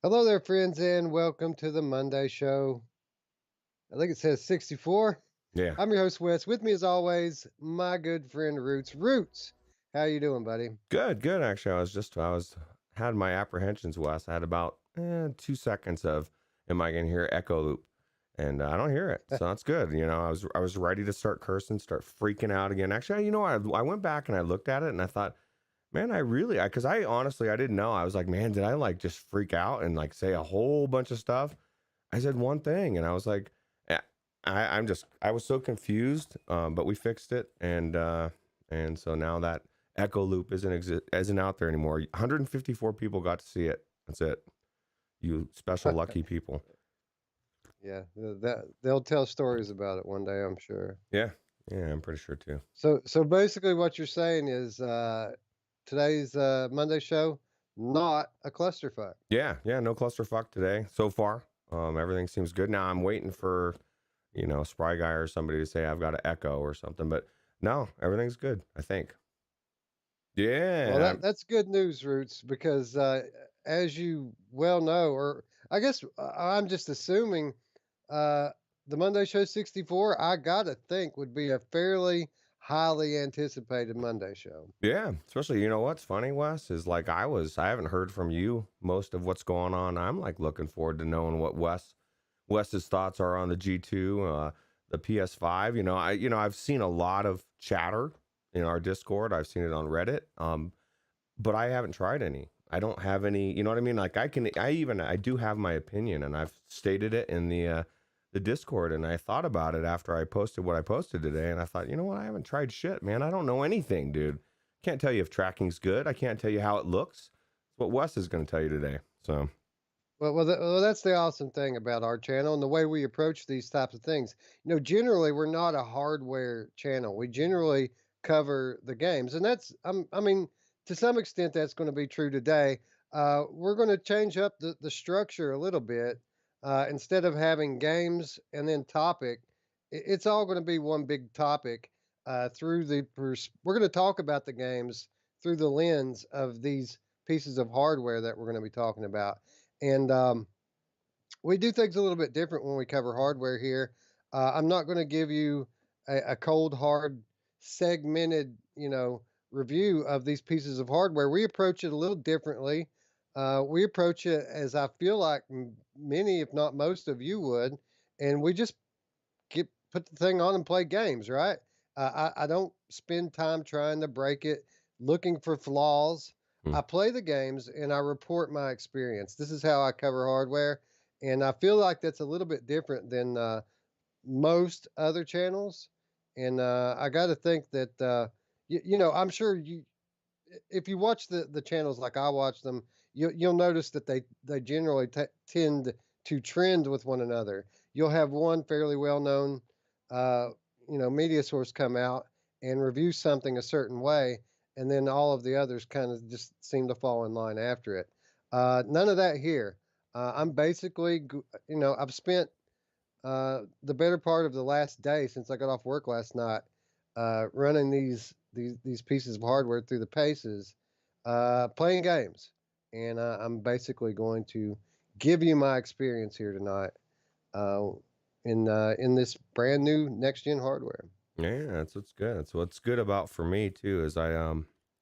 Hello there, friends, and welcome to the Monday show. I think it says 64. Yeah. I'm your host, Wes. With me, as always, my good friend Roots. Roots, how you doing, buddy? Good, good. Actually, I was had my apprehensions, Wes. I had about 2 seconds of, am I going to hear echo loop? And I don't hear it, so that's good. I was ready to start cursing, start freaking out again. Actually, I went back and I looked at it and I thought, man, because I honestly I didn't know. I was like, man, did I like just freak out and like say a whole bunch of stuff? I said one thing, and I was like, eh, I was so confused. But we fixed it, and so now that echo loop isn't out there anymore. 154 people got to see it. That's it. You special lucky people. Yeah, they'll tell stories about it one day, I'm sure. Yeah, yeah, I'm pretty sure too. So basically, what you're saying is today's Monday show not a clusterfuck. Yeah, yeah, no clusterfuck today so far. Everything seems good. Now I'm waiting for Spry Guy or somebody to say I've got an echo or something, but no, everything's good. I think. Well, Yeah, that's good news, Roots, because as you well know, or I guess I'm just assuming, uh, the Monday Show 64, I gotta think would be a fairly highly anticipated Monday show. yeah, especially what's funny, Wes, is like I haven't heard from you most of what's going on. I'm like looking forward to knowing what Wes's thoughts are on the G2, the PS5. I've seen a lot of chatter in our Discord. I've seen it on Reddit. But I haven't tried any. I don't have any, you know what I mean? Like I do have my opinion, and I've stated it in the Discord, and I thought about it after I posted what I posted today, and I thought, you know what? I haven't tried shit, man. I don't know anything, dude. Can't tell you if tracking's good. I can't tell you how it looks. It's what Wes is going to tell you today. So, Well, that's the awesome thing about our channel and the way we approach these types of things. Generally, we're not a hardware channel. We generally cover the games, and I mean, to some extent, that's going to be true today. We're going to change up the structure a little bit. Instead of having games and then topic, it's all going to be one big topic. We're going to talk about the games through the lens of these pieces of hardware that we're going to be talking about. And we do things a little bit different when we cover hardware here. I'm not going to give you a cold, hard, segmented, review of these pieces of hardware. We approach it a little differently. We approach it as I feel like many, if not most of you would, and we just put the thing on and play games, right? I don't spend time trying to break it, looking for flaws. hmm. I play the games and I report my experience. This is how I cover hardware, and I feel like that's a little bit different than most other channels. And I got to think that I'm sure if you watch the channels like I watch them, you'll notice that they generally tend to trend with one another. You'll have one fairly well known, uh, media source come out and review something a certain way, and then all of the others kind of just seem to fall in line after it. None of that here. I'm basically, I've spent the better part of the last day since I got off work last night, running these pieces of hardware through the paces, playing games, and I'm basically going to give you my experience here tonight uh, in this brand new next gen hardware. Yeah, that's what's good. That's what's good about for me too is I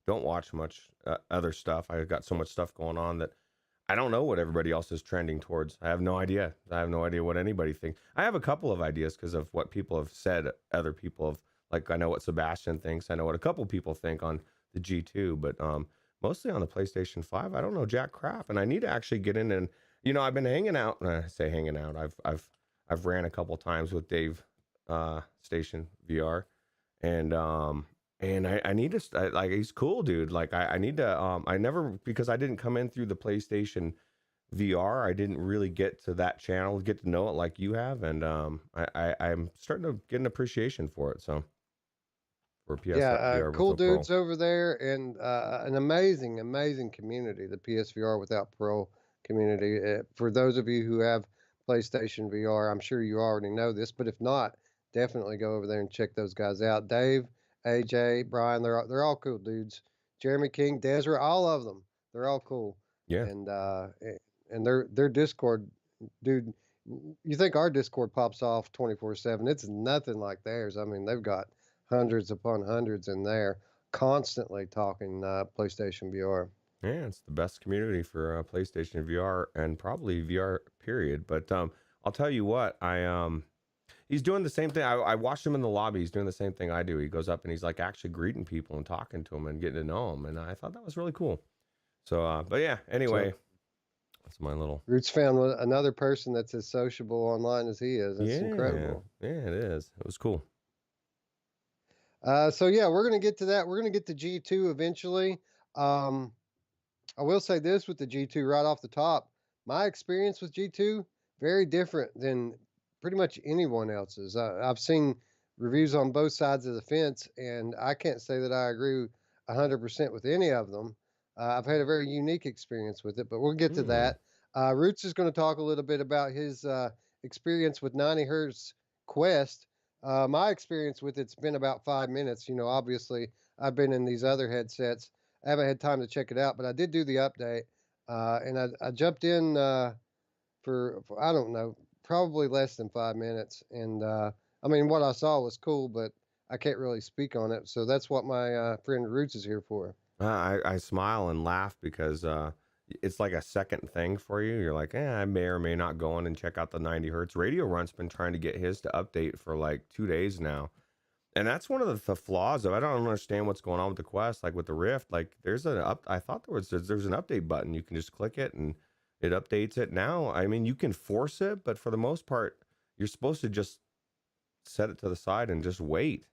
don't watch much other stuff. I got so much stuff going on that I don't know what everybody else is trending towards. I have no idea. I have no idea what anybody thinks. I have a couple of ideas because of what people have said. Other people have, like, I know what Sebastian thinks. I know what a couple people think on the G2, but mostly on the PlayStation 5. I don't know jack crap, and I need to actually get in and I've been hanging out. I say hanging out. I've ran a couple times with Dave Station VR, and I need to like he's cool, dude. Like I need to I never, because I didn't come in through the PlayStation VR. I didn't really get to that channel, get to know it like you have, and I'm starting to get an appreciation for it. So for Yeah, PSVR cool without Pro. dudes over there, and an amazing, amazing community. The PSVR without Pro community. For those of you who have PlayStation VR, I'm sure you already know this, but if not, definitely go over there and check those guys out. Dave, AJ, Brian, they're all cool dudes. Jeremy King, Desra, all of them, they're all cool, Yeah. and and their Discord, dude. You think our Discord pops off 24/7? It's nothing like theirs. I mean, they've got hundreds upon hundreds in there, constantly talking PlayStation VR. Yeah, it's the best community for PlayStation VR and probably VR period. But I'll tell you what, he's doing the same thing. I watched him in the lobby. He's doing the same thing I do. He goes up and he's like actually greeting people and talking to them and getting to know them, and I thought that was really cool. So, but yeah, So anyway, that's my little. Roots found another person that's as sociable online as he is. That's Yeah, incredible. yeah, it is. It was cool. So yeah, we're gonna get to that. We're gonna get to G2 eventually. Um, I will say this with the G2 right off the top. My experience with G2 very different than pretty much anyone else's. I've seen reviews on both sides of the fence, and I can't say that I agree 100% with any of them. I've had a very unique experience with it, but we'll get to Hmm. that. Roots is going to talk a little bit about his experience with 90 hertz Quest. My experience with it's been about 5 minutes. You know, obviously I've been in these other headsets. I haven't had time to check it out, but I did do the update, and I jumped in for I don't know, probably less than 5 minutes. And I mean, what I saw was cool, but I can't really speak on it. So that's what my friend Roots is here for. I smile and laugh because it's like a second thing for you. You're like, I may or may not go in and check out the 90 hertz. Radio Run's been trying to get his to update for like 2 days now. And that's one of the flaws of I don't understand what's going on with the Quest, like with the Rift. Like there's an up. I thought there's an update button. You can just click it and it updates it. Now, I mean, you can force it, but for the most part, you're supposed to just set it to the side and just wait.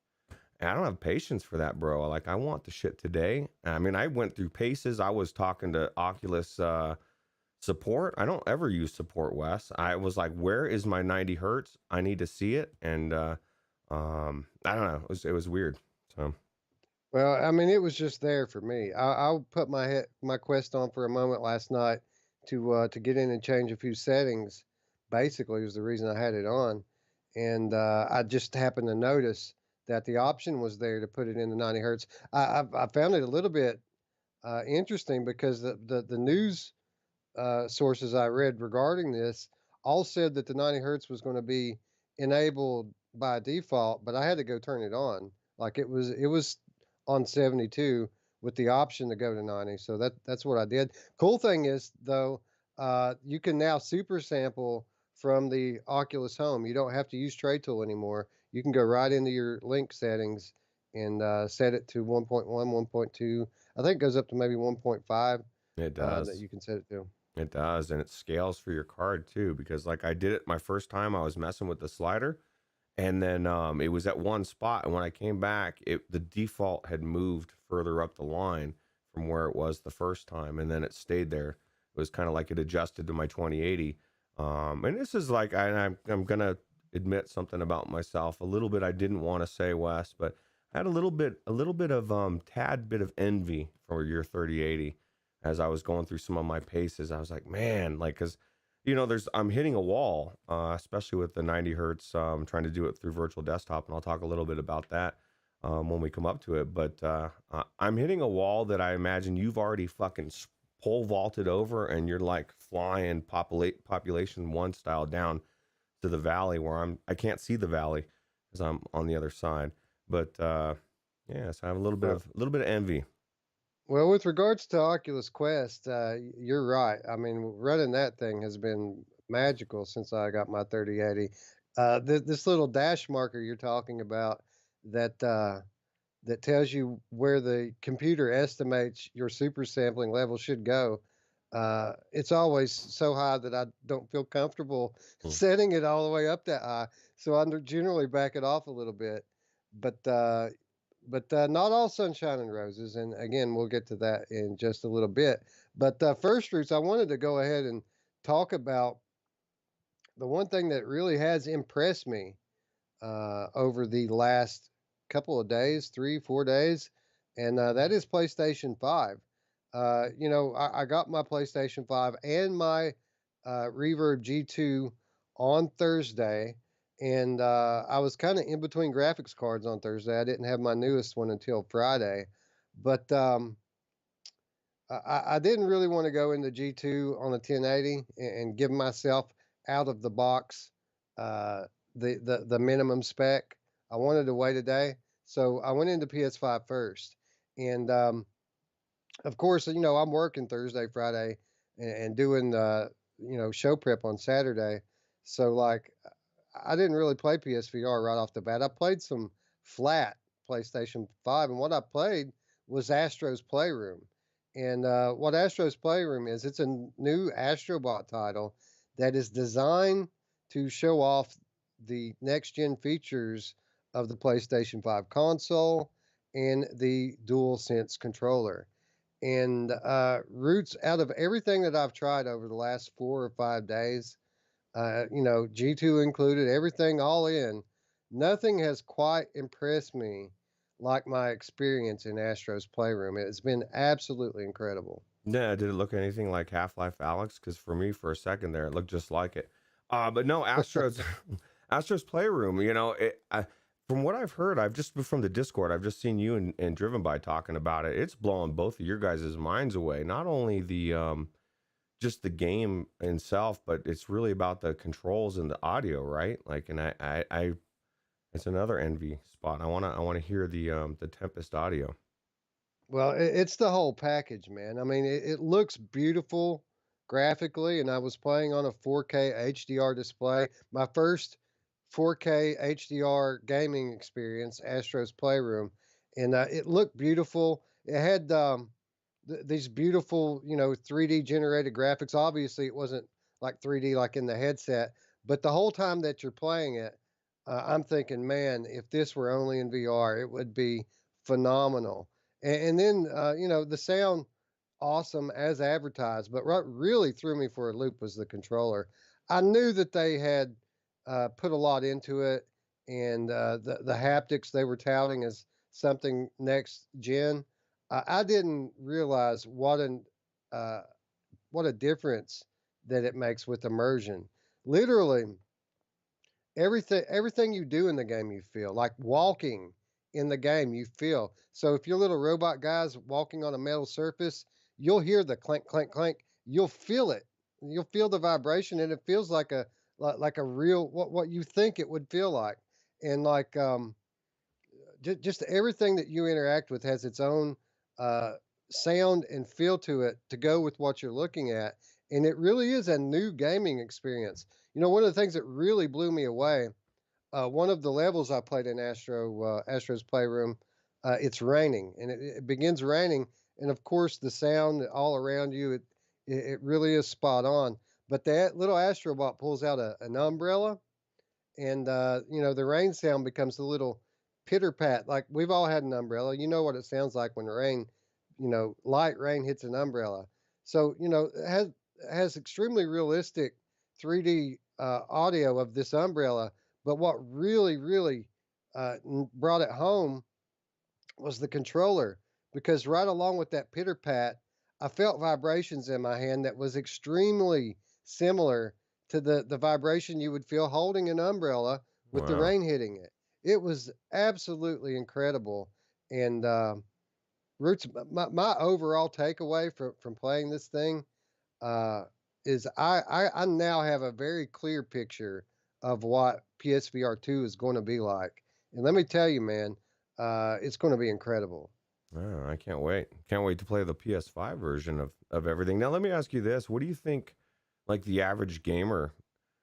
And I don't have patience for that, bro. Like I want the shit today. I mean, I went through paces. I was talking to Oculus support. I don't ever use support, Wes. I was like, where is my 90 hertz? I need to see it. And I don't know. It was weird. So Well, I mean, it was just there for me. I'll put my Quest on for a moment last night to get in and change a few settings. Basically, was the reason I had it on, and I just happened to notice that the option was there to put it in the 90 hertz. I found it a little bit interesting because the news sources I read regarding this all said that the 90 hertz was going to be enabled by default, but I had to go turn it on. Like it was on 72 with the option to go to 90. So that's what I did. Cool thing is though, you can now super sample from the Oculus Home. You don't have to use Tray Tool anymore. You can go right into your link settings and set it to 1.1, 1.2. I think it goes up to maybe 1.5 it that does. you can set it to. It does. And it scales for your card too. Because like I did it my first time, I was messing with the slider. And then it was at one spot. And when I came back, the default had moved further up the line from where it was the first time. And then it stayed there. It was kind of like it adjusted to my 2080. And this is like, I'm going to admit something about myself a little bit. I didn't want to say, Wes, but I had a little bit of tad bit of envy for your 3080 as I was going through some of my paces. I was like, man, like, cause I'm hitting a wall, especially with the 90 hertz. Trying to do it through virtual desktop, and I'll talk a little bit about that when we come up to it. But I'm hitting a wall that I imagine you've already fucking pole vaulted over, and you're like flying population one style down to the valley where I can't see the valley because I'm on the other side. But yeah, so I have a little bit of envy. Well, with regards to Oculus Quest, you're right. I mean, running that thing has been magical since I got my 3080. This little dash marker you're talking about that that tells you where the computer estimates your super sampling level should go. It's always so high that I don't feel comfortable Hmm. setting it all the way up that high. So I generally back it off a little bit. But not all sunshine and roses. And again, we'll get to that in just a little bit. But first, Roots, I wanted to go ahead and talk about the one thing that really has impressed me over the last couple of days, 3, 4 days, and that is PlayStation 5. I got my PlayStation 5 and my Reverb G2 on Thursday, and I was kind of in between graphics cards on Thursday. I didn't have my newest one until Friday, but I didn't really want to go into G2 on a 1080 and give myself out of the box uh, the minimum spec. I wanted to wait a day, so I went into PS5 first, and of course, I'm working Thursday, Friday, and doing show prep on Saturday. So like, I didn't really play PSVR right off the bat. I played some flat PlayStation 5, and what I played was Astro's Playroom. And what Astro's Playroom is, it's a new Astrobot title that is designed to show off the next gen features of the PlayStation 5 console and the DualSense controller. And Ruuts, out of everything that I've tried over the last 4 or 5 days, G2 included, everything all in, nothing has quite impressed me like my experience in Astro's Playroom. It's been absolutely incredible. Yeah, did it look anything like Half-Life Alex? Because for me, for a second there, it looked just like it. But no, Astro's Astro's Playroom. From what I've heard, I've just from the Discord, I've just seen you and Driven by talking about it. It's blowing both of your guys' minds away. Not only the just the game itself, but it's really about the controls and the audio, right? Like, and I it's another envy spot. I wanna hear the Tempest audio. Well, it's the whole package, man. I mean, it looks beautiful graphically, and I was playing on a 4K HDR display. My first 4K HDR gaming experience, Astro's Playroom, and it looked beautiful. It had these beautiful, 3D generated graphics. Obviously, it wasn't like 3D like in the headset, but the whole time that you're playing it, I'm thinking, man, if this were only in VR, it would be phenomenal. And then, the sound, awesome as advertised. But what really threw me for a loop was the controller. I knew that they had put a lot into it, and the haptics they were touting as something next gen. I didn't realize uh, what a difference that it makes with immersion. Literally, everything you do in the game you feel like walking in the game you feel. So if your little robot guy's walking on a metal surface, you'll hear the clink clink clink. You'll feel it. You'll feel the vibration, and it feels like like a real what you think it would feel like. And like just everything that you interact with has its own uh, sound and feel to it to go with what you're looking at. And it really is a new gaming experience. One of the things that really blew me away, one of the levels I played in Astro's Playroom, it's raining, and it begins raining, and of course the sound all around you, it really is spot on. But that little Astrobot pulls out an umbrella, and the rain sound becomes a little pitter pat. Like we've all had an umbrella. You know what it sounds like when rain, light rain hits an umbrella. So it has extremely realistic 3D audio of this umbrella. But what really, really brought it home was the controller, because right along with that pitter pat, I felt vibrations in my hand that was extremely similar to the vibration you would feel holding an umbrella with the Wow. rain hitting it. It was absolutely incredible. And Roots, my overall takeaway from playing this thing uh, is I now have a very clear picture of what PSVR 2 is going to be like. And let me tell you, man, it's going to be incredible. Oh, I can't wait. Can't wait to play the PS5 version of everything. Now, let me ask you this. What do you think, like the average gamer,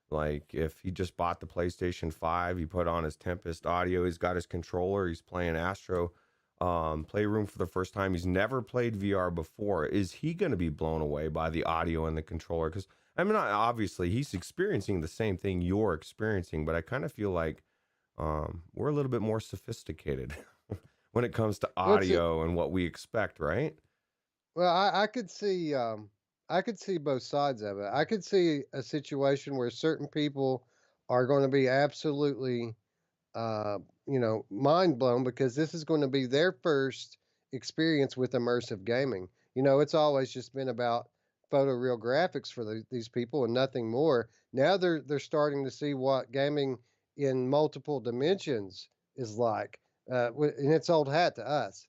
like if he just bought the PlayStation 5, he put on his Tempest audio, he's got his controller, he's playing Astro Playroom for the first time, he's never played VR before, is he going to be blown away by the audio and the controller? Because, I mean, obviously, he's experiencing the same thing you're experiencing, but I kind of feel like we're a little bit more sophisticated when it comes to What's it? audio and what we expect, right? Well, I could see both sides of it. I could see a situation where certain people are going to be absolutely mind blown because this is going to be their first experience with immersive gaming. It's always just been about photoreal graphics for these people and nothing more. Now they're starting to see what gaming in multiple dimensions is like, in its old hat to us.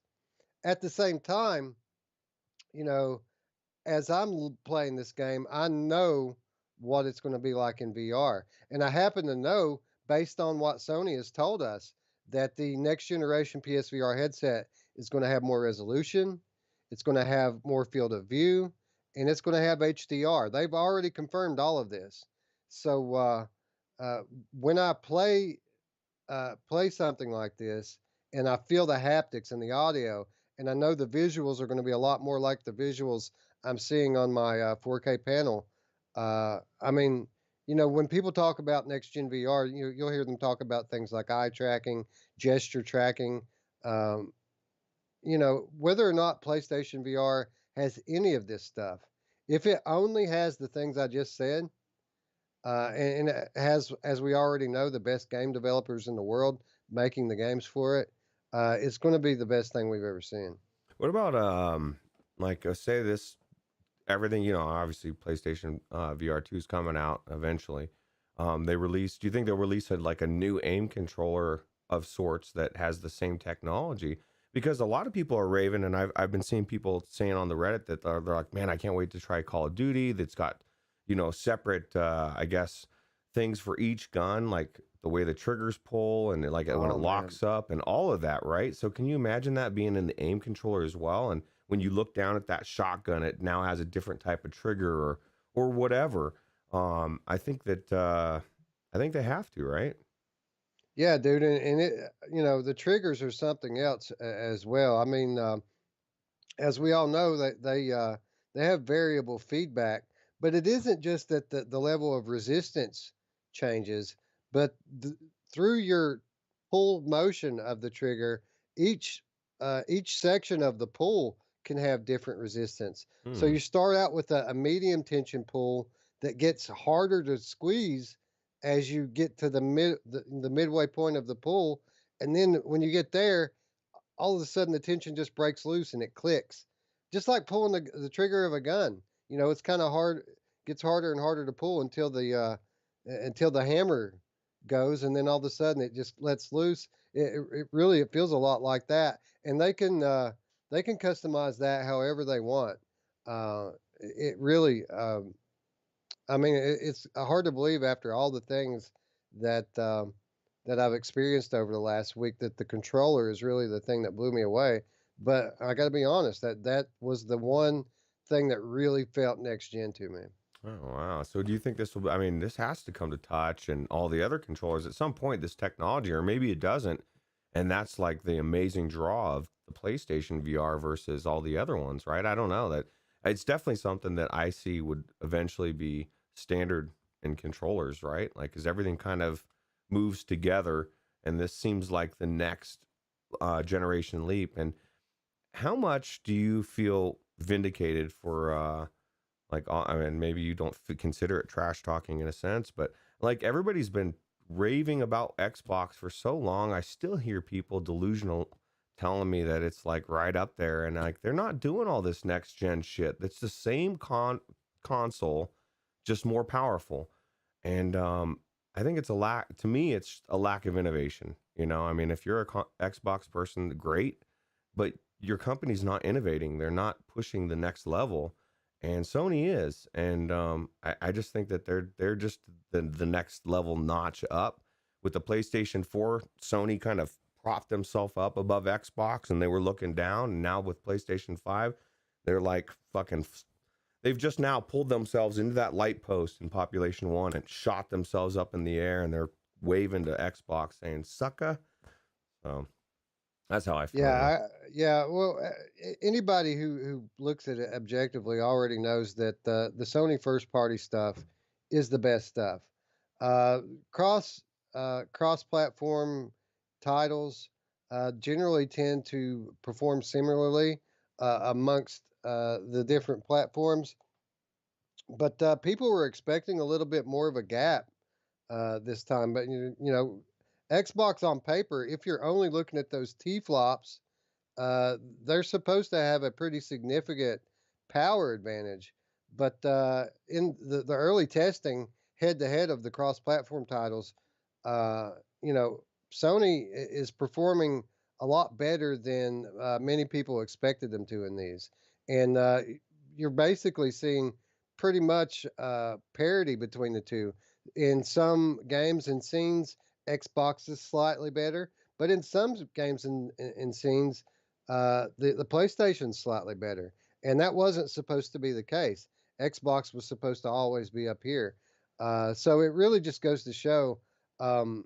At the same time, you know. as I'm playing this game, I know what it's going to be like in VR. And I happen to know, based on what Sony has told us, that the next generation PSVR headset is going to have more resolution, it's going to have more field of view, and it's going to have HDR. They've already confirmed all of this. So uh, when I play something like this, and I feel the haptics and the audio, and I know the visuals are going to be a lot more like the visuals I'm seeing on my 4K panel. I mean, when people talk about next gen VR, you'll hear them talk about things like eye tracking, gesture tracking. Um, whether or not PlayStation VR has any of this stuff, if it only has the things I just said, and it has, as we already know, the best game developers in the world making the games for it. It's going to be the best thing we've ever seen. What about like say this everything, obviously PlayStation VR 2 is coming out eventually. They released, do you think they'll release like a new aim controller of sorts that has the same technology? Because a lot of people are raving, and I've been seeing people saying on the Reddit that they're like, man, I can't wait to try Call of Duty. That's got, separate, I guess, things for each gun, like the way the triggers pull and like when it Oh man. locks up and all of that, right? So can you imagine that being in the aim controller as well? And when you look down at that shotgun, it now has a different type of trigger or whatever. I think they have to, right? Yeah, dude, and the triggers are something else as well. I mean, as we all know, that they have variable feedback, but it isn't just that the level of resistance changes, but through your pull motion of the trigger, each each section of the pull can have different resistance. So Hmm. you start out with a medium tension pull that gets harder to squeeze as you get to the midway point of the pull, and then when you get there, all of a sudden the tension just breaks loose and it clicks, just like pulling the trigger of a gun. It's kind of hard, gets harder and harder to pull until the hammer goes, and then all of a sudden it just lets loose. It feels a lot like that, and they can customize that however they want. It really, I mean, it's hard to believe after all the things that that I've experienced over the last week that the controller is really the thing that blew me away. But I got to be honest, that was the one thing that really felt next gen to me. Oh wow. So do you think this will, I mean, this has to come to touch and all the other controllers at some point, this technology, or maybe it doesn't. And that's like the amazing draw of the PlayStation VR versus all the other ones, right? I don't know. That it's definitely something that I see would eventually be standard in controllers, right? Like, because everything kind of moves together, and this seems like the next generation leap. And how much do you feel vindicated for like I mean, maybe you don't consider it trash talking in a sense, but like everybody's been raving about Xbox for so long, I still hear people delusional telling me that it's like right up there, and like they're not doing all this next gen shit. It's the same console, just more powerful. And I think it's a lack, to me it's a lack of innovation. I mean, if you're a Xbox person, great, but your company's not innovating. They're not pushing the next level, and Sony is. And I just think that they're just the next level notch up. With the PlayStation 4, Sony kind of propped themselves up above Xbox, and they were looking down. And now with PlayStation 5, they're like fucking. They've just now pulled themselves into that light post in Population One and shot themselves up in the air, and they're waving to Xbox saying "sucka." So that's how I feel anyway. Yeah. Well, anybody who looks at it objectively already knows that the Sony first party stuff is the best stuff. Uh, cross cross platform titles generally tend to perform similarly amongst the different platforms, but people were expecting a little bit more of a gap this time. But Xbox on paper, if you're only looking at those T flops, they're supposed to have a pretty significant power advantage. But in the early testing, head to head of the cross platform titles, uh, you know, Sony is performing a lot better than many people expected them to in these. And you're basically seeing pretty much parity between the two. In some games and scenes, Xbox is slightly better, but in some games and scenes, the PlayStation's slightly better, and that wasn't supposed to be the case. Xbox was supposed to always be up here. So it really just goes to show um,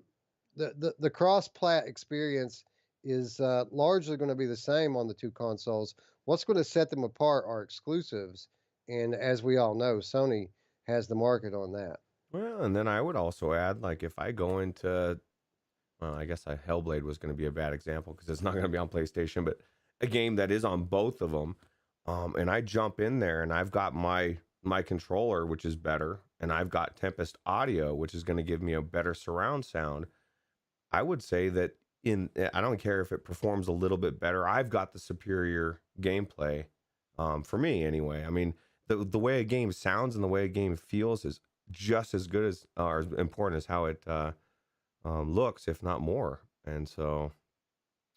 the cross plat experience is largely going to be the same on the two consoles. What's going to set them apart are exclusives, and as we all know, Sony has the market on that. Well, and then I would also add, like, if I go into, well, I guess Hellblade was going to be a bad example because it's not going to be on PlayStation, but a game that is on both of them, and I jump in there and I've got my controller, which is better, and I've got Tempest Audio, which is going to give me a better surround sound. I would say that I don't care if it performs a little bit better. I've got the superior gameplay, for me anyway. I mean, the way a game sounds and the way a game feels is just as good as or as important as how it looks, if not more. And so,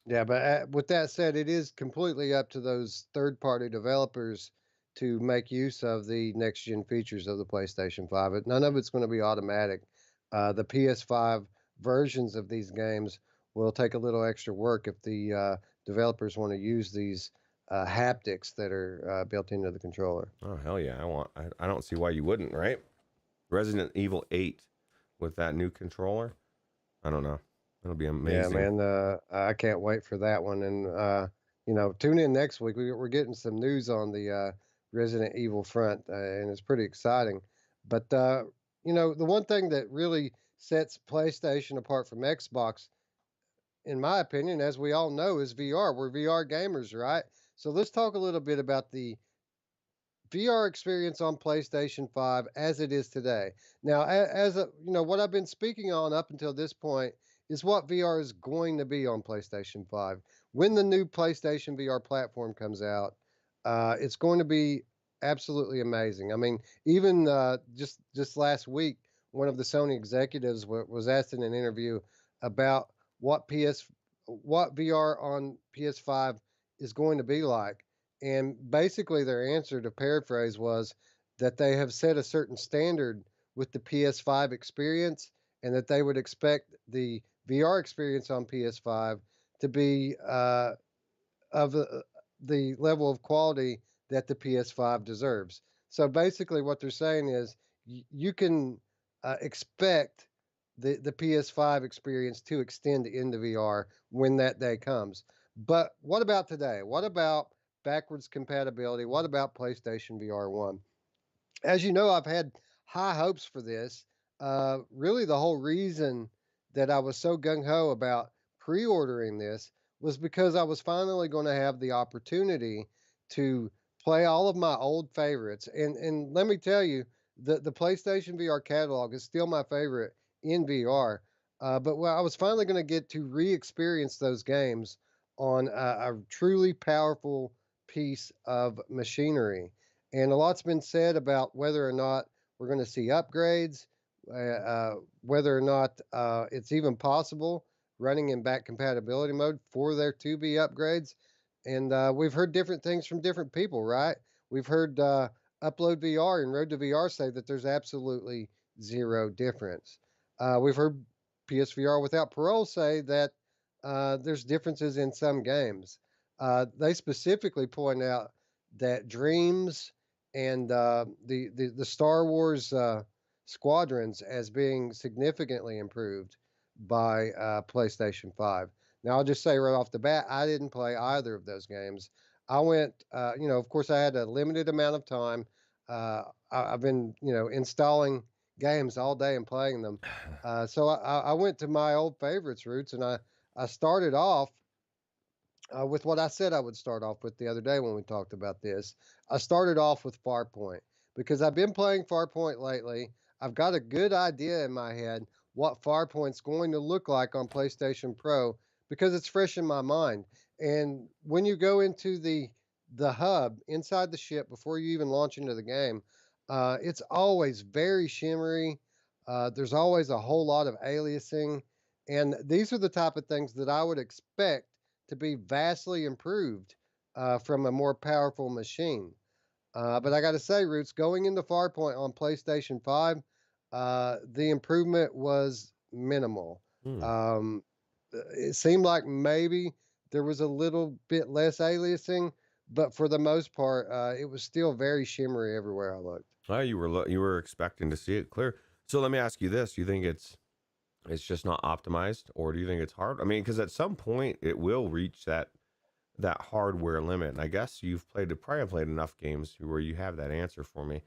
Yeah, but with that said, it is completely up to those third-party developers to make use of the next-gen features of the PlayStation 5. None of it's going to be automatic. The PS5 versions of these games will take a little extra work if the developers want to use these haptics that are built into the controller. oh hell yeah, I don't see why you wouldn't, right? Resident Evil 8 with that new controller. I don't know. It'll be Yeah, amazing. man, I can't wait for that one. And tune in next week. We're getting some news on the Resident Evil front, and it's pretty exciting. But the one thing that really sets PlayStation apart from Xbox, in my opinion, as we all know, is VR. We're VR gamers, right? So let's talk a little bit about the VR experience on PlayStation 5 as it is today. Now, what I've been speaking on up until this point is what VR is going to be on PlayStation 5. When the new PlayStation VR platform comes out, it's going to be absolutely amazing. I mean, even just last week, one of the Sony executives was asked in an interview about what VR on PS5 is going to be like, and basically, their answer, to paraphrase, was that they have set a certain standard with the PS5 experience, and that they would expect the VR experience on PS5 to be of the level of quality that the PS5 deserves. So basically, what they're saying is you can expect the PS5 experience to extend into VR when that day comes. But what about today? What about backwards compatibility? What about PlayStation VR 1? As you know, I've had high hopes for this. Really, the whole reason that I was so gung ho about pre ordering this was because I was finally going to have the opportunity to play all of my old favorites. And let me tell you, the PlayStation VR catalog is still my favorite in VR. But I was finally going to get to re experience those games on a truly powerful piece of machinery. And a lot's been said about whether or not we're going to see upgrades, whether or not it's even possible running in back compatibility mode for there to be upgrades. And we've heard different things from different people, right? We've heard Upload VR and Road to VR say that there's absolutely zero difference. We've heard PSVR Without Parole say that there's differences in some games. They specifically point out that Dreams and the Star Wars squadrons as being significantly improved by PlayStation 5. Now, I'll just say right off the bat, I didn't play either of those games. I went, of course, I had a limited amount of time. I've been, installing games all day and playing them. So I went to my old favorites, Ruuts, and I started off with what I said I would start off with the other day when we talked about this. I started off with Farpoint because I've been playing Farpoint lately. I've got a good idea in my head what Farpoint's going to look like on PlayStation Pro because it's fresh in my mind. And when you go into the hub inside the ship before you even launch into the game, it's always very shimmery. There's always a whole lot of aliasing, and these are the type of things that I would expect to be vastly improved from a more powerful machine. But I got to say, Roots, going into Farpoint on PlayStation 5, the improvement was minimal. Hmm. Um, it seemed like maybe there was a little bit less aliasing, but for the most part, it was still very shimmery everywhere I looked. Well, you were expecting to see it clear. So let me ask you this: do you think it's just not optimized, or do you think it's hard? I mean, because at some point it will reach that hardware limit. And I guess you've probably played enough games where you have that answer for me.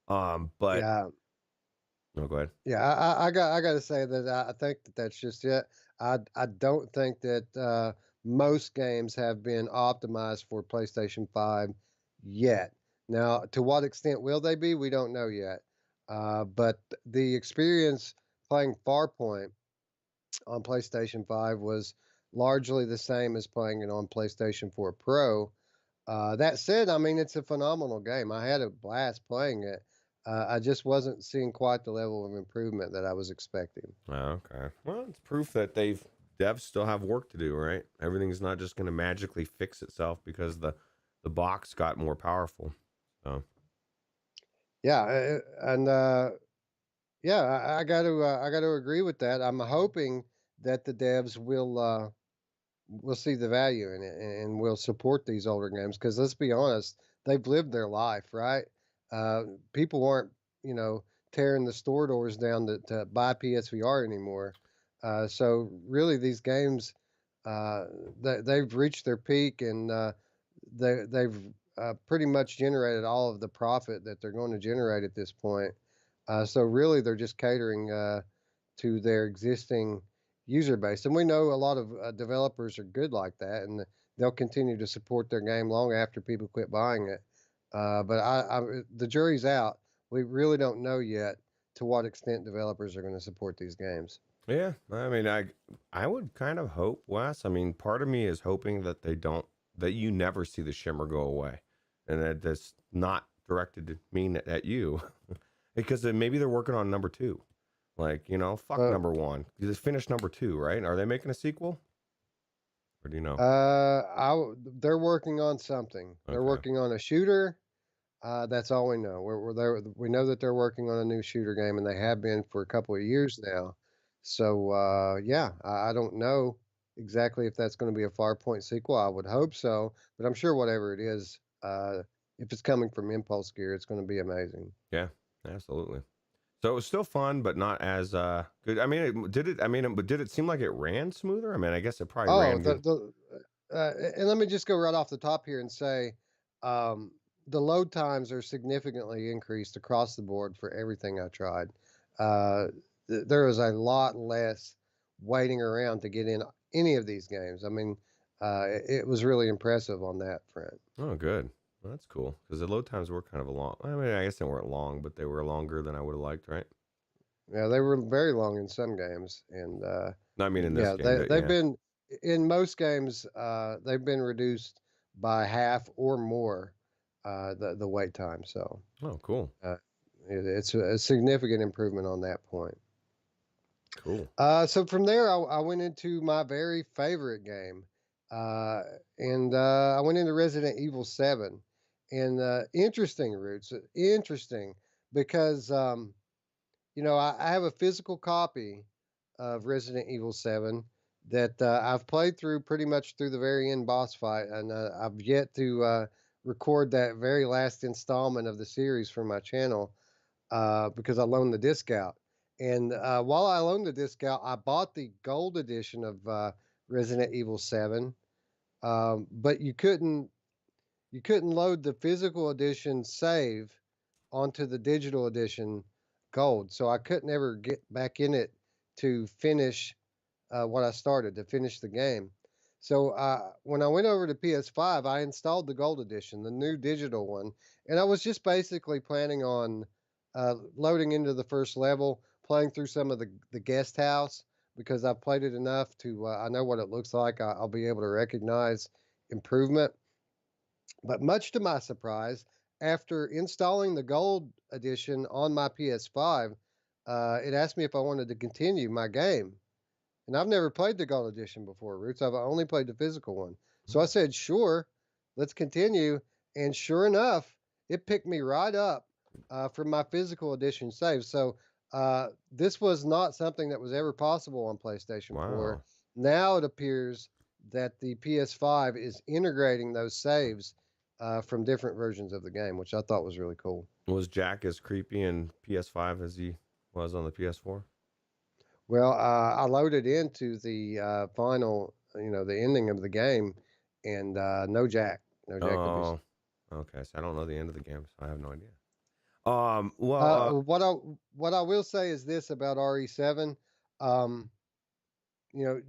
But Yeah, no, go ahead. yeah, I got to say that I think that that's just it. I don't think that most games have been optimized for PlayStation 5 yet. Now, to what extent will they be? We don't know yet. But the experience playing Farpoint on PlayStation 5 was largely the same as playing it on PlayStation 4 Pro. That said, I mean, it's a phenomenal game. I had a blast playing it. I just wasn't seeing quite the level of improvement that I was expecting. Oh, okay. Well, it's proof that devs still have work to do, right? Everything's not just going to magically fix itself because the box got more powerful. So Yeah, and yeah, I got to agree with that. I'm hoping that the devs will see the value in it and will support these older games because let's be honest, they've lived their life, right? Uh, People aren't, you know, tearing the store doors down to buy PSVR anymore. So really, these games, uh, they've reached their peak and they've pretty much generated all of the profit that they're going to generate at this point. So really, they're just catering to their existing user base. And we know a lot of developers are good like that, and they'll continue to support their game long after people quit buying it. But the jury's out. We really don't know yet to what extent developers are going to support these games. yeah, I mean, I would kind of hope, Wes. I mean, part of me is hoping that they don't that you never see the shimmer go away, and that that's not directed to mean at you, because then maybe they're working on number two. Like, fuck Uh, number one. You just finished number two, right? Are they making a sequel? Or do you know? they're working on something. They're Okay. working on a shooter. That's all we know. We're there. We know that they're working on a new shooter game, and they have been for a couple of years now. So yeah, I don't know exactly if that's going to be a Farpoint sequel. I would hope so, but I'm sure whatever it is, if it's coming from Impulse Gear, it's going to be amazing. Yeah, absolutely. So it was still fun, but not as good. I mean, but did it seem like it ran smoother? I mean, I guess it probably Oh, ran good. and let me just go right off the top here and say, um, the load times are significantly increased across the board for everything I tried. Uh, there is a lot less waiting around to get in any of these games. I mean, it was really impressive on that front. Oh, good. Well, that's cool because the load times were kind of a long. I mean, I guess they weren't long, but they were longer than I would have liked, right? Yeah, they were very long in some games, and No, I mean in this yeah, game, but they've yeah. been in most games. They've been reduced by half or more the wait time. So Oh, cool, uh, it's a significant improvement on that point. cool. So from there, I went into my very favorite game, uh, and I went into Resident Evil 7. And interesting, Roots, interesting because I have a physical copy of Resident Evil 7 that I've played through pretty much through the very end boss fight, and I've yet to record that very last installment of the series for my channel because I loaned the disc out. And while I loaned the disc out, I bought the gold edition of Resident Evil 7, but you couldn't load the physical edition save onto the digital edition gold. So I couldn't ever get back in it to finish what I started, to finish the game. So when I went over to PS5, I installed the gold edition, the new digital one, and I was just basically planning on loading into the first level, playing through some of the guest house because I've played it enough to I know what it looks like. I'll be able to recognize improvement. But much to my surprise, after installing the gold edition on my PS5, it asked me if I wanted to continue my game. And I've never played the gold edition before, Roots. I've only played the physical one. So I said, sure, let's continue. And sure enough, it picked me right up from my physical edition save. So this was not something that was ever possible on PlayStation 4. Wow. Now it appears that the PS5 is integrating those saves from different versions of the game, which I thought was really cool. Was Jack as creepy in PS5 as he was on the PS4? Well, I loaded into the final, the ending of the game, and no Jack, no Jack to be seen. Oh, okay. So I don't know the end of the game, so I have no idea. Well, Uh, what I what I will say is this about RE7. Um,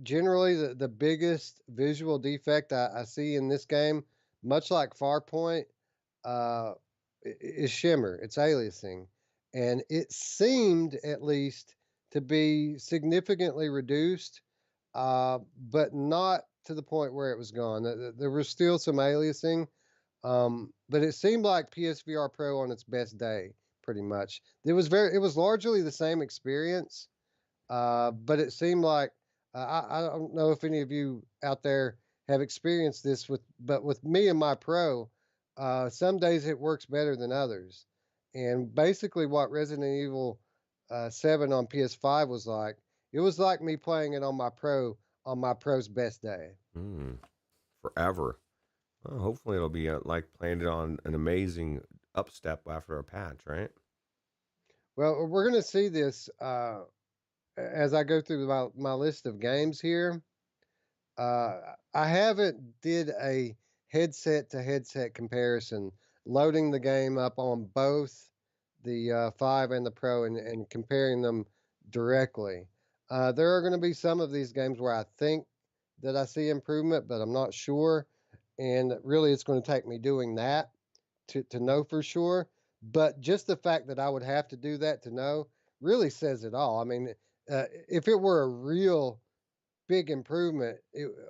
generally the biggest visual defect I see in this game, much like Farpoint, uh, is shimmer. It's aliasing, and it seemed at least to be significantly reduced, but not to the point where it was gone. There was still some aliasing, but it seemed like PSVR Pro on its best day, pretty much. It was largely the same experience, but it seemed like I don't know if any of you out there have experienced this but with me and my Pro, some days it works better than others. And basically, what Resident Evil 7 on PS5 was like, it was like me playing it on my Pro's best day. forever. Well, hopefully it'll be like playing it on an amazing upstep after a patch, right? Well, we're going to see this as I go through my list of games here. I haven't did a headset to headset comparison, loading the game up on both the 5 and the Pro and comparing them directly. There are going to be some of these games where I think that I see improvement, but I'm not sure. And really, it's going to take me doing that to know for sure. But just the fact that I would have to do that to know really says it all. I mean, if it were a real big improvement,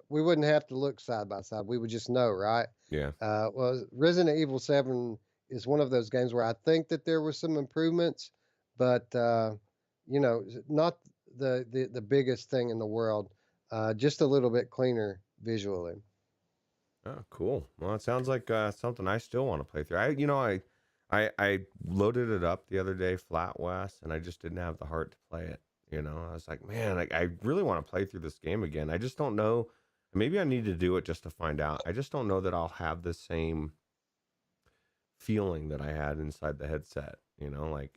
we wouldn't have to look side by side. We would just know, right? Yeah. Well, Resident Evil 7 is one of those games where I think that there were some improvements, but not the biggest thing in the world. Just a little bit cleaner visually. Oh, cool. Well, it sounds like something I still want to play through. I loaded it up the other day, flat West, and I just didn't have the heart to play it. I was like, man, I really want to play through this game again. I just don't know. Maybe I need to do it just to find out. I just don't know that I'll have the same feeling that I had inside the headset. Like,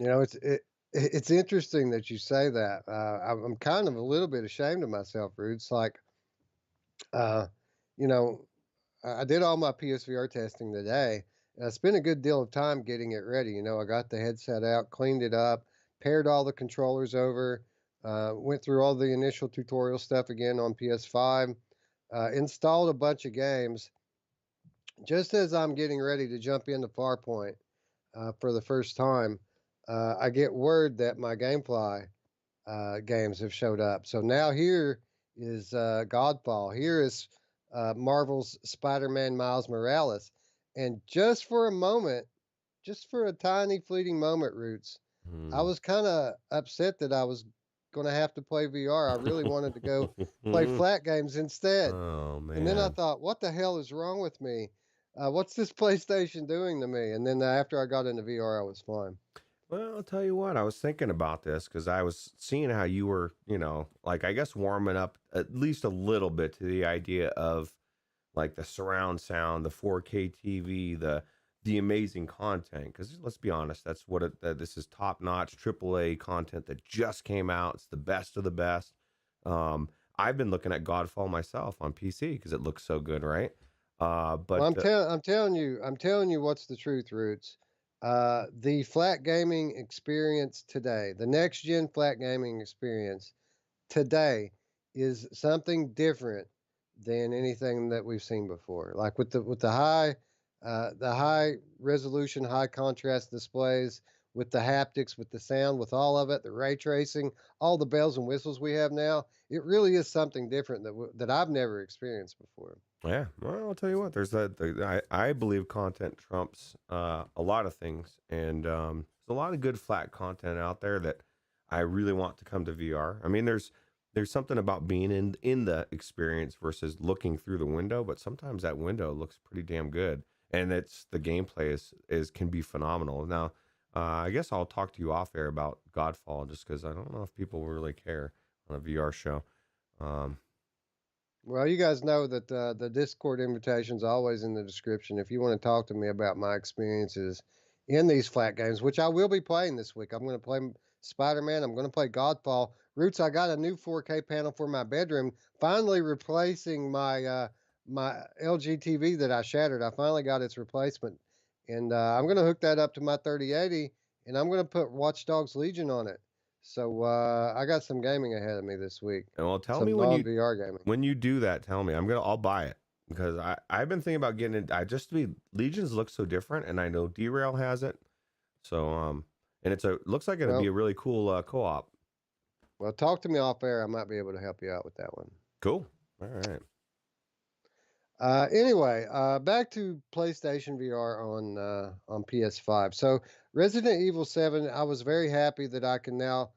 It's interesting that you say that. I'm kind of a little bit ashamed of myself, Ruuts. Like, uh, you know, I did all my PSVR testing today. And I spent a good deal of time getting it ready. I got the headset out, cleaned it up, paired all the controllers over, went through all the initial tutorial stuff again on PS5, installed a bunch of games. Just as I'm getting ready to jump into Farpoint for the first time, I get word that my GameFly games have showed up. So now here is Godfall. Here is Marvel's Spider-Man Miles Morales. And just for a moment, just for a tiny fleeting moment, Roots, I was kind of upset that I was going to have to play VR. I really wanted to go play flat games instead. oh And then I man. thought, what the hell is wrong with me? What's this PlayStation doing to me? And then after I got into VR, I was fine. Well, I'll tell you what, I was thinking about this because I was seeing how you were, like I guess warming up at least a little bit to the idea of like the surround sound, the 4K TV, the amazing content. Because let's be honest, that's what this is top notch AAA content that just came out. It's the best of the best. I've been looking at Godfall myself on PC because it looks so good, right? Well, I'm telling you what's the truth, Roots. The flat gaming experience today, the next gen flat gaming experience today, is something different than anything that we've seen before. Like with the high resolution, high contrast displays, with the haptics, with the sound, with all of it, the ray tracing, all the bells and whistles we have now. It really is something different that I've never experienced before. Yeah, well, I'll tell you what. There's I believe content trumps a lot of things, and there's a lot of good flat content out there that I really want to come to VR. I mean, there's something about being in the experience versus looking through the window, but sometimes that window looks pretty damn good. and it's the gameplay is can be phenomenal. Now, I guess I'll talk to you off air about Godfall just because I don't know if people really care on a VR show. Um, Well, you guys know that the Discord invitation's always in the description. If you want to talk to me about my experiences in these flat games, which I will be playing this week, I'm going to play Spider-Man. I'm going to play Godfall. Roots, I got a new 4K panel for my bedroom, finally replacing my LG TV that I shattered. I finally got its replacement, and I'm going to hook that up to my 3080, and I'm going to put Watch Dogs Legion on it. So I got some gaming ahead of me this week, and well, tell me some non-VR gaming. when you do that, tell me. I'll buy it because I've been thinking about getting it. I just to be Legions look so different, and I know Derail has it. So and looks like it'll be Well, a really cool co-op. well, talk to me off air. I might be able to help you out with that one. Cool. All right. Anyway, back to PlayStation VR on PS5. So Resident Evil 7, I was very happy that I can now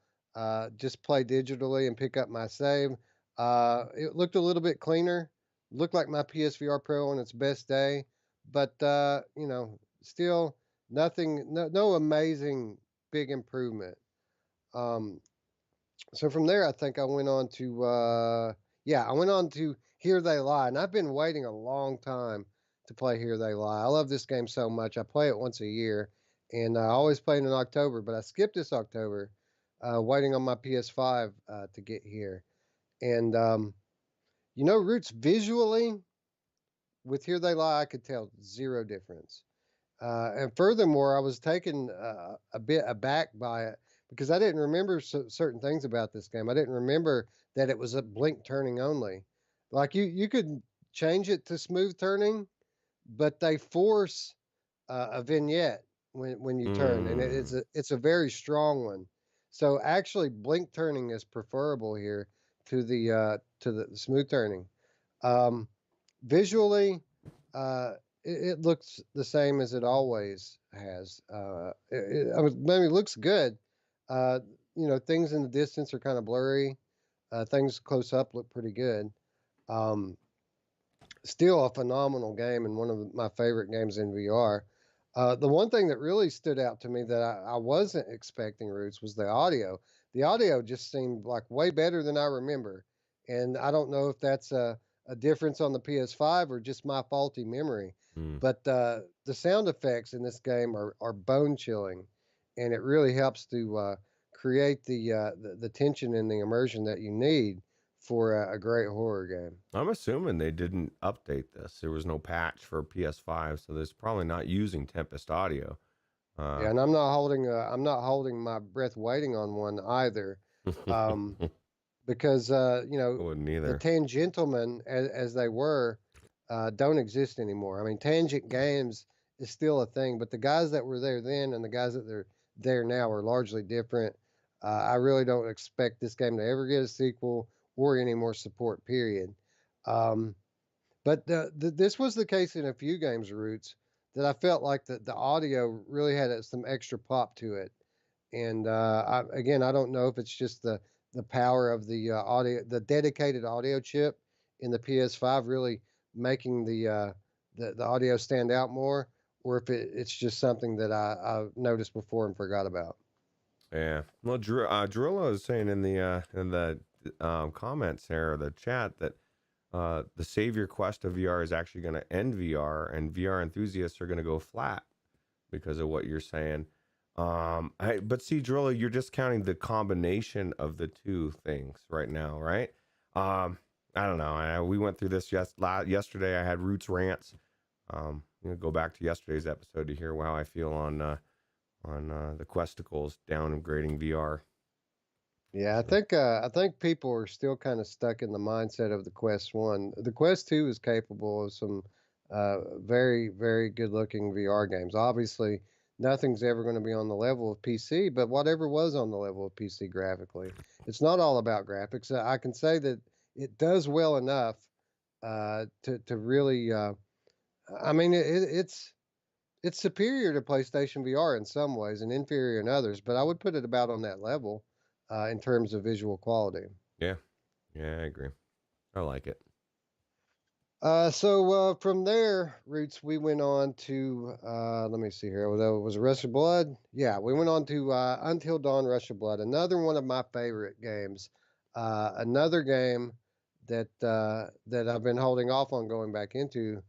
just play digitally and pick up my save. It looked a little bit cleaner. Looked like my PSVR Pro on its best day, but still nothing, no amazing big improvement. Um, so from there, I think I went on to I went on to Here They Lie, and I've been waiting a long time to play Here They Lie. I love this game so much. I play it once a year, and I always play it in October, but I skipped this October, waiting on my PS5 to get here. And Roots, visually with Here They Lie, I could tell zero difference. And furthermore, I was taken a bit aback by it because I didn't remember certain things about this game. I didn't remember that it was a blink turning only. Like you could change it to smooth turning, but they force a vignette when you turn, and Mm. it's a very strong one. So actually, blink turning is preferable here to the smooth turning. Um, Visually, uh, it looks the same as it always has. It looks good. Uh, things in the distance are kind of blurry. Things close up look pretty good. Um, Still a phenomenal game and one of my favorite games in VR. The one thing that really stood out to me that I wasn't expecting, Roots, was the audio. The audio just seemed like way better than I remember. And I don't know if that's a difference on the PS5 or just my faulty memory. Mm. But the sound effects in this game are bone chilling. And it really helps to create the tension and the immersion that you need for a great horror game. I'm assuming they didn't update this. There was no patch for PS5, so there's probably not using Tempest audio. Yeah, and I'm not holding my breath waiting on one either, um, I because wouldn't the either. tangentlemen as they were don't exist anymore. I mean, tangent games is still a thing, but the guys that were there then and the guys that are there now are largely different. I really don't expect this game to ever get a sequel or any more support. Period. Um, but this was the case in a few games, Roots, that I felt like the audio really had some extra pop to it. And I don't know if it's just the power of the audio, the dedicated audio chip in the PS5 really making the audio stand out more, or if it's just something that I noticed before and forgot about. Yeah. Well, Drillo is saying in the comments there, the chat, that the savior quest of VR is actually going to end VR, and VR enthusiasts are going to go flat because of what you're saying. But see, Drillo, you're discounting the combination of the two things right now, right? I don't know. We went through this yesterday. I had Ruuts rants. Go back to yesterday's episode to hear how I feel on the Questicles downgrading VR. Yeah, I think people are still kind of stuck in the mindset of the Quest One. The Quest Two is capable of some very very good looking VR games. Obviously, nothing's ever going to be on the level of PC, but whatever was on the level of PC graphically, it's not all about graphics. I can say that it does well enough to really. I mean, it's superior to PlayStation VR in some ways and inferior in others, but I would put it about on that level in terms of visual quality. Yeah, yeah, I agree. I like it. From there, Roots, we went on to let me see here. Was it Rush of Blood? Yeah, we went on to Until Dawn Rush of Blood, another one of my favorite games. Another game that I've been holding off on going back into,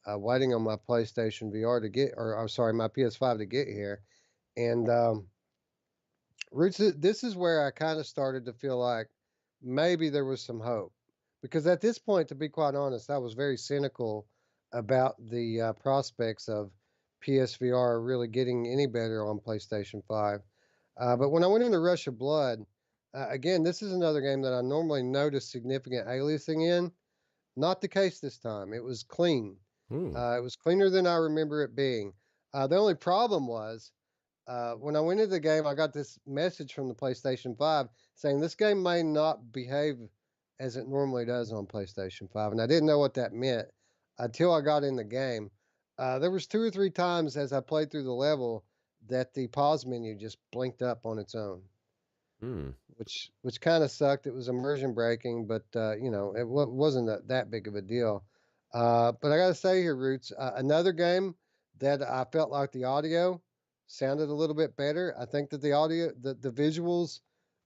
waiting on my PlayStation VR to get, or I'm sorry, my PS5 to get here. And Roots, this is where I kind of started to feel like maybe there was some hope. Because at this point, to be quite honest, I was very cynical about the prospects of PSVR really getting any better on PlayStation 5. But when I went into Rush of Blood, again, this is another game that I normally notice significant aliasing in. Not the case this time. It was clean. Hmm. It was cleaner than I remember it being. The only problem was when I went into the game, I got this message from the PlayStation 5 saying this game may not behave as it normally does on PlayStation 5. And I didn't know what that meant until I got in the game. There was two or three times as I played through the level that the pause menu just blinked up on its own, Hmm. which kind of sucked. It was immersion breaking, but it wasn't that big of a deal. But I got to say here, Roots, another game that I felt like the audio sounded a little bit better. I think that the visuals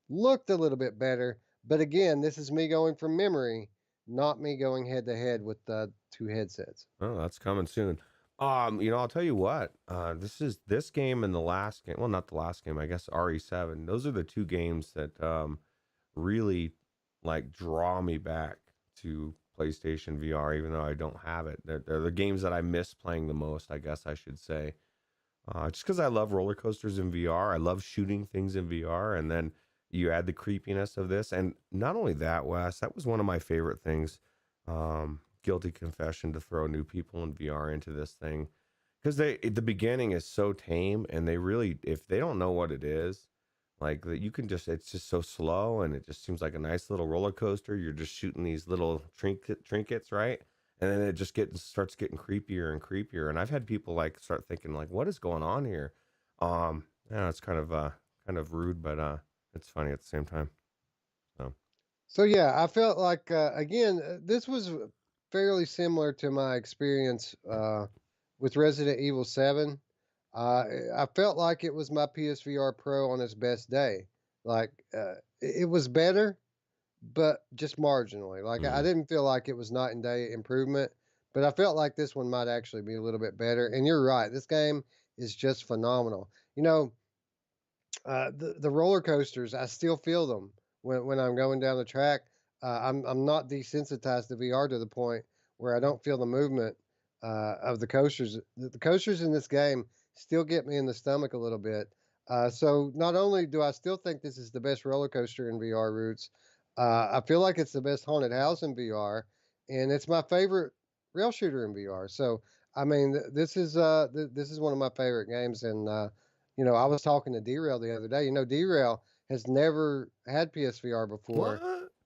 looked a little bit better. But again, this is me going from memory, not me going head to head with the two headsets. Oh, that's coming soon. I'll tell you what. This game and the last game. Well, not the last game. I guess RE7. Those are the two games that really like draw me back to PlayStation VR, even though I don't have it. They're the games that I miss playing the most, I guess I should say. Just because I love roller coasters in VR, I love shooting things in VR, and then you add the creepiness of this, and not only that, Wes, that was one of my favorite things. Guilty confession to throw new people in VR into this thing because the beginning is so tame, and they really, if they don't know what it is, like that, you can just it's just so slow, and it just seems like a nice little roller coaster. You're just shooting these little trinkets, right? And then it just starts getting creepier and creepier. And I've had people like start thinking like, what is going on here? Yeah, it's kind of rude, but it's funny at the same time. So So yeah, I felt like again, this was fairly similar to my experience with Resident Evil 7. I felt like it was my PSVR Pro on its best day. Like it was better, but just marginally. Like I mm, didn't feel like it was night and day improvement, but I felt like this one might actually be a little bit better. And you're right, this game is just phenomenal. The roller coasters, I still feel them when I'm going down the track. I'm not desensitized to VR to the point where I don't feel the movement of the coasters. The coasters in this game still get me in the stomach a little bit. So not only do I still think this is the best roller coaster in VR routes, I feel like it's the best haunted house in VR, and it's my favorite rail shooter in VR. So I mean, this is one of my favorite games, and I was talking to D-Rail the other day. D-Rail has never had PSVR before,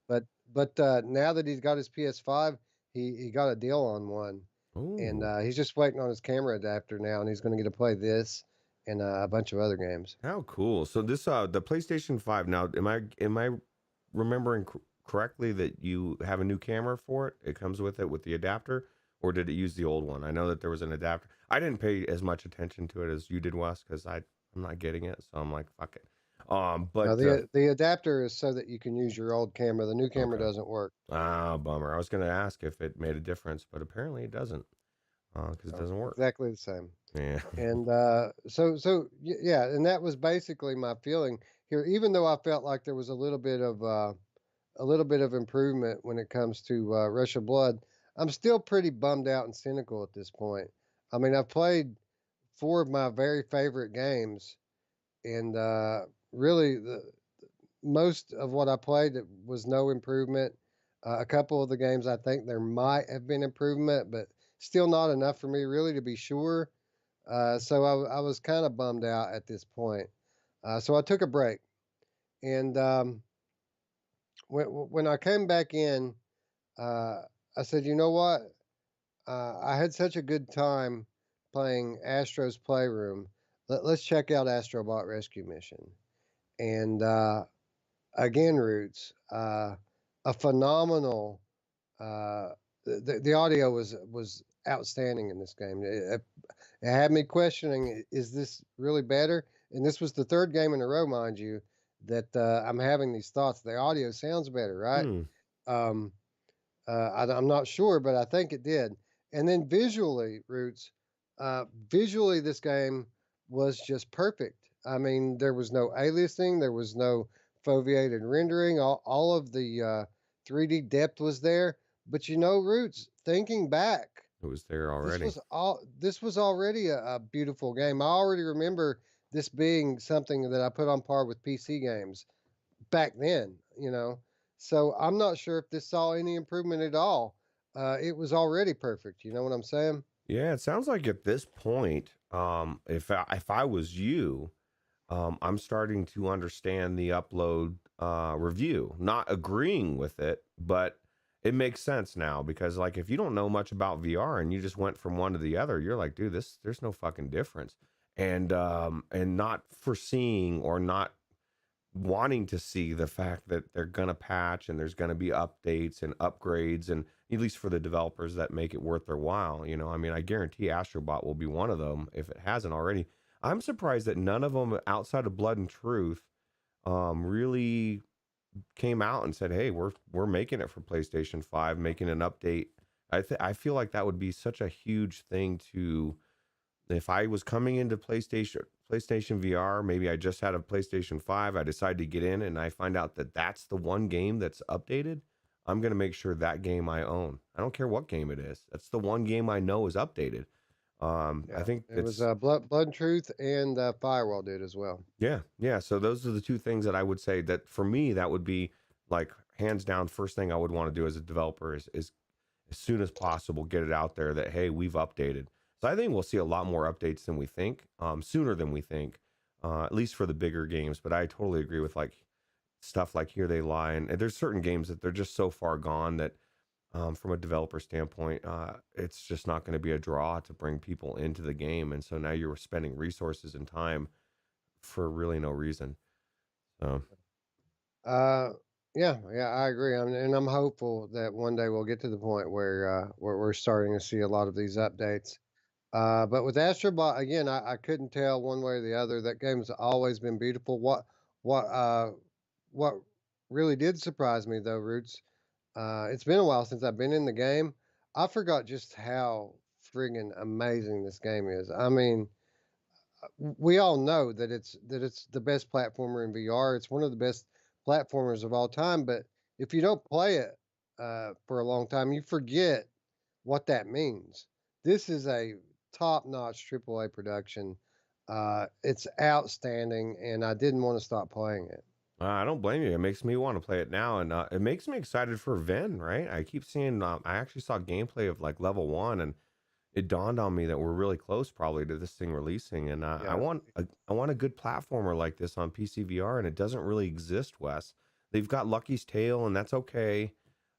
what? but now that he's got his PS5, he got a deal on one, and Oh, he's just waiting on his camera adapter now, and he's going to get to play this and a bunch of other games. how cool! So this the PlayStation 5. Now, am I remembering correctly that you have a new camera for it? It comes with it with the adapter, or did it use the old one? I know that there was an adapter. I didn't pay as much attention to it as you did, Wes, because I'm not getting it, so I'm like, fuck it. Now But the adapter is so that you can use your old camera. The new camera okay. doesn't work. Ah, bummer. I was going to ask if it made a difference, but apparently it doesn't, because it No, doesn't work. exactly the same. Yeah. And yeah, and that was basically my feeling here. Even though I felt like there was a little bit of improvement when it comes to Rush of Blood, I'm still pretty bummed out and cynical at this point. I mean, I've played four of my very favorite games, and really, most of what I played it was no improvement. A couple of the games I think there might have been improvement, but still not enough for me really to be sure. So I was kind of bummed out at this point. So I took a break, and when I came back in, uh, I said, you know what? I had such a good time playing Astro's Playroom. Let's check out Astrobot Rescue Mission. And again, Roots, a phenomenal the audio was outstanding in this game. It had me questioning: is this really better? And this was the third game in a row, mind you, that I'm having these thoughts. The audio sounds better, right? Hmm. Um, I'm not sure, but I think it did. And then visually, Roots, visually, this game was just perfect. I mean, there was no aliasing, there was no foveated rendering. All of the 3D depth was there. But Roots, thinking back, It was there already. this was already a beautiful game. I already remember this being something that I put on par with PC games back then. So I'm not sure if this saw any improvement at all. It was already perfect. You know what I'm saying? Yeah, it sounds like at this point, if I was you, I'm starting to understand the upload review. Not agreeing with it, but it makes sense now because like if you don't know much about VR and you just went from one to the other, you're like, dude, there's no fucking difference. And not foreseeing or not wanting to see the fact that they're gonna patch and there's gonna be updates and upgrades, and at least for the developers that make it worth their while. I mean, I guarantee Astrobot will be one of them if it hasn't already. I'm surprised that none of them outside of Blood and Truth really came out and said, "Hey, we're making it for PlayStation 5, making an update." I feel like that would be such a huge thing to, if I was coming into PlayStation VR, maybe I just had a PlayStation 5, I decide to get in and I find out that that's the one game that's updated. I'm going to make sure that game I own. I don't care what game it is. That's the one game I know is updated. I Yeah. think It was it's Blood and Truth and Firewall did as well. Yeah, yeah. So those are the two things that I would say that for me that would be like hands down first thing I would want to do as a developer is as soon as possible get it out there that hey, we've updated. So I think we'll see a lot more updates than we think, sooner than we think, at least for the bigger games. But I totally agree with like stuff like Here They Lie, and there's certain games that they're just so far gone that from a developer standpoint, it's just not going to be a draw to bring people into the game, and so now you're spending resources and time for really no reason. So Uh, yeah, I agree. And I'm hopeful that one day we'll get to the point where we're starting to see a lot of these updates. But with Astrobot, again, I couldn't tell one way or the other. That game's always been beautiful. What what really did surprise me though, Roots, it's been a while since I've been in the game. I forgot just how friggin' amazing this game is. I mean, we all know that it's the best platformer in VR. It's one of the best platformers of all time. But if you don't play it for a long time, you forget what that means. This is a top-notch AAA production. It's outstanding, and I didn't want to stop playing it. I don't blame you. It makes me want to play it now, and it makes me excited for Ven. Right? I keep seeing. I actually saw gameplay of like level one, and it dawned on me that we're really close, probably, to this thing releasing. And I Yeah, want a good platformer like this on PC VR, and it doesn't really exist, Wes. They've got Lucky's Tale, and that's okay,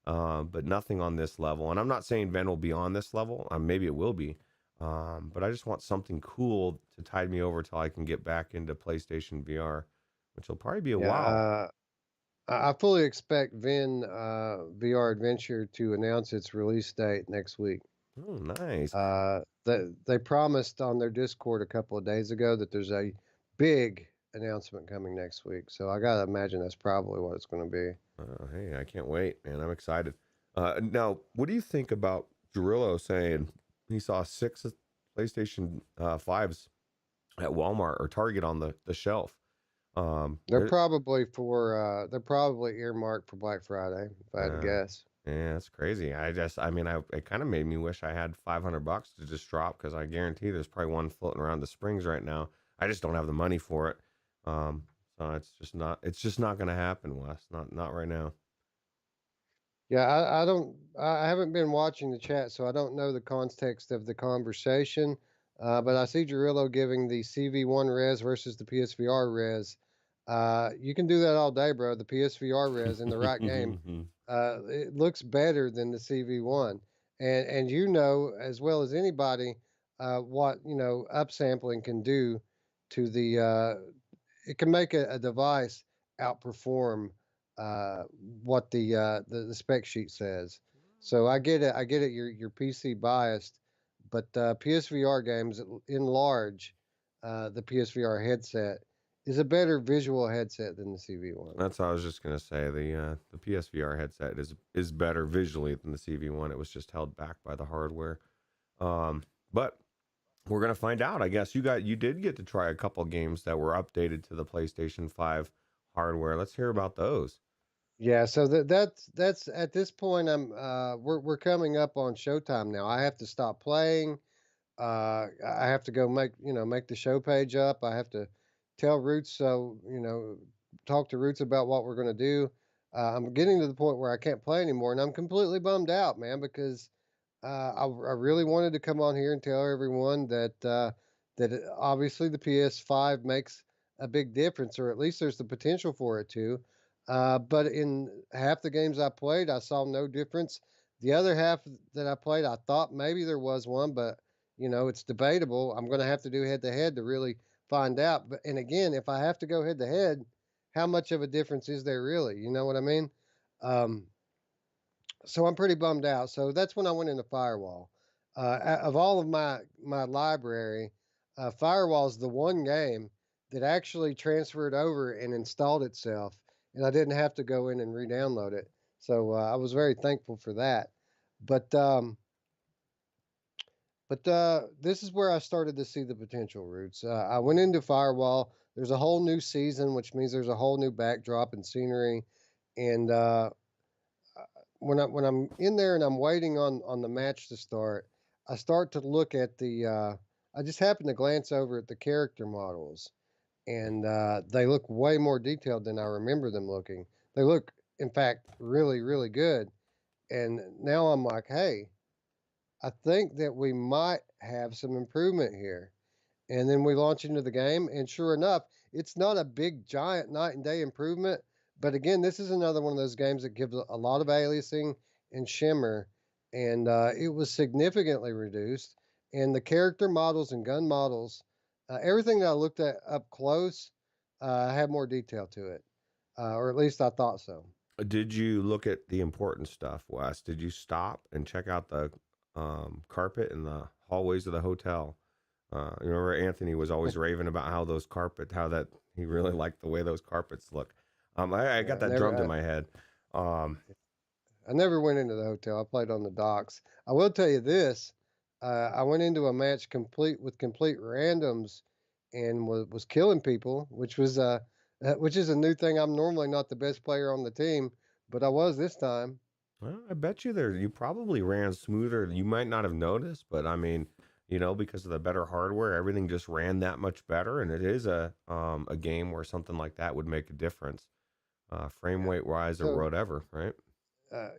but nothing on this level. And I'm not saying Ven will be on this level. Maybe it will be. But I just want something cool to tide me over till I can get back into PlayStation VR, which will probably be a yeah. while. I fully expect Vin VR Adventure to announce its release date next week. Oh, nice. They promised on their Discord a couple of days ago that there's a big announcement coming next week. So I gotta imagine that's probably what it's going to be. Hey, I can't wait, man. I'm excited. Now, what do you think about Drillo saying he saw six PlayStation 5s at Walmart or Target on the shelf? There- They're probably earmarked for Black Friday, if I had to uh, guess. yeah, that's crazy. I mean, it kind of made me wish I had $500 to just drop because I guarantee there's probably one floating around the springs right now. I just don't have the money for it. Um, so it's just not going to happen, Wes. Not right now. Yeah, I don't. I haven't been watching the chat, so I don't know the context of the conversation. But I see Jarillo giving the CV1 res versus the PSVR res. You can do that all day, bro. The PSVR res in the right game, it looks better than the CV1, and you know as well as anybody what upsampling can do to the. It can make a device outperform uh, what the spec sheet says. So I get it. I get it. You're PC biased, but PSVR games in large, the PSVR headset is a better visual headset than the CV1. That's what I was just gonna say. The PSVR headset is better visually than the CV1. It was just held back by the hardware. But we're gonna find out. I guess you did get to try a couple games that were updated to the PlayStation 5 hardware. Let's hear about those. Yeah, so that's at this point we're coming up on showtime now. I have to stop playing. I have to go make the show page up. I have to tell Roots talk to Roots about what we're going to do. I'm getting to the point where I can't play anymore, and I'm completely bummed out, man, because I really wanted to come on here and tell everyone obviously the PS5 makes a big difference, or at least there's the potential for it to. But in half the games I played, I saw no difference. The other half that I played, I thought maybe there was one, but it's debatable. I'm going to have to do head to head to really find out. But and again, if I have to go head to head, how much of a difference is there really? You know what I mean? Um, so I'm pretty bummed out. So that's when I went into Firewall. Of all of my library, Firewall is the one game that actually transferred over and installed itself, and I didn't have to go in and re-download it. So I was very thankful for that. But um, but this is where I started to see the potential Roots. I went into Firewall. There's a whole new season, which means there's a whole new backdrop and scenery, and when I'm in there and I'm waiting on the match to start, I start to look at I just happen to glance over at the character models, and they look way more detailed than I remember them looking. They look, in fact, really really good. And now I'm like, hey, I think that we might have some improvement here. And then we launch into the game, and sure enough, it's not a big giant night and day improvement. But again, this is another one of those games that gives a lot of aliasing and shimmer, and it was significantly reduced. And the character models and gun models, everything that I looked at up close, had more detail to it, or at least I thought so. Did you look at the important stuff, Wes? Did you stop and check out the carpet in the hallways of the hotel? You remember Anthony was always raving about how that he really liked the way those carpets look. I Yeah, got that drummed in my head. Um, I never went into the hotel. I played on the docks. I will tell you this: I went into a match complete with complete randoms, and was killing people, which is a new thing. I'm normally not the best player on the team, but I was this time. well, I bet you probably ran smoother. You might not have noticed, but I mean, because of the better hardware, everything just ran that much better. And it is a game where something like that would make a difference, frame Yeah. rate wise or So whatever, right?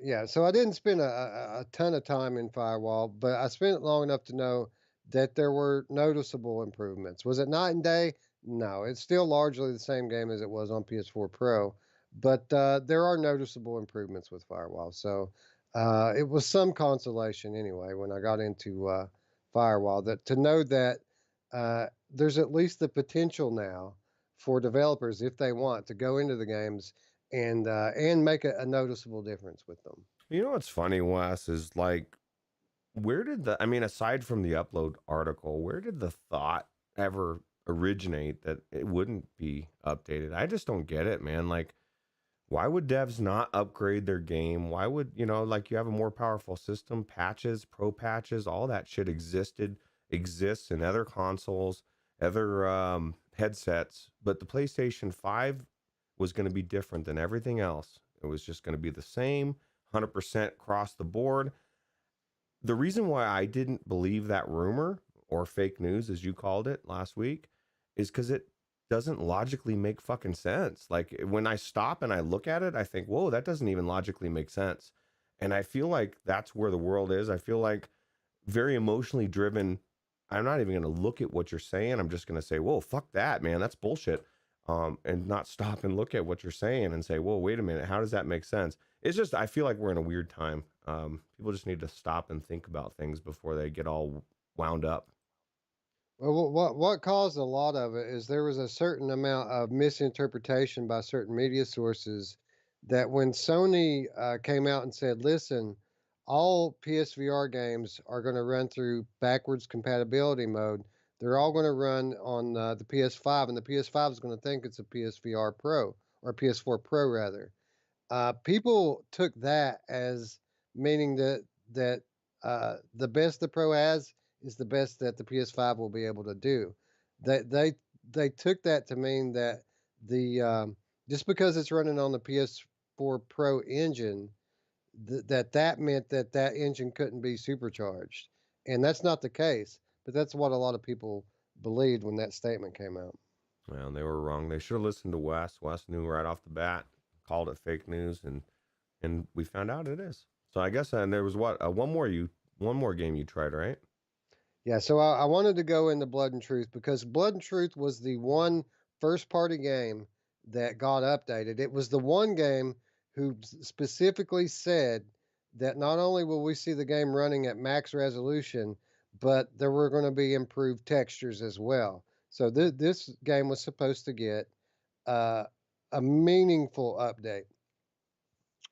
yeah, so I didn't spend a ton of time in Firewall, but I spent long enough to know that there were noticeable improvements. Was it night and day? No, it's still largely the same game as it was on PS4 Pro, but there are noticeable improvements with Firewall. So it was some consolation anyway when I got into Firewall that to know that there's at least the potential now for developers, if they want, to go into the games and make a noticeable difference with them. You know what's funny, Wes, is like, I mean, aside from the upload article, where did the thought ever originate that it wouldn't be updated? I just don't get it, man. Like, why would devs not upgrade their game? Why would, like you have a more powerful system, patches, pro patches, all that shit exists in other consoles, other headsets, but the PlayStation 5 was going to be different than everything else. It was just going to be the same, 100% across the board. The reason why I didn't believe that rumor, or fake news as you called it last week, is because it doesn't logically make fucking sense. Like when I stop and I look at it, I think, whoa, that doesn't even logically make sense. And I feel like that's where the world is. I feel like very emotionally driven. I'm not even going to look at what you're saying. I'm just going to say, whoa, fuck that, man. That's bullshit. And not stop and look at what you're saying and say, whoa, wait a minute. How does that make sense? It's just, I feel like we're in a weird time. People just need to stop and think about things before they get all wound up. Well, what caused a lot of it is there was a certain amount of misinterpretation by certain media sources that when Sony came out and said, "Listen, all PSVR games are going to run through backwards compatibility mode. They're all going to run on the PS5, and the PS5 is going to think it's a PSVR Pro or PS4 Pro rather. People took that as meaning that the best the Pro has is the best that the PS5 will be able to do. They they they took that to mean that the just because it's running on the PS4 Pro engine, that meant that that engine couldn't be supercharged, and that's not the case. But that's what a lot of people believed when that statement came out. Well, they were wrong. They should have listened to Wes. Wes knew right off the bat, called it fake news, and we found out it is. So I guess and there was what one more game you tried, right? Yeah, so I wanted to go into Blood and Truth because Blood and Truth was the one first party game that got updated. It was the one game who specifically said that not only will we see the game running at max resolution, but there were going to be improved textures as well. So this game was supposed to get uh, a meaningful update.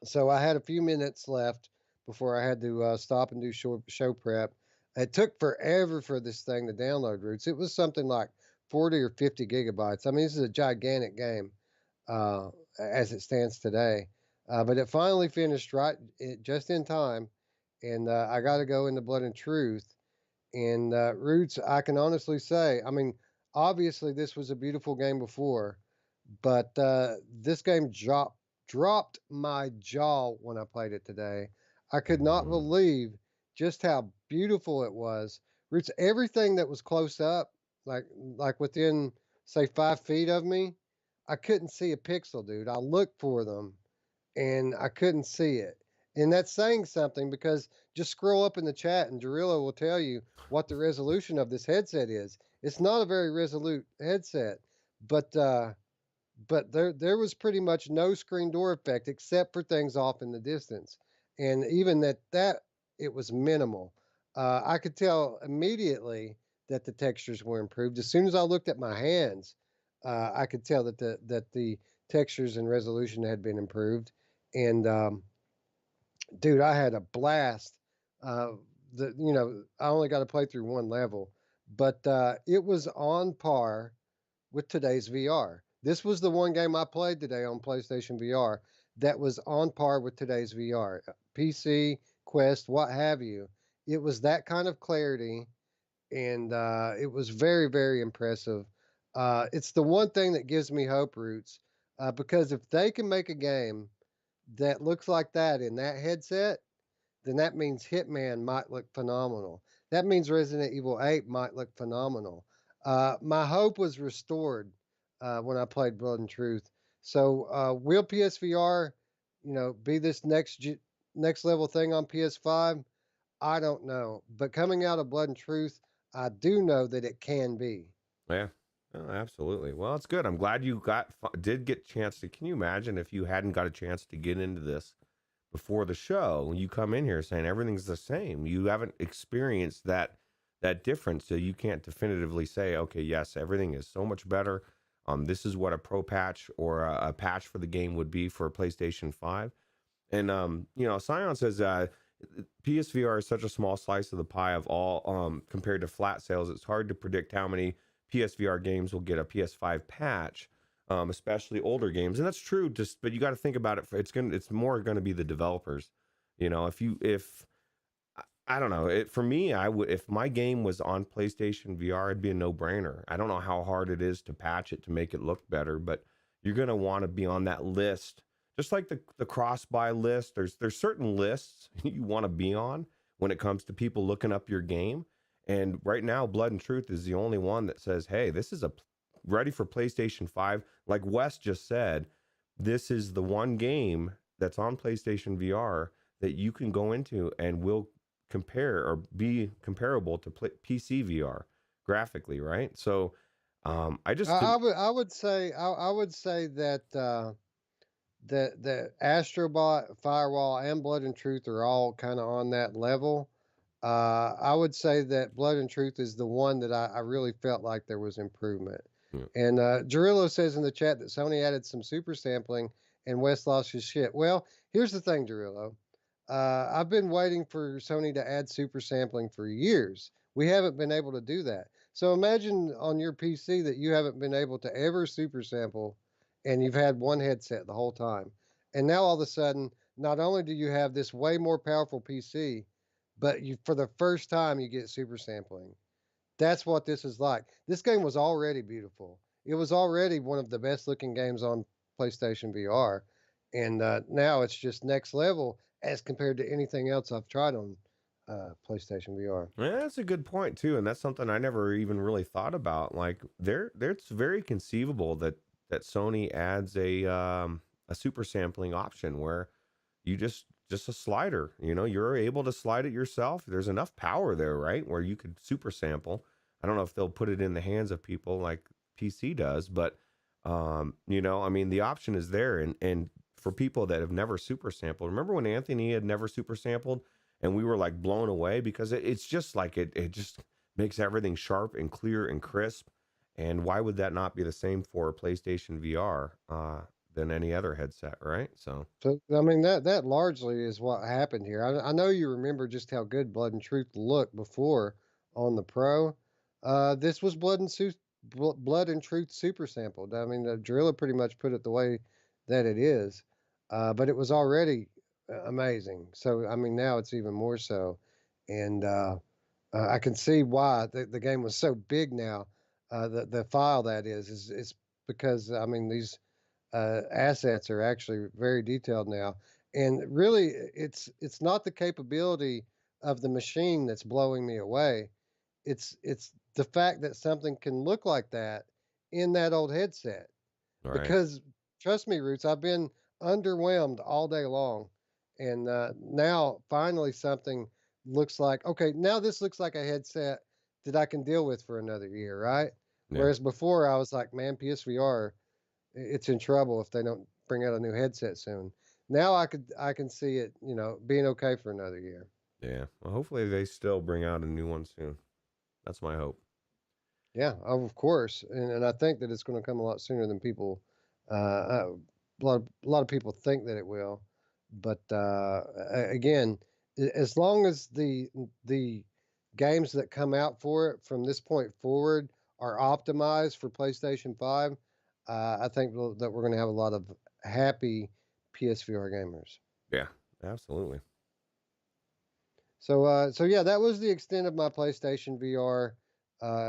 So I had a few minutes left before I had to stop and do show prep. It took forever for this thing to download, Roots. It was something like 40 or 50 gigabytes. I mean, this is a gigantic game as it stands today. But it finally finished just in time, and I got to go into Blood and Truth. And Roots, I can honestly say, I mean, obviously this was a beautiful game before, but this game dropped my jaw when I played it today. I could not Mm. believe just how beautiful it was. Roots, everything that was close up, like within say 5 feet of me, I couldn't see a pixel, dude. I looked for them and I couldn't see it. And that's saying something because just scroll up in the chat and Jarillo will tell you what the resolution of this headset is. It's not a very resolute headset, but there was pretty much no screen door effect except for things off in the distance, and even that it was minimal. I could tell immediately that the textures were improved as soon as I looked at my hands. I could tell that the textures and resolution had been improved, and dude, I had a blast. Uh, I only got to play through one level, but it was on par with today's VR. This was the one game I played today on PlayStation VR that was on par with today's VR. PC, Quest, what have you. It was that kind of clarity, and it was very, very impressive. It's the one thing that gives me hope, Roots, because if they can make a game that looks like that in that headset, then that means Hitman might look phenomenal. That means Resident Evil 8 might look phenomenal. My hope was restored when I played Blood and Truth. So will PSVR, be this next level thing on PS5? I don't know. But coming out of Blood and Truth, I do know that it can be. Yeah. Oh, absolutely. Well, it's good. I'm glad you did get a chance to. Can you imagine if you hadn't got a chance to get into this before the show? When you come in here saying everything's the same, you haven't experienced that difference, so you can't definitively say, okay, yes, everything is so much better. This is what a pro patch or a patch for the game would be for a PlayStation 5. And Scion says PSVR is such a small slice of the pie of all compared to flat sales. It's hard to predict how many PSVR games will get a PS5 patch, especially older games, and that's true. But you got to think about it. It's more going to be the developers. If I don't know, for me, I would if my game was on PlayStation VR, it'd be a no brainer. I don't know how hard it is to patch it to make it look better, but you're going to want to be on that list, just like the cross buy list. There's certain lists you want to be on when it comes to people looking up your game. And right now, Blood and Truth is the only one that says, hey, this is ready for PlayStation 5. Like Wes just said, this is the one game that's on PlayStation VR that you can go into and will compare or be comparable to PC VR graphically, right? So I just I would say that the Astrobot, Firewall, and Blood and Truth are all kind of on that level. I would say that Blood and Truth is the one that I really felt like there was improvement. yeah. And Jarillo says in the chat that Sony added some super sampling and West lost his shit. Well, here's the thing, Jarillo. I've been waiting for Sony to add super sampling for years. We haven't been able to do that. So imagine on your PC that you haven't been able to ever super sample and you've had one headset the whole time. And now all of a sudden, not only do you have this way more powerful PC, but you for the first time you get super sampling. That's what this is like. This game was already beautiful. It was already one of the best looking games on PlayStation VR, and now it's just next level as compared to anything else I've tried on PlayStation VR. Yeah, that's a good point too, and that's something I never even really thought about. Like it's very conceivable that Sony adds a super sampling option where you just a slider, you're able to slide it yourself. There's enough power there, right? Where you could super sample. I don't know if they'll put it in the hands of people like PC does, but I mean the option is there, and for people that have never super sampled. Remember when Anthony had never super sampled and we were like blown away because it's just like it just makes everything sharp and clear and crisp. And why would that not be the same for PlayStation VR than any other headset, right? So So I mean that largely is what happened here. I know you remember just how good Blood and Truth looked before on the Pro. This was Blood and Truth super sampled. I mean, the Drilla pretty much put it the way that it is, but it was already amazing. So I mean, now it's even more so, and I can see why the game was so big now. The file that is because I mean these assets are actually very detailed now. And really, it's not the capability of the machine that's blowing me away. It's the fact that something can look like that in that old headset. right. Because trust me, Roots, I've been underwhelmed all day long, and now finally something looks like okay. Now this looks like a headset that I can deal with for another year, right? Yeah. Whereas before I was like, man, PSVR it's in trouble if they don't bring out a new headset soon. Now I can see it, being okay for another year. Yeah. Well, hopefully they still bring out a new one soon. That's my hope. Yeah, of course, and I think that it's going to come a lot sooner than people. A lot of people think that it will, but again, as long as the games that come out for it from this point forward are optimized for PlayStation 5, I think that we're going to have a lot of happy PSVR gamers. Yeah, absolutely. So yeah, that was the extent of my PlayStation VR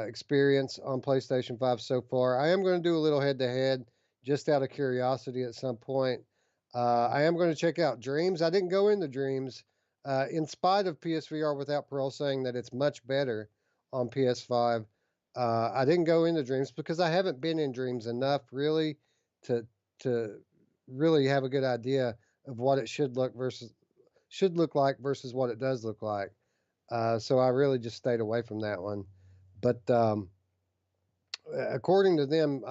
experience on PlayStation 5 so far. I am going to do a little head to head just out of curiosity at some point. I am going to check out Dreams. I didn't go into Dreams in spite of PSVR without Parole saying that it's much better on PS5. I didn't go into Dreams because I haven't been in Dreams enough really to to really have a good idea of what it should look like versus what it does look like. So I really just stayed away from that one. But according to them,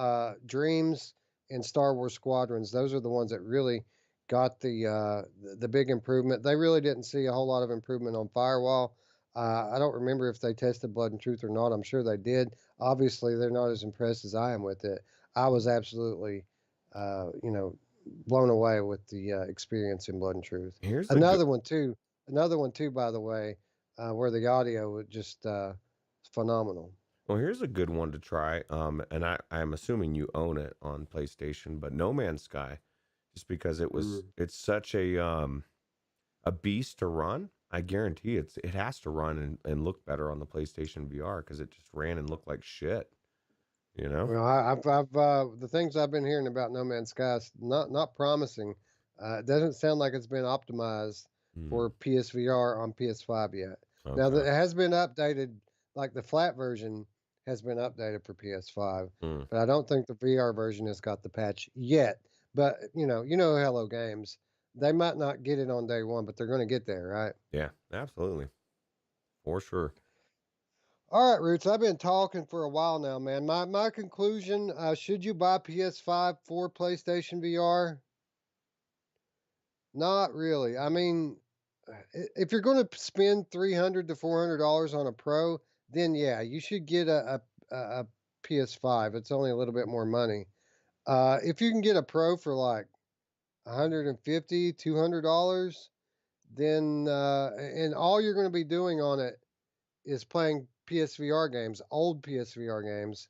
Dreams and Star Wars Squadrons, those are the ones that really got the big improvement. They really didn't see a whole lot of improvement on Firewall. I don't remember if they tested Blood and Truth or not. I'm sure they did. Obviously, they're not as impressed as I am with it. I was absolutely, you know, blown away with the experience in Blood and Truth. Here's a good. Another one too. Another one too, by the way, where the audio was just phenomenal. Well, here's a good one to try. And I'm assuming you own it on PlayStation, but No Man's Sky, just because Mm. it's such a beast to run. I guarantee it has to run and look better on the PlayStation VR because it just ran and looked like shit. You know. Well, I've the things I've been hearing about No Man's Sky is not promising. It doesn't sound like it's been optimized Hmm. for PSVR on PS5 yet. Now Okay. that it has been updated, like the flat version has been updated for PS5, Hmm. but I don't think the VR version has got the patch yet. But you know, Hello Games, they might not get it on day one, but they're going to get there, right? Yeah. Absolutely. For sure. All right, Roots. I've been talking for a while now, man. My conclusion: should you buy PS5 for PlayStation VR? Not really. I mean, if you're going to spend $300 to $400 on a Pro, then yeah, you should get a PS5. It's only a little bit more money. If you can get a Pro for like 150, $200, then and all you're going to be doing on it is playing PSVR games, old PSVR games,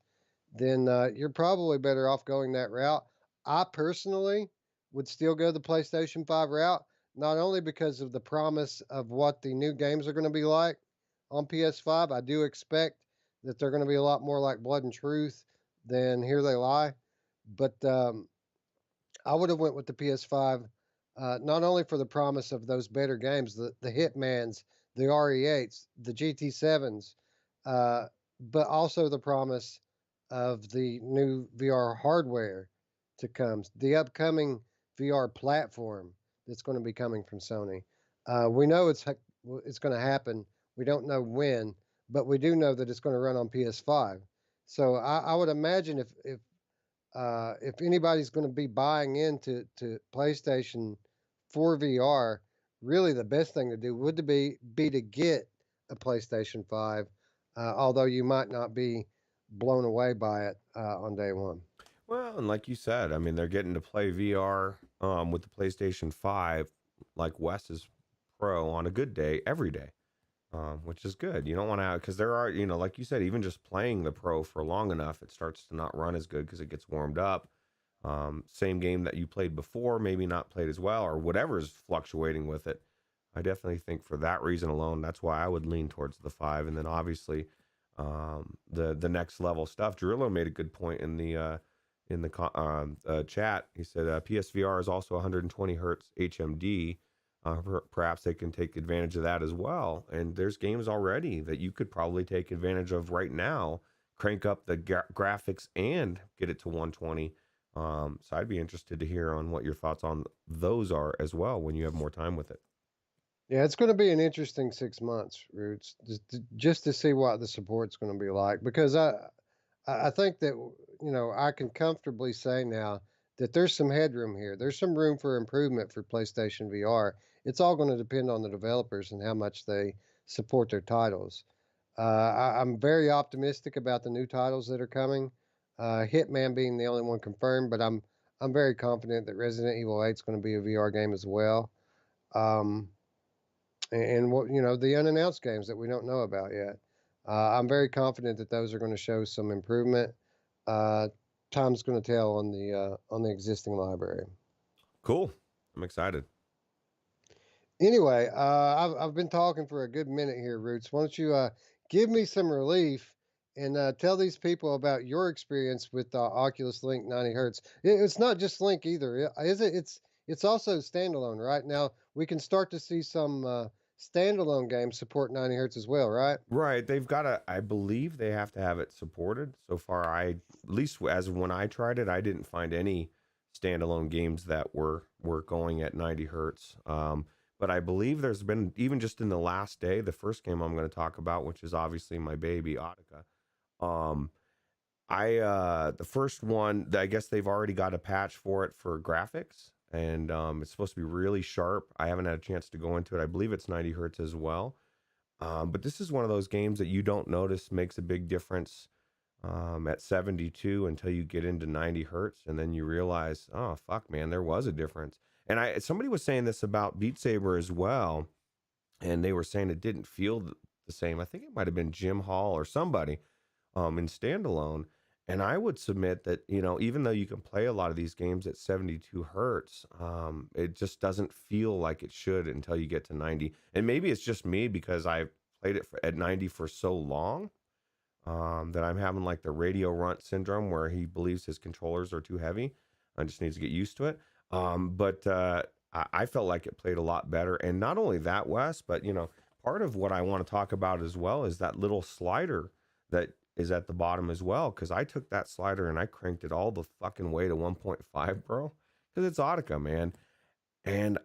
then you're probably better off going that route. I personally would still go the PlayStation 5 route, not only because of the promise of what the new games are going to be like on PS5. I do expect that they're going to be a lot more like Blood and Truth than Here They Lie, but I would have went with the PS5, not only for the promise of those better games, the Hitmans, the RE8s, the GT7s, uh, but also the promise of the new VR hardware to come, the upcoming VR platform that's going to be coming from Sony. We know it's going to happen. We don't know when, but we do know that it's going to run on PS5. So I would imagine if anybody's going to be buying into PlayStation 4 VR, really the best thing to do would be to get a PlayStation 5, although you might not be blown away by it on day one. Well, and like you said, I mean, they're getting to play VR with the PlayStation 5, like Wes's Pro on a good day every day, which is good. You don't want to, because there are, like you said, even just playing the Pro for long enough, it starts to not run as good because it gets warmed up. Same game that you played before, maybe not played as well, or whatever's fluctuating with it. I definitely think for that reason alone, that's why I would lean towards the 5. And then obviously, the next level stuff. Drillo made a good point in the chat. He said PSVR is also 120 hertz HMD. Perhaps they can take advantage of that as well. And there's games already that you could probably take advantage of right now. Crank up the graphics and get it to 120. So I'd be interested to hear on what your thoughts on those are as well when you have more time with it. Yeah, it's going to be an interesting 6 months, Roots, just to see what the support's going to be like. Because I think that I can comfortably say now that there's some headroom here. There's some room for improvement for PlayStation VR. It's all going to depend on the developers and how much they support their titles. I'm very optimistic about the new titles that are coming. Hitman being the only one confirmed, but I'm very confident that Resident Evil 8 is going to be a VR game as well. Um, and what the unannounced games that we don't know about yet. I'm very confident that those are going to show some improvement. Uh, Time's going to tell on the existing library. Cool. I'm excited. Anyway, I've been talking for a good minute here, Roots. Why don't you give me some relief and tell these people about your experience with Oculus Link 90 Hertz? It's not just Link either, is it? It's also standalone, right? Now we can start to see some standalone games support 90 Hertz as well, right? Right. They've got to, I believe they have to have it supported. So far, at least as when I tried it, I didn't find any standalone games that were going at 90 hertz. But I believe there's been, even just in the last day, the first game I'm going to talk about, which is obviously my baby, Autica. Um, the first one, I guess they've already got a patch for it for graphics, and it's supposed to be really sharp. I haven't had a chance to go into it. I believe it's 90 hertz as well. But this is one of those games that you don't notice makes a big difference at 72 until you get into 90 hertz, and then you realize, oh fuck, man, there was a difference. And somebody was saying this about Beat Saber as well, and they were saying it didn't feel the same. I think it might have been Jim Hall or somebody in standalone. And I would submit that, even though you can play a lot of these games at 72 hertz, it just doesn't feel like it should until you get to 90. And maybe it's just me because I've played it at 90 for so long that I'm having like the radio runt syndrome where he believes his controllers are too heavy. I just needs to get used to it. But I felt like it played a lot better. And not only that, Wes, but, part of what I want to talk about as well is that little slider that is at the bottom as well, because I took that slider and I cranked it all the fucking way to 1.5, bro, because it's Autica, man. And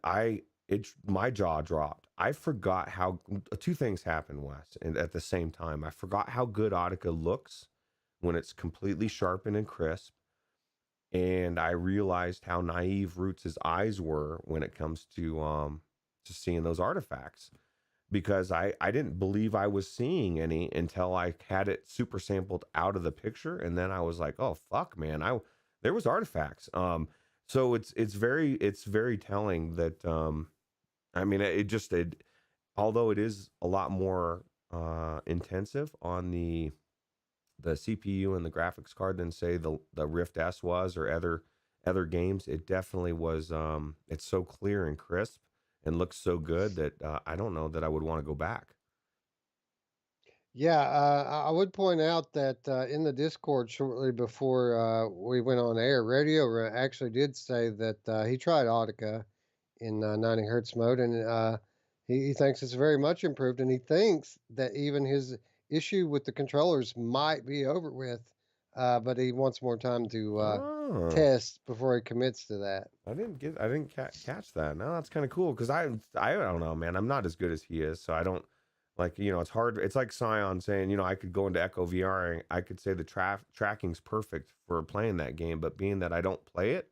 my jaw dropped. I forgot how two things happened, Wes, and at the same time. I forgot how good Autica looks when it's completely sharpened and crisp, and I realized how naive Ruuts' eyes were when it comes to seeing those artifacts, because I didn't believe I was seeing any until I had it super sampled out of the picture, and then I was like, oh fuck, man, there was artifacts. So it's very telling that I mean, although it is a lot more intensive on the CPU and the graphics card than say the Rift S was, or other games, it definitely was. It's so clear and crisp and looks so good that I don't know that I would want to go back. Yeah, I would point out that in the Discord shortly before we went on air, actually did say that he tried Audica in 90 hertz mode, and he thinks it's very much improved, and he thinks that even his issue with the controllers might be over with, but he wants more time to Oh, test before he commits to that. I didn't catch that. No, that's kind of cool because I don't know, man. I'm not as good as he is, so I don't like, it's hard. It's like Scion saying, I could go into Echo VR and I could say the tracking's perfect for playing that game, but being that I don't play it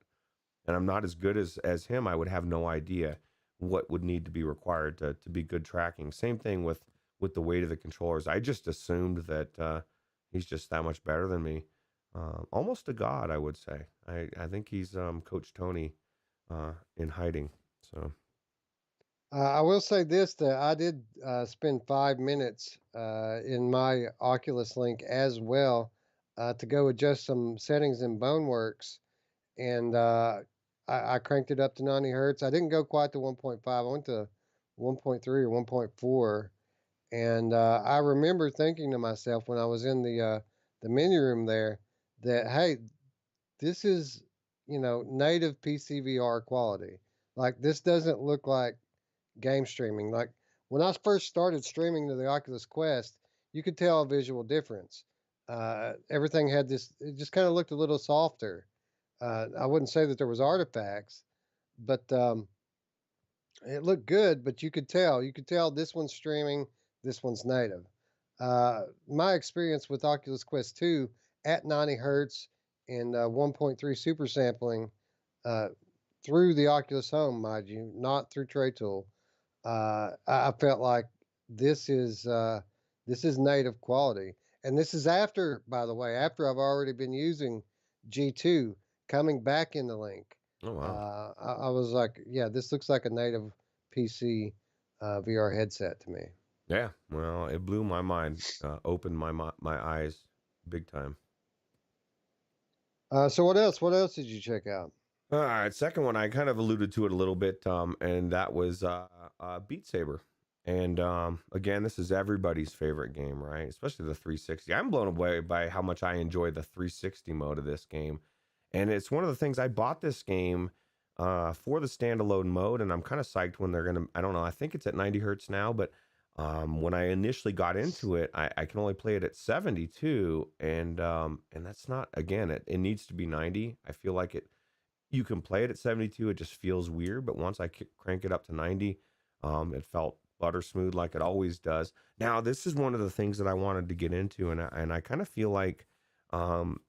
and I'm not as good as him, I would have no idea what would need to be required to be good tracking. Same thing with the weight of the controllers. I just assumed that he's just that much better than me. Almost a god, I would say. I think he's Coach Tony in hiding. So I will say this, that I did spend 5 minutes in my Oculus Link as well to go adjust some settings in Boneworks, and I cranked it up to 90 hertz. I didn't go quite to 1.5. I went to 1.3 or 1.4, and I remember thinking to myself when I was in the menu room there that, hey, this is native PCVR quality. Like, this doesn't look like game streaming. Like, when I first started streaming to the Oculus Quest, you could tell a visual difference. Everything had this; it just kind of looked a little softer. I wouldn't say that there was artifacts, but it looked good. But you could tell this one's streaming, this one's native. My experience with Oculus Quest 2 at 90 hertz and 1.3 super sampling uh, through the Oculus Home, mind you, not through Tray Tool. I felt like this is uh, this is native quality, and this is after, by the way, after I've already been using G2 coming back in the link. oh wow. I was like, yeah, this looks like a native PC VR headset to me. Yeah, well, it blew my mind, opened my eyes big time. So what else? What else did you check out? All right, second one, I kind of alluded to it a little bit, and that was Beat Saber. And again, this is everybody's favorite game, right? Especially the 360. I'm blown away by how much I enjoy the 360 mode of this game, and it's one of the things I bought this game for the standalone mode, and I'm kind of psyched when they're gonna. I don't know. I think it's at 90 hertz now, but when I initially got into it, I can only play it at 72, and that's not, again. It needs to be 90. I feel like you can play it at 72, it just feels weird, but once I crank it up to 90, it felt butter smooth like it always does. Now this is one of the things that I wanted to get into, and I kind of feel like um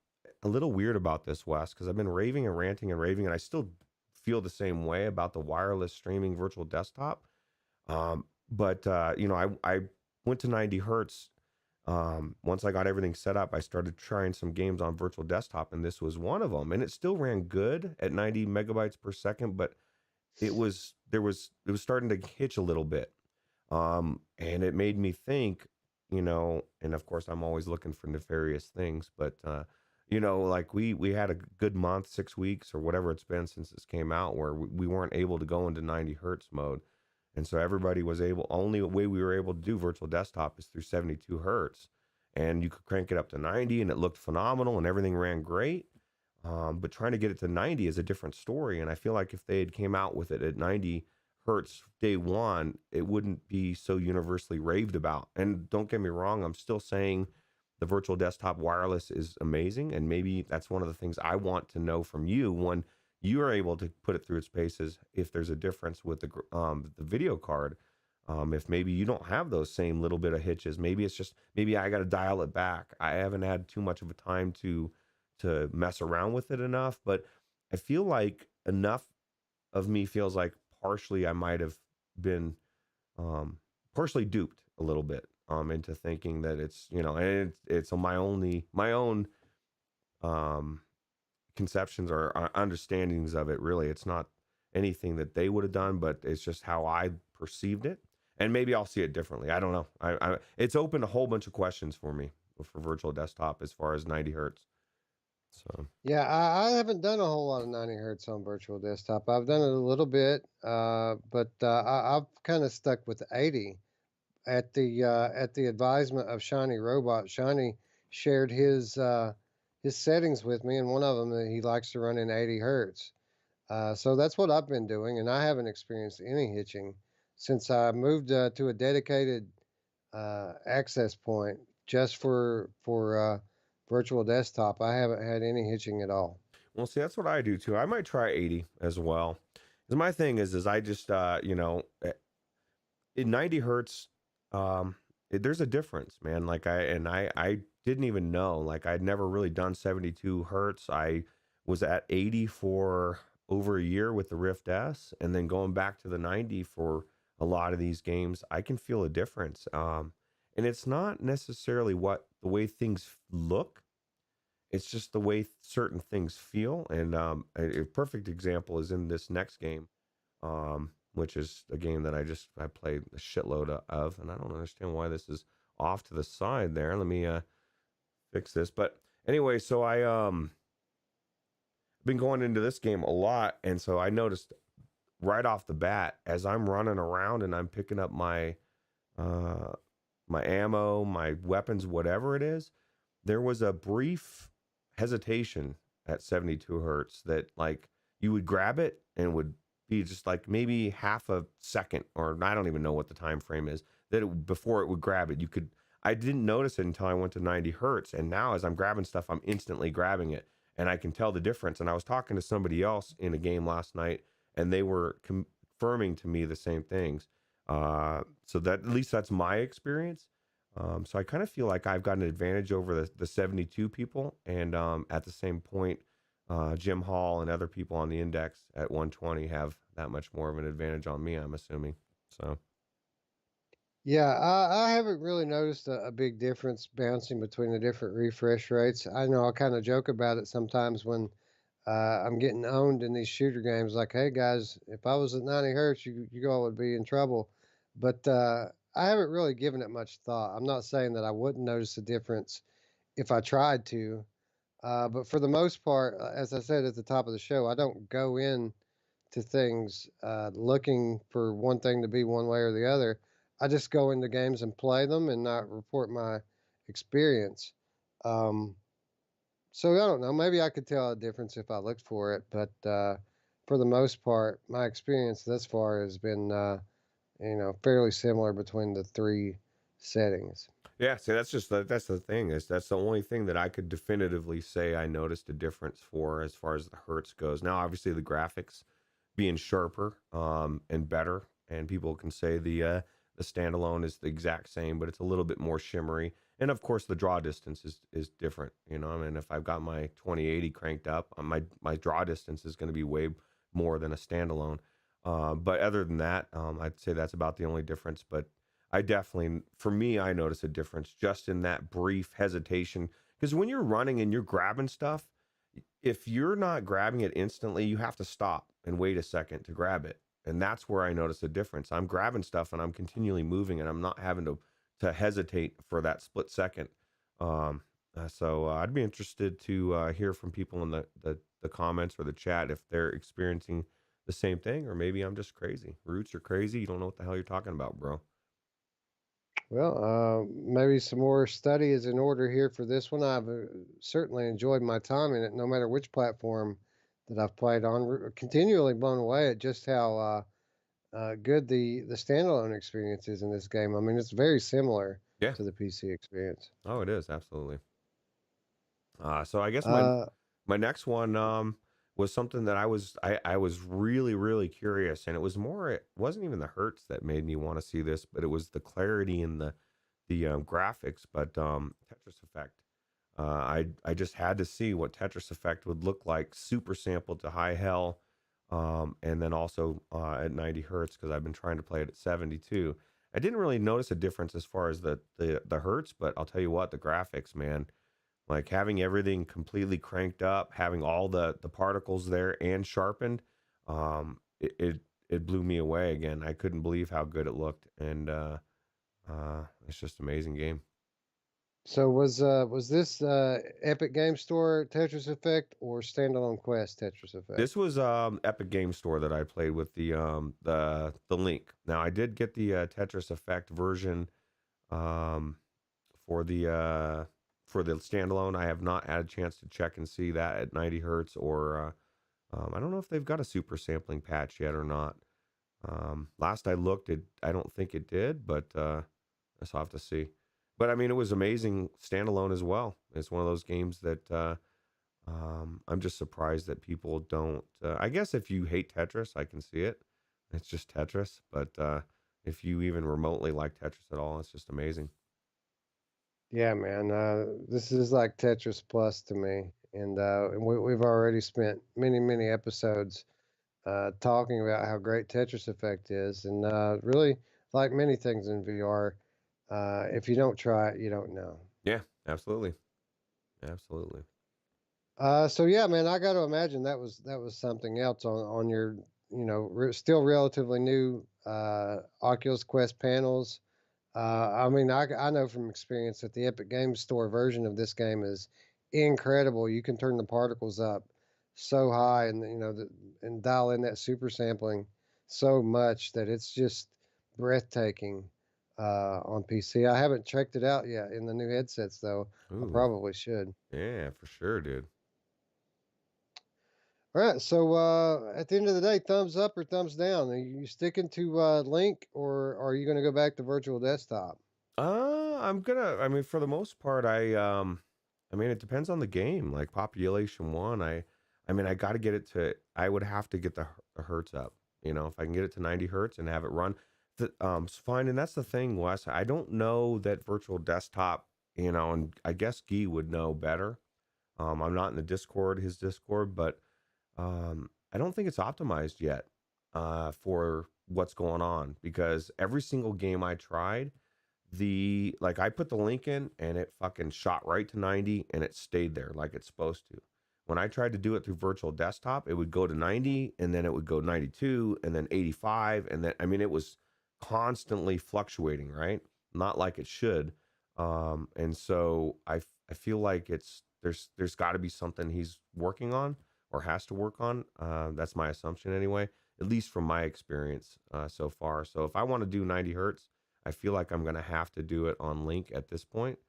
a little weird about this, Wes, because I've been raving and ranting and raving, and I still feel the same way about the wireless streaming virtual desktop. But I went to 90 hertz. Once I got everything set up, I started trying some games on virtual desktop, and this was one of them. And it still ran good at 90 megabytes per second, but it was starting to hitch a little bit. And it made me think, and of course I'm always looking for nefarious things, but like we had a good month, 6 weeks or whatever it's been since this came out, where we weren't able to go into 90 hertz mode. And so everybody was able, only way we were able to do virtual desktop is through 72 hertz. And you could crank it up to 90 and it looked phenomenal and everything ran great. But trying to get it to 90 is a different story. And I feel like if they had came out with it at 90 hertz day one, it wouldn't be so universally raved about. And don't get me wrong, I'm still saying the virtual desktop wireless is amazing. And maybe that's one of the things I want to know from you when you are able to put it through its paces, if there's a difference with the video card. If maybe you don't have those same little bit of hitches, maybe it's just, maybe I got to dial it back. I haven't had too much of a time to mess around with it enough, but I feel like enough of me feels like partially I might have been partially duped a little bit into thinking that it's, and it's my own um conceptions or understandings of it. Really, it's not anything that they would have done, but it's just how I perceived it. And maybe I'll see it differently. I don't know. It's opened a whole bunch of questions for me for virtual desktop as far as 90 hertz. So Yeah, I haven't done a whole lot of 90 hertz on virtual desktop. I've done it a little bit, but I've kind of stuck with 80 at the advisement of Shiny Robot. Shiny shared his settings with me, and one of them that he likes to run in 80 hertz. So that's what I've been doing, and I haven't experienced any hitching since I moved to a dedicated access point just for virtual desktop. I haven't had any hitching at all. well, see, that's what I do too. I might try 80 as well. 'Cause my thing is I just in 90 hertz, there's a difference, man. Like I didn't even know. Like I'd never really done 72 hertz. I was at 80 for over a year with the Rift S, and then going back to the 90 for a lot of these games. I can feel a difference. And it's not necessarily what the way things look. It's just the way certain things feel. And a perfect example is in this next game, which is a game that I played a shitload of, and I don't understand why this is off to the side there. Let me fix this. But anyway, so I been going into this game a lot, and so I noticed right off the bat as I'm running around and I'm picking up my my ammo, my weapons, whatever it is, there was a brief hesitation at 72 hertz that like you would grab it and it would be just like maybe half a second, or I don't even know what the time frame is, that before it would grab it. I didn't notice it until I went to 90 hertz, and now as I'm grabbing stuff, I'm instantly grabbing it, and I can tell the difference. And I was talking to somebody else in a game last night, and they were confirming to me the same things. So that, at least that's my experience. So I kind of feel like I've got an advantage over the 72 people, and at the same point, Jim Hall and other people on the index at 120 have that much more of an advantage on me, I'm assuming. So Yeah, I haven't really noticed a big difference bouncing between the different refresh rates. I know I kind of joke about it sometimes when I'm getting owned in these shooter games. Like, hey guys, if I was at 90 hertz, you all would be in trouble. But I haven't really given it much thought. I'm not saying that I wouldn't notice a difference if I tried to. But for the most part, as I said at the top of the show, I don't go in to things looking for one thing to be one way or the other. I just go into games and play them and not report my experience. Um, so I don't know. Maybe I could tell a difference if I looked for it, but for the most part, my experience thus far has been, fairly similar between the three settings. yeah, see, that's the thing, is that's the only thing that I could definitively say I noticed a difference for as far as the hertz goes. Now, obviously, the graphics being sharper and better, and people can say the standalone is the exact same, but it's a little bit more shimmery. And of course, the draw distance is different. I mean, if I've got my 2080 cranked up, my draw distance is going to be way more than a standalone. But other than that, I'd say that's about the only difference. But I definitely, for me, I notice a difference just in that brief hesitation. Because when you're running and you're grabbing stuff, if you're not grabbing it instantly, you have to stop and wait a second to grab it. And that's where I notice a difference. I'm grabbing stuff and I'm continually moving, and I'm not having to hesitate for that split second. So I'd be interested to hear from people in the comments or the chat if they're experiencing the same thing, or maybe I'm just crazy. Roots are crazy. You don't know what the hell you're talking about, bro. Well, maybe some more study is in order here for this one. I've certainly enjoyed my time in it, no matter which platform that I've played on. Continually blown away at just how good the standalone experience is in this game. I mean, it's very similar Yeah. to the PC experience. Oh, it is absolutely. So I guess Uh, my next one was something that I was really really curious, and it wasn't even the hertz that made me want to see this, but it was the clarity in the graphics. But Tetris Effect, I just had to see what Tetris Effect would look like, super sampled to high hell, and then also at 90 hertz, because I've been trying to play it at 72. I didn't really notice a difference as far as the hertz, but I'll tell you what, the graphics, man, like having everything completely cranked up, having all the particles there and sharpened, it blew me away again. I couldn't believe how good it looked, and it's just an amazing game. So was this Epic Game Store Tetris Effect or standalone Quest Tetris Effect? This was Epic Game Store that I played with the link. Now I did get the Tetris Effect version um, for the standalone. I have not had a chance to check and see that at 90 hertz or I don't know if they've got a super sampling patch yet or not. Last I looked, I don't think it did, but I'll have to see. But I mean, it was amazing standalone as well. It's one of those games that I'm just surprised that people don't. I guess if you hate Tetris, I can see it. It's just Tetris. But if you even remotely like Tetris at all, it's just amazing. Yeah, man. This is like Tetris Plus to me, and we've already spent many episodes talking about how great Tetris Effect is, and really, like many things in VR, if you don't try it, you don't know. Yeah, absolutely, absolutely. So yeah, man, I got to imagine that was something else on your still relatively new Oculus Quest panels. I mean, I know from experience that the Epic Games Store version of this game is incredible. You can turn the particles up so high, and and dial in that super sampling so much that it's just breathtaking on PC. I haven't checked it out yet in the new headsets though. I Ooh, probably should. yeah, for sure, dude. All right, so at the end of the day, thumbs up or thumbs down? Are you sticking to Link, or are you going to go back to Virtual Desktop? I'm gonna. I mean, for the most part, I mean, it depends on the game. Like Population One, I mean, I got to get it to. I would have to get the hertz up. You know, if I can get it to 90 hertz and have it run, it's fine. And that's the thing, Wes. I don't know that Virtual Desktop. You know, and I guess Guy would know better. I'm not in the Discord, his Discord, but I don't think it's optimized yet for what's going on because every single game I tried I put the link in and it fucking shot right to 90 and it stayed there like it's supposed to. When I tried to do it through virtual desktop, it would go to 90 and then it would go 92 and then 85 and then I mean it was constantly fluctuating, right? Not like it should. And so I feel like there's got to be something he's working on or has to work on. That's my assumption anyway, at least from my experience so far. So if I want to do 90 hertz, I feel like I'm gonna have to do it on Link at this point.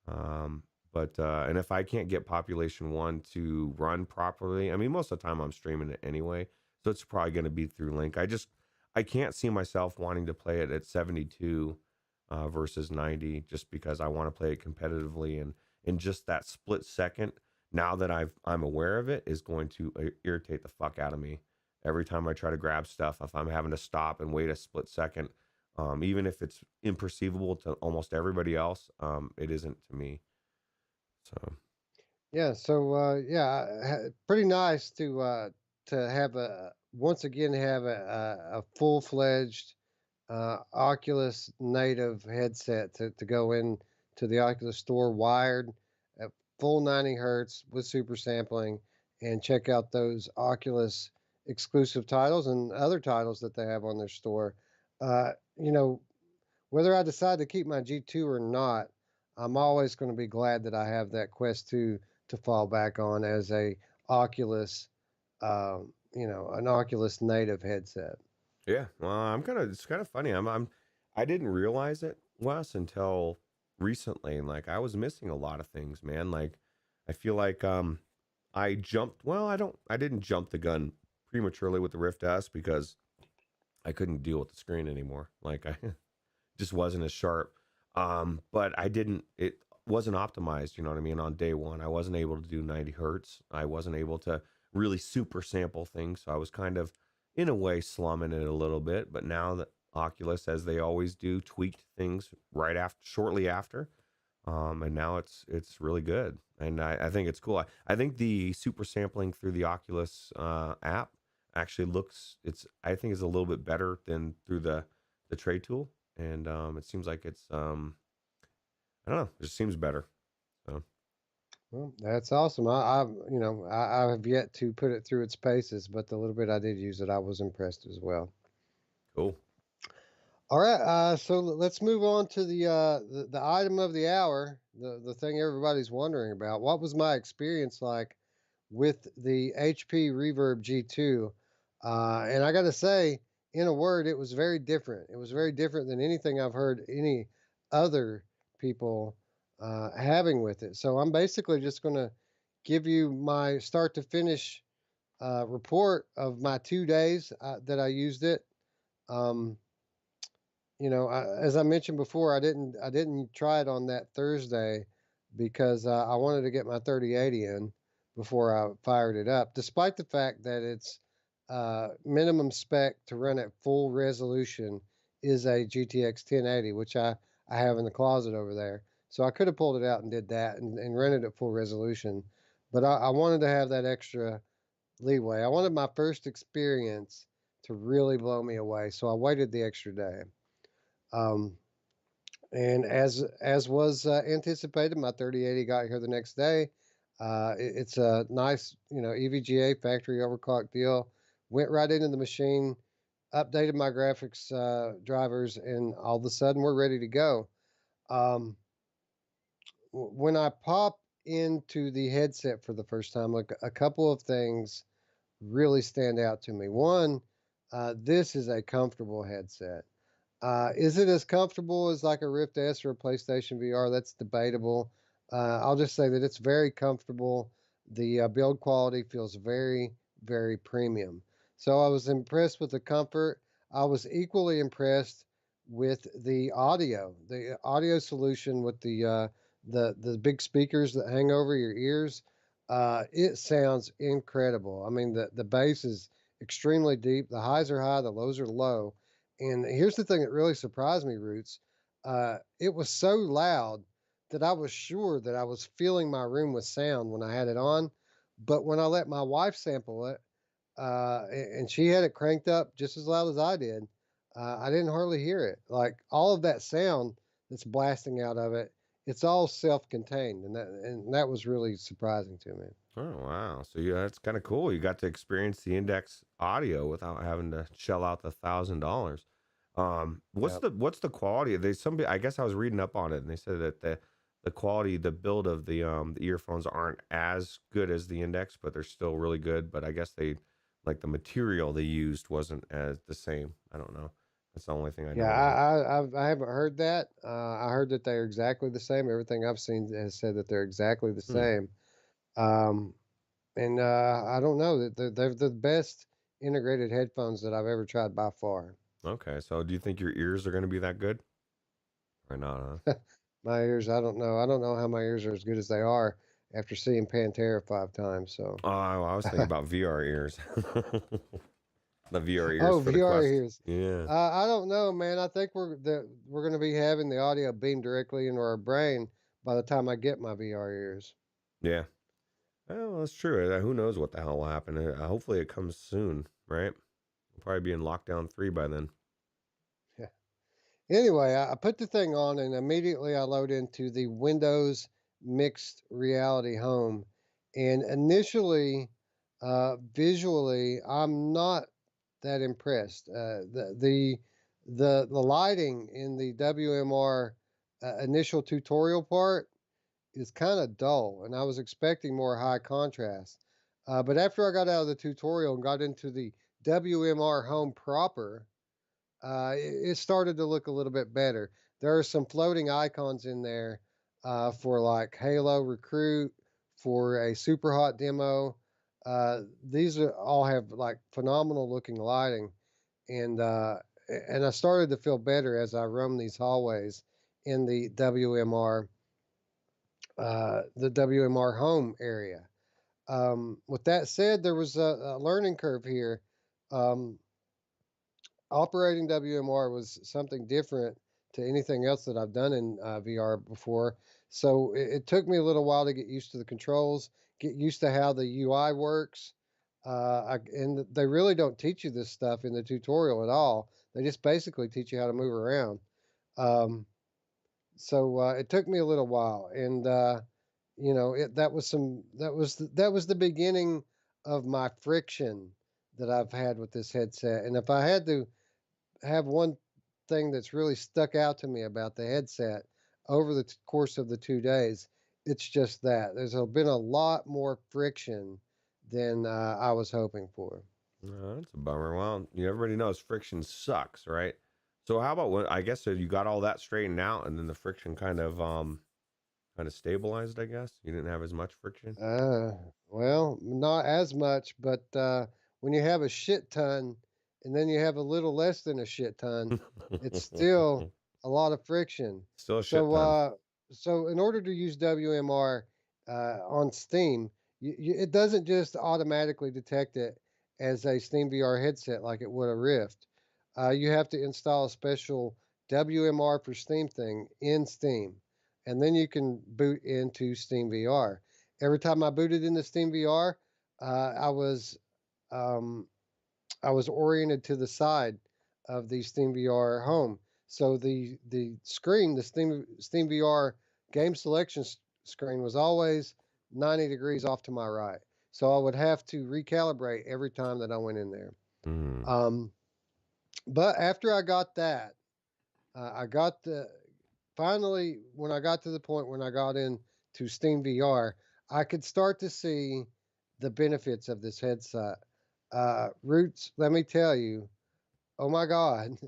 Um, but and if I can't get Population One to run properly, I mean, most of the time I'm streaming it anyway, so it's probably gonna be through Link. I can't see myself wanting to play it at 72 versus 90 just because I want to play it competitively and in just that split second. Now that I'm aware of it, is going to irritate the fuck out of me every time I try to grab stuff. If I'm having to stop and wait a split second even if it's imperceivable to almost everybody else, it isn't to me. So Yeah, so pretty nice to have a once again have a full fledged Oculus native headset to go in to the Oculus store wired at full 90 hertz with super sampling and check out those Oculus exclusive titles and other titles that they have on their store. Uh, you know, whether I decide to keep my G2 or not, I'm always going to be glad that I have that Quest 2 to fall back on as a Oculus, an Oculus native headset. yeah, well, it's kind of funny. I didn't realize it, Wes, until recently. And like I was missing a lot of things, man. Like I feel like I jumped. Well, I didn't jump the gun prematurely with the Rift S because I couldn't deal with the screen anymore. Like I just wasn't as sharp. But it wasn't optimized, you know what I mean? On day one, I wasn't able to do 90 hertz. I wasn't able to really super sample things. So I was kind of, in a way, slumming it a little bit. But now that Oculus, as they always do, tweaked things shortly after. And now it's really good. And I think it's cool. I think the super sampling through the Oculus app actually I think is a little bit better than through the trade tool and it seems like it's I don't know, it just seems better. So Well, that's awesome. I have yet to put it through its paces, but the little bit I did use it, I was impressed as well. Cool. All right, so let's move on to the item of the hour, the thing everybody's wondering about. What was my experience like with the HP Reverb G2? And I got to say, in a word, it was very different. It was very different than anything I've heard any other people having with it. So I'm basically just going to give you my start to finish report of my 2 days that I used it. Um, as I mentioned before, I didn't try it on that Thursday because I wanted to get my 3080 in before I fired it up. Despite the fact that its minimum spec to run at full resolution is a GTX 1080, which I have in the closet over there. So I could have pulled it out and did that and run it at full resolution, but I wanted to have that extra leeway. I wanted my first experience to really blow me away, so I waited the extra day. Um, and as was anticipated, my 3080 got here the next day. It's a nice, EVGA factory overclock deal. Went right into the machine, updated my graphics drivers, and all of a sudden we're ready to go. Um, when I pop into the headset for the first time, like a couple of things really stand out to me. One, this is a comfortable headset. Is it as comfortable as like a Rift S or a PlayStation VR? That's debatable. I'll just say that it's very comfortable. The build quality feels very, very premium. So I was impressed with the comfort. I was equally impressed with the audio. The audio solution with the big speakers that hang over your ears. It sounds incredible. I mean, the bass is extremely deep. The highs are high. The lows are low. And here's the thing that really surprised me, Roots. It was so loud that I was sure that I was filling my room with sound when I had it on. But when I let my wife sample it, and she had it cranked up just as loud as I did, I didn't hardly hear it. Like all of that sound that's blasting out of it, it's all self-contained, and that was really surprising to me. Oh wow! So yeah, that's kind of cool. You got to experience the index audio without having to shell out the $1,000. What's Yeah. the quality? They somebody I guess I was reading up on it, and they said that the quality, the build of the earphones aren't as good as the index, but they're still really good. But I guess they like the material they used wasn't as the same. I don't know. That's the only thing I Yeah, know about. I haven't heard that. I heard that they're exactly the same. Everything I've seen has said that they're exactly the Hmm. same. Um, and I don't know that they're the best integrated headphones that I've ever tried by far. Okay, so do you think your ears are going to be that good or not? Huh? My ears, I don't know. I don't know how my ears are as good as they are after seeing Pantera 5 times. So, Oh, I was thinking about VR ears. The VR ears oh, for the VR Quest. ears. Yeah. I don't know, man. I think we're going to be having the audio beamed directly into our brain by the time I get my VR ears. Yeah. Well, that's true. Who knows what the hell will happen? Hopefully it comes soon, right? We'll probably be in lockdown 3 by then. Yeah. Anyway, I put the thing on and immediately I load into the Windows Mixed Reality Home. And initially, visually, I'm not that impressed. The lighting in the WMR initial tutorial part is kind of dull, and I was expecting more high contrast. But after I got out of the tutorial and got into the WMR Home proper, it started to look a little bit better. There are some floating icons in there for like Halo Recruit, for a super hot demo. These all have like phenomenal looking lighting, and uh, and I started to feel better as I roamed these hallways in the WMR home area. With that said, there was a learning curve here. Um, Operating WMR was something different to anything else that I've done in VR before. So it took me a little while to get used to the controls, get used to how the UI works. And they really don't teach you this stuff in the tutorial at all. They just basically teach you how to move around. Um, so it took me a little while. And that was the beginning of my friction that I've had with this headset. And if I had to have one thing that's really stuck out to me about the headset over the course of the 2 days, it's just that been a lot more friction than I was hoping for. That's a bummer. Well, everybody knows friction sucks, right? So how about when I guess so you got all that straightened out and then the friction kind of stabilized, I guess. You didn't have as much friction. Uh, well, not as much, but when you have a shit ton and then you have a little less than a shit ton, it's still a lot of friction. Still a shit So, ton. in order to use WMR on Steam, it doesn't just automatically detect it as a Steam VR headset like it would a Rift. You have to install a special WMR for Steam thing in Steam, and then you can boot into Steam VR. Every time I booted into Steam VR, I was um, I was oriented to the side of the Steam VR home. So the screen, the Steam VR game selection screen was always 90 degrees off to my right. So I would have to recalibrate every time that I went in there. Mm. Um, but after I got that, I got the finally when I got to the point when I got into Steam VR, I could start to see the benefits of this headset. Ruuts, let me tell you, oh my God,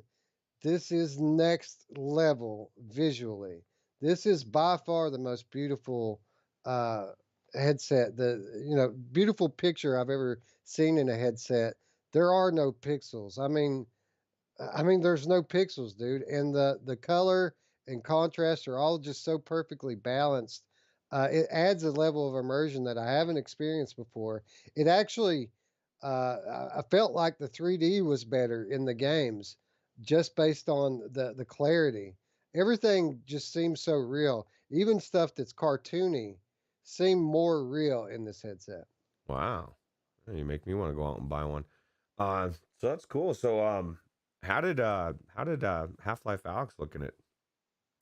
this is next level visually. This is by far the most beautiful uh, headset, beautiful picture I've ever seen in a headset. There are no pixels. I mean, there's no pixels, dude, and the color and contrast are all just so perfectly balanced. It adds a level of immersion that I haven't experienced before. It actually, I felt like the 3D was better in the games, just based on the clarity. Everything just seems so real. Even stuff that's cartoony seemed more real in this headset. Wow. You make me want to go out and buy one. So that's cool. So how did Half-Life Alex look in it?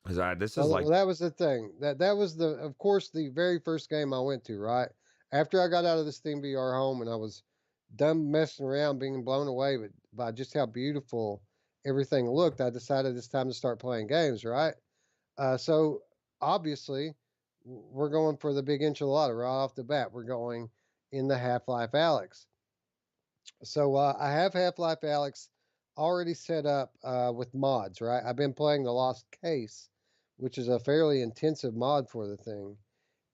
Cuz this is like Well, that was the thing. That was of course, the very first game I went to. Right after I got out of the Steam VR home, and I was done messing around, being blown away by just how beautiful everything looked. I decided it's time to start playing games. Right. So obviously, we're going for the big enchilada right off the bat. We're going in the Half Life Alex. So I have Half Life Alex already set up with mods, right? I've been playing the Lost Case, which is a fairly intensive mod for the thing.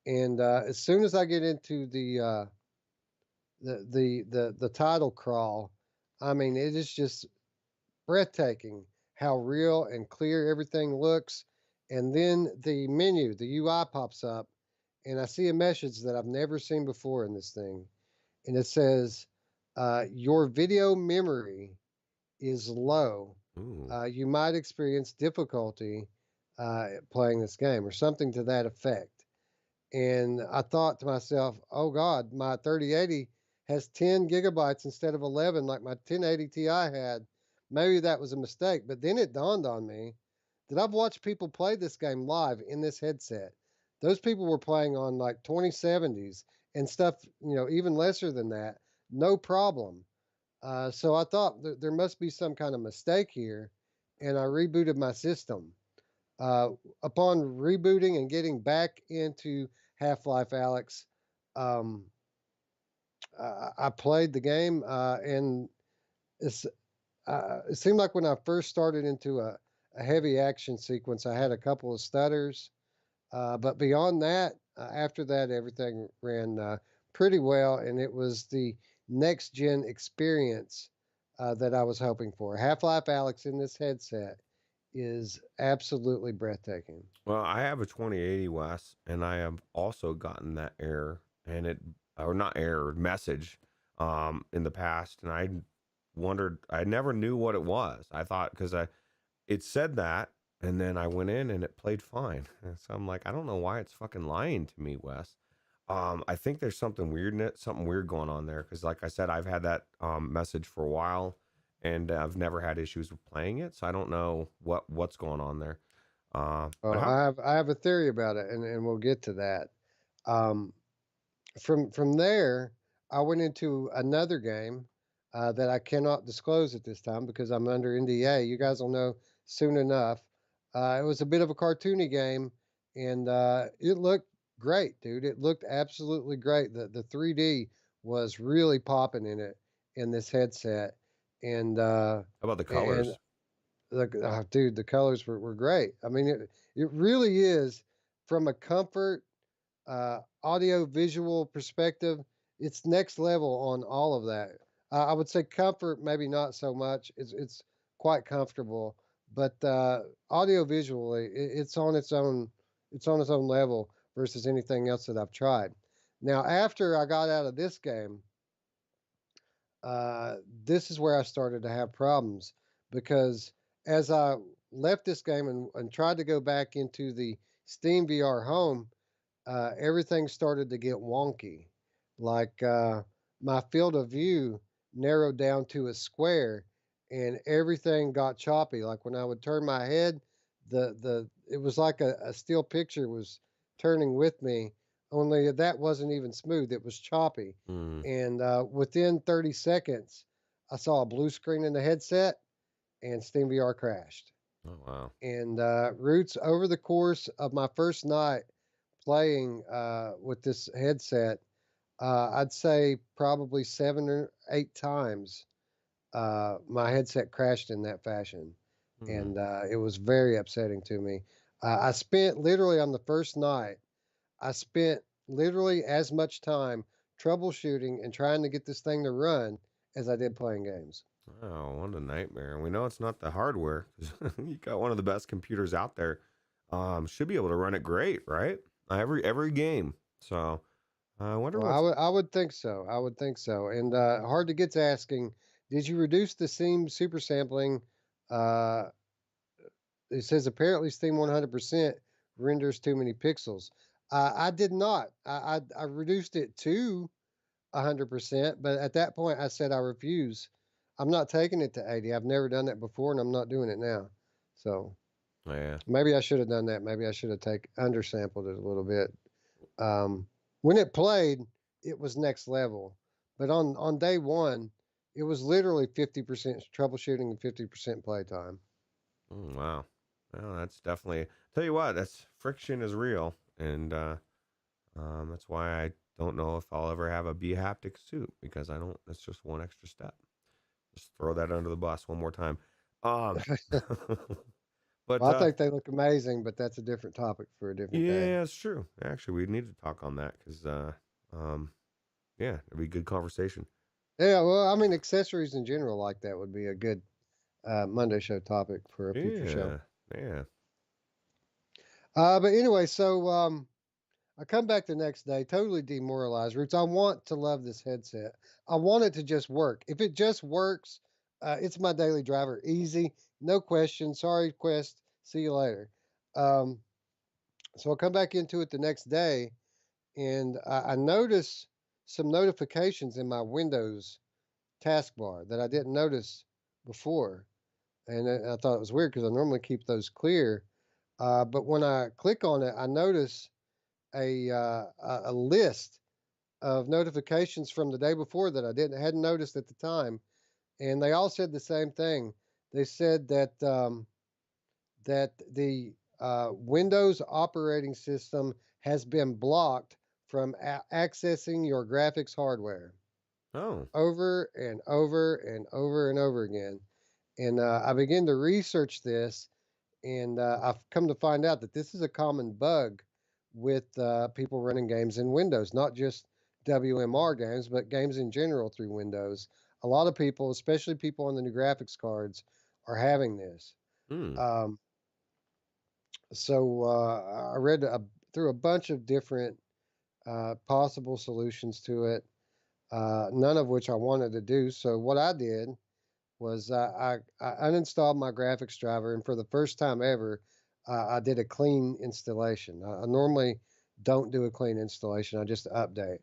And as soon as I get into the title crawl, I mean, it is just breathtaking how real and clear everything looks. And then the menu, the UI pops up, and I see a message that I've never seen before in this thing, and it says, "Your video memory is low. ooh. You might experience difficulty playing this game," or something to that effect. And I thought to myself, "Oh God, my 3080 has 10 gigabytes instead of 11, like my 1080 Ti had. Maybe that was a mistake." But then it dawned on me that I've watched people play this game live in this headset. Those people were playing on like 2070s and stuff, even lesser than that, no problem. So I thought there must be some kind of mistake here, and I rebooted my system. Uh, Upon rebooting and getting back into Half Life Alex, um, I played the game, and it's, it seemed like when I first started into a heavy action sequence, I had a couple of stutters. But beyond that, after that, everything ran pretty well, and it was the next gen experience that I was hoping for. Half Life Alex in this headset is absolutely breathtaking. Well, I have a 2080 Wes, and I have also gotten that error, and it or not error message, in the past, and I wondered. I never knew what it was. I thought because it said that, and then I went in and it played fine. And so I'm like, I don't know why it's fucking lying to me, Wes. I think there's something weird going on there because, like I said, I've had that message for a while, and I've never had issues with playing it, so I don't know what's going on there. But Well, how? I have a theory about it, and we'll get to that. Um, from there, I went into another game that I cannot disclose at this time because I'm under NDA. You guys will know soon enough. It was a bit of a cartoony game, and it looked great, dude. It looked absolutely great. The 3D was really popping in it in this headset, and How about the and colors? dude, the colors were great. I mean, it really is from a comfort audio visual perspective, it's next level on all of that. I would say comfort, maybe not so much. It's quite comfortable, but audio visually, it's on its own. It's on its own level versus anything else that I've tried. Now, after I got out of this game, uh, this is where I started to have problems because as I left this game and tried to go back into the Steam VR home, everything started to get wonky. Like my field of view narrowed down to a square, and everything got choppy. Like when I would turn my head, the it was like a still picture was turning with me. Only that wasn't even smooth; it was choppy. Mm. And within 30 seconds, I saw a blue screen in the headset, and Steam VR crashed. Oh wow. And Roots, over the course of my first night playing with this headset, I'd say probably 7 or 8 times my headset crashed in that fashion. Mm. And it was very upsetting to me. I spent literally on the first night, I spent literally as much time troubleshooting and trying to get this thing to run as I did playing games. Oh, what a nightmare. We know it's not the hardware 'cause you got one of the best computers out there. Should be able to run it great, right? Every game. So I wonder Well, what's I would think so. I would think so. And hard to get's asking, did you reduce the Steam super sampling? Uh, it says apparently Steam 100% renders too many pixels. I did not. I reduced it to 100%, but at that point I said I refuse. I'm not taking it to 80. I've never done that before, and I'm not doing it now. So yeah. maybe I should have done that. Maybe I should have undersampled it a little bit. Um, when it played, it was next level, but on day one, it was literally 50% troubleshooting and 50% playtime. Wow. Well, that's definitely tell you what, that's friction is real. And that's why I don't know if I'll ever have a B haptic suit because I don't that's just one extra step. Just throw that under the bus one more time. Um but Well, I think they look amazing, but that's a different topic for a different day. yeah, it's true. Actually, we need to talk on that because, um, yeah, it'd be a good conversation. Yeah, well, I mean, accessories in general like that would be a good Monday show topic for a future show. Yeah, yeah. But anyway, so I come back the next day, totally demoralized. Roots, I want to love this headset. I want it to just work. If it just works, it's my daily driver. Easy, no question. Sorry, Quest. See you later. Um, so I come back into it the next day, and I notice some notifications in my Windows taskbar that I didn't notice before. And I thought it was weird because I normally keep those clear. But when I click on it, I notice a list of notifications from the day before that I didn't hadn't noticed at the time, and they all said the same thing. They said that the Windows operating system has been blocked from accessing your graphics hardware Oh, over and over and over and over again. And I began to research this, and I've come to find out that this is a common bug with people running games in Windows, not just WMR games, but games in general through Windows. A lot of people, especially people on the new graphics cards, are having this. hmm. Um, so I read through a bunch of different possible solutions to it, none of which I wanted to do. So what I did was I uninstalled my graphics driver, and for the first time ever, I did a clean installation. I normally don't do a clean installation; I just update.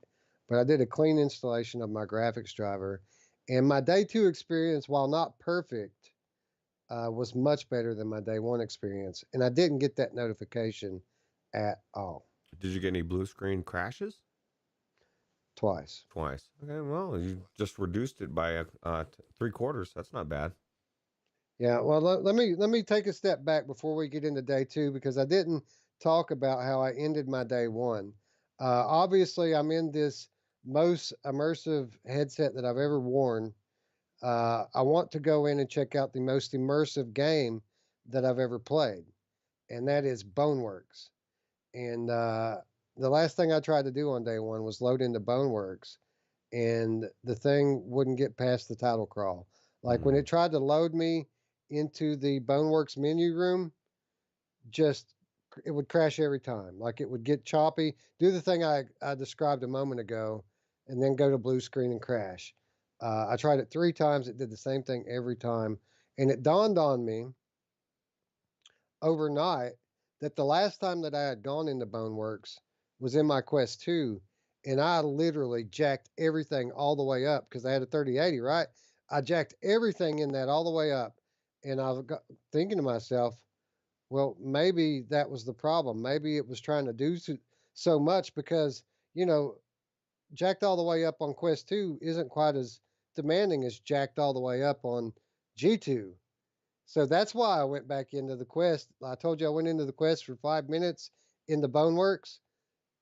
But I did a clean installation of my graphics driver, and my day two experience, while not perfect, was much better than my day one experience. And I didn't get that notification at all. Did you get any blue screen crashes? Twice. Twice. Okay, well, you just reduced it by three quarters. That's not bad. Yeah, well, let me take a step back before we get into day two because I didn't talk about how I ended my day one. Obviously, I'm in this most immersive headset that I've ever worn. I want to go in and check out the most immersive game that I've ever played, and that is Boneworks. And the last thing I tried to do on day one was load into Boneworks, and the thing wouldn't get past the title crawl. Like when Mm. it tried to load me into the Boneworks menu room, just it would crash every time. Like it would get choppy, do the thing I described a moment ago, and then go to blue screen and crash. I tried it 3 times. It did the same thing every time. And it dawned on me overnight that the last time that I had gone into Boneworks was in my Quest 2, and I literally jacked everything all the way up because I had a 3080, right? I jacked everything in that all the way up, and I was thinking to myself, well, maybe that was the problem. Maybe it was trying to do so much because, you know, jacked all the way up on Quest 2 isn't quite as demanding as jacked all the way up on G2. So that's why I went back into the Quest. I told you I went into the Quest for 5 minutes in the Boneworks.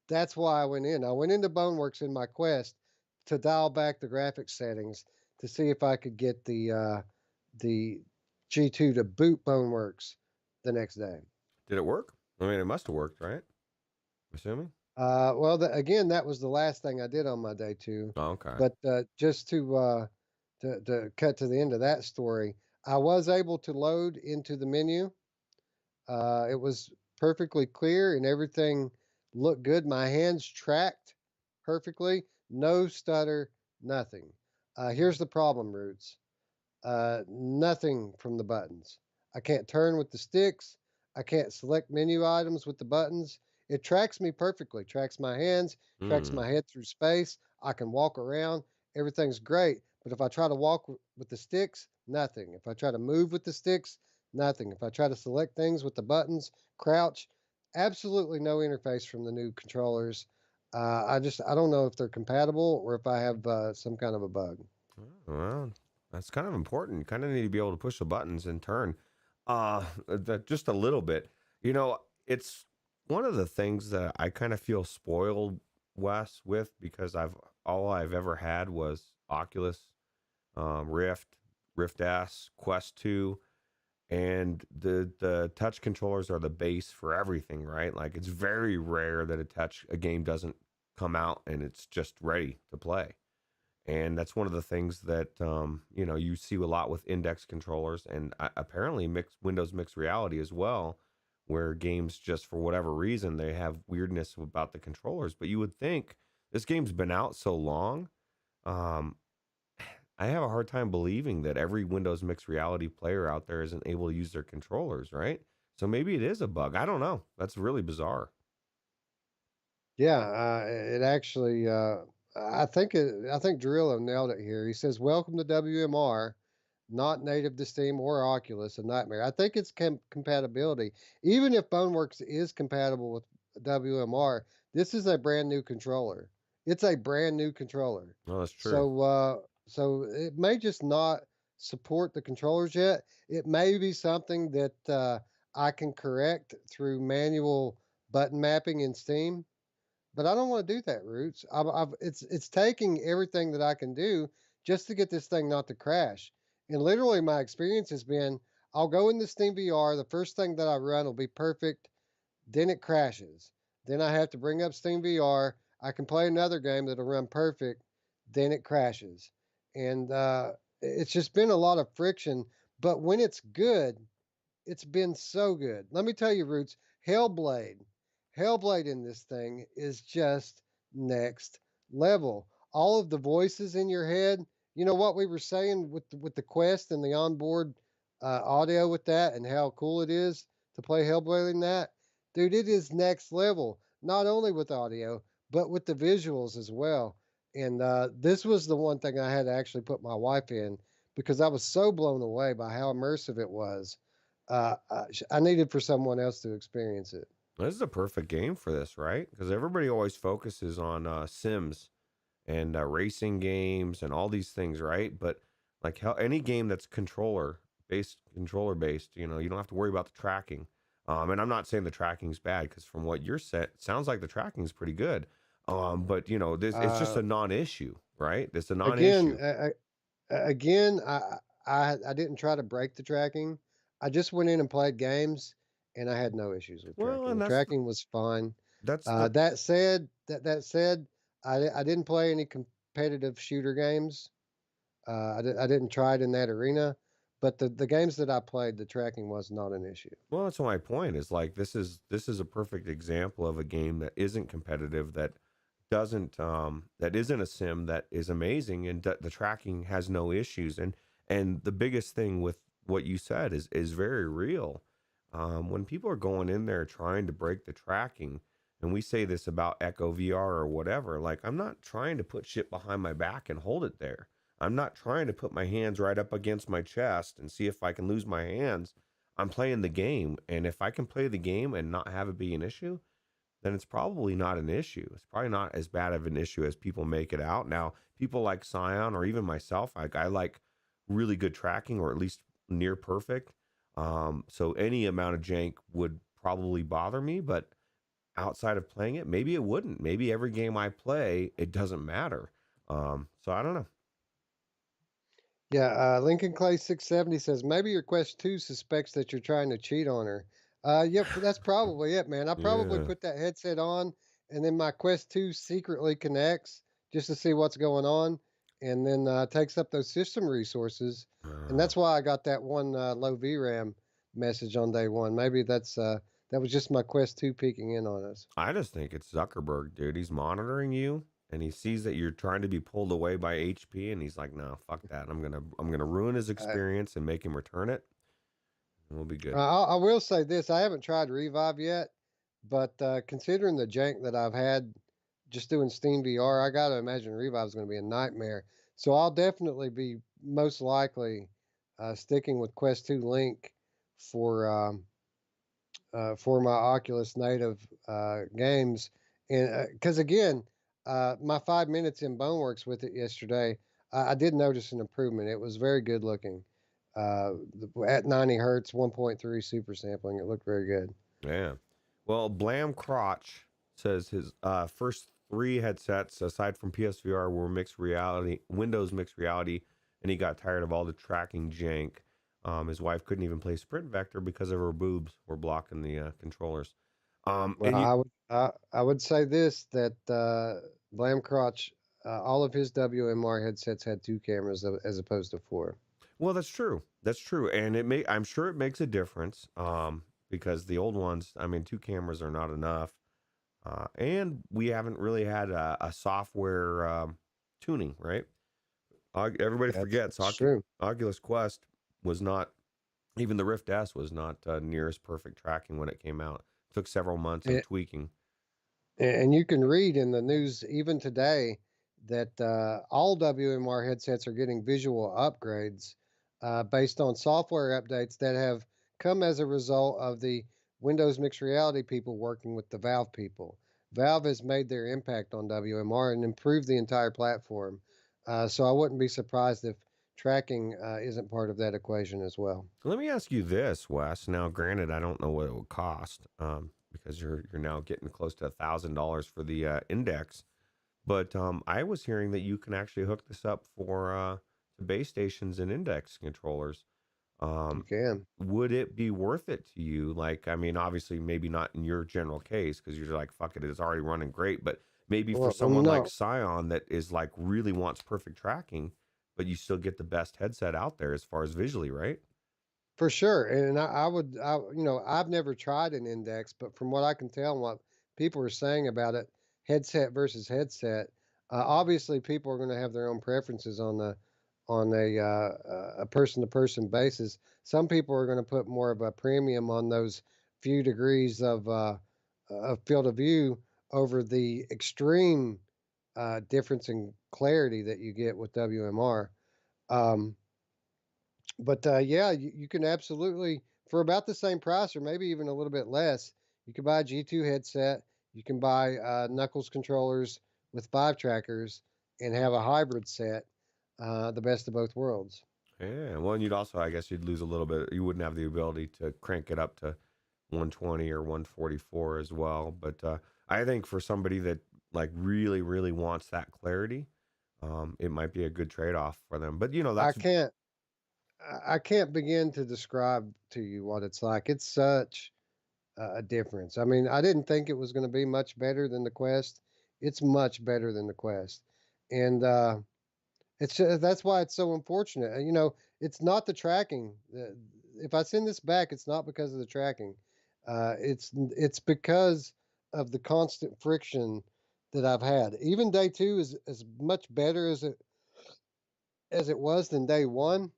That's why I went in. I went into Boneworks in my Quest to dial back the graphics settings to see if I could get the G2 to boot Boneworks the next day. Did it work? I mean, it must have worked, right? Assuming. Well, again, that was the last thing I did on my day two. Oh, okay. But just to cut to the end of that story, I was able to load into the menu. It was perfectly clear and everything looked good. My hands tracked perfectly, no stutter, nothing. Here's the problem, Roots. Nothing from the buttons. I can't turn with the sticks. I can't select menu items with the buttons. It tracks me perfectly, tracks my hands, tracks Hmm. my head through space. I can walk around. Everything's great. But if I try to walk with the sticks, nothing. If I try to move with the sticks, nothing. If I try to select things with the buttons, crouch, absolutely no interface from the new controllers. I don't know if they're compatible or if I have some kind of a bug. Well, that's kind of important. You kind of need to be able to push the buttons and turn. Just a little bit. You know, it's one of the things that I kind of feel spoiled, Wes, with because all I've ever had was Oculus, Rift, Rift S, Quest 2, and the touch controllers are the base for everything, right? Like it's very rare that a game doesn't come out and it's just ready to play. And that's one of the things that you see a lot with index controllers, and apparently mixed Windows mixed reality as well, where games just for whatever reason they have weirdness about the controllers. But you would think this game's been out so long. Um, I have a hard time believing that every Windows mixed reality player out there isn't able to use their controllers, right? So maybe it is a bug. I don't know. That's really bizarre. Yeah, it actually. I think Drillo nailed it here. He says, "Welcome to WMR, not native to Steam or Oculus, a nightmare." I think it's compatibility. Even if Boneworks is compatible with WMR, this is a brand new controller. It's a brand new controller. Well, that's true. So it may just not support the controllers yet. It may be something that I can correct through manual button mapping in Steam, but I don't want to do that, Roots. It's taking everything that I can do just to get this thing not to crash. And literally, my experience has been I'll go into Steam VR. The first thing that I run will be perfect. Then it crashes. Then I have to bring up Steam VR. I can play another game that'll run perfect. Then it crashes. And it's just been a lot of friction. But when it's good, it's been so good. Let me tell you, Roots, Hellblade. Hellblade in this thing is just next level. All of the voices in your head, you know what we were saying with the Quest and the onboard audio with that and how cool it is to play Hellblade in that. Dude, it is next level, not only with audio, but with the visuals as well. And this was the one thing I had to actually put my wife in because I was so blown away by how immersive it was. I needed for someone else to experience it. This is a perfect game for this, right? Because everybody always focuses on Sims and racing games and all these things, right? But like how any game that's controller based, you don't have to worry about the tracking. And I'm not saying the tracking's bad because from what you're set, sounds like the tracking's pretty good. But this it's just Uh, a non-issue, right? It's a again, non-issue. again, I didn't try to break the tracking. I just went in and played games, and I had no issues with Well, tracking. and The tracking was fine. that's the That said, I didn't play any competitive shooter games. I didn't try it in that arena, but the games that I played, the tracking was not an issue. well, that's my point. Is like this is a perfect example of a game that isn't competitive, that isn't a sim, that is amazing, and the tracking has no issues. And the biggest thing with what you said is very real. When people are going in there trying to break the tracking, and we say this about Echo VR or whatever, like I'm not trying to put shit behind my back and hold it there. I'm not trying to put my hands right up against my chest and see if I can lose my hands. I'm playing the game, and if I can play the game and not have it be an issue, then it's probably not an issue. It's probably not as bad of an issue as people make it out. Now, people like Scion or even myself, I like really good tracking, or at least near perfect. So any amount of jank would probably bother me, but outside of playing it, maybe it wouldn't. Maybe every game I play, it doesn't matter. So I don't know. Yeah, Lincoln Clay 670 says maybe your Quest 2 suspects that you're trying to cheat on her. Yep, that's probably it, man. I probably Yeah. put that headset on, and then my Quest 2 secretly connects just to see what's going on, and then takes up those system resources, and Uh, that's why I got that one low VRAM message on day one. Maybe that was just my Quest 2 peeking in on us. I just think it's Zuckerberg, dude. He's monitoring you, and he sees that you're trying to be pulled away by HP, and he's like, "No, fuck that. I'm gonna ruin his Uh, experience and make him return it, and we'll be good." I will say this: I haven't tried Revive yet, but considering the jank that I've had just doing Steam VR, I got to imagine Revive is going to be a nightmare. So I'll definitely be most likely sticking with Quest 2 Link for for my Oculus native games, and because again, my 5 minutes in Boneworks with it yesterday, I did notice an improvement. It was very good looking. At 90 hertz, 1.3 super sampling, it looked very good. Yeah. Well, Blam Crotch says his first three headsets, aside from PSVR, were mixed reality, Windows mixed reality, and he got tired of all the tracking jank. His wife couldn't even play Sprint Vector because of her boobs were blocking the controllers. Well, And you, I would say this that Blam Crotch, all of his WMR headsets had two cameras as opposed to four. well, that's true. That's true, and I'm sure it makes a difference. Because the old ones, I mean, two cameras are not enough. And we haven't really had a software tuning, right? Everybody forgets That's true. Oculus Quest was not, even the Rift S was not near as perfect tracking when it came out. It took several months of tweaking. And you can read in the news even today that all WMR headsets are getting visual upgrades based on software updates that have come as a result of the Windows mixed reality people working with the Valve people. Valve has made their impact on WMR and improved the entire platform. So I wouldn't be surprised if tracking isn't part of that equation as well. Let me ask you this, Wes. Now, granted, I don't know what it would cost because you're now getting close to $1,000 for the index. But I was hearing that you can actually hook this up for to base stations and index controllers. You Um, can. would it be worth it to you? Like, I mean, obviously, maybe not in your general case because you're like, fuck it, it's already running great. But maybe for Well, someone like no. Scion that is like really wants perfect tracking, but you still get the best headset out there as far as visually, right? For sure, and I've never tried an index, but from what I can tell and what people are saying about it, headset versus headset, obviously people are going to have their own preferences on a person to person basis. Some people are going to put more of a premium on those few degrees of field of view over the extreme difference in clarity that you get with WMR. Um, but yeah, you can absolutely for about the same price or maybe even a little bit less, You can buy a G2 headset. You can buy Knuckles controllers with 5 trackers and have a hybrid set, the best of both worlds. Yeah. Well, and you'd also, I guess, you'd lose a little bit. You wouldn't have the ability to crank it up to 120 or 144 as well. But I think for somebody that like really, really wants that clarity, it might be a good trade off for them. But I that's can't I can't begin to describe to you what it's like. It's such a difference. I mean, I didn't think it was going to be much better than the Quest. It's much better than the Quest, and that's why it's so unfortunate. It's not the tracking. If I send this back, it's not because of the tracking. It's because of the constant friction that I've had. Even day two is as much better as it was than day one.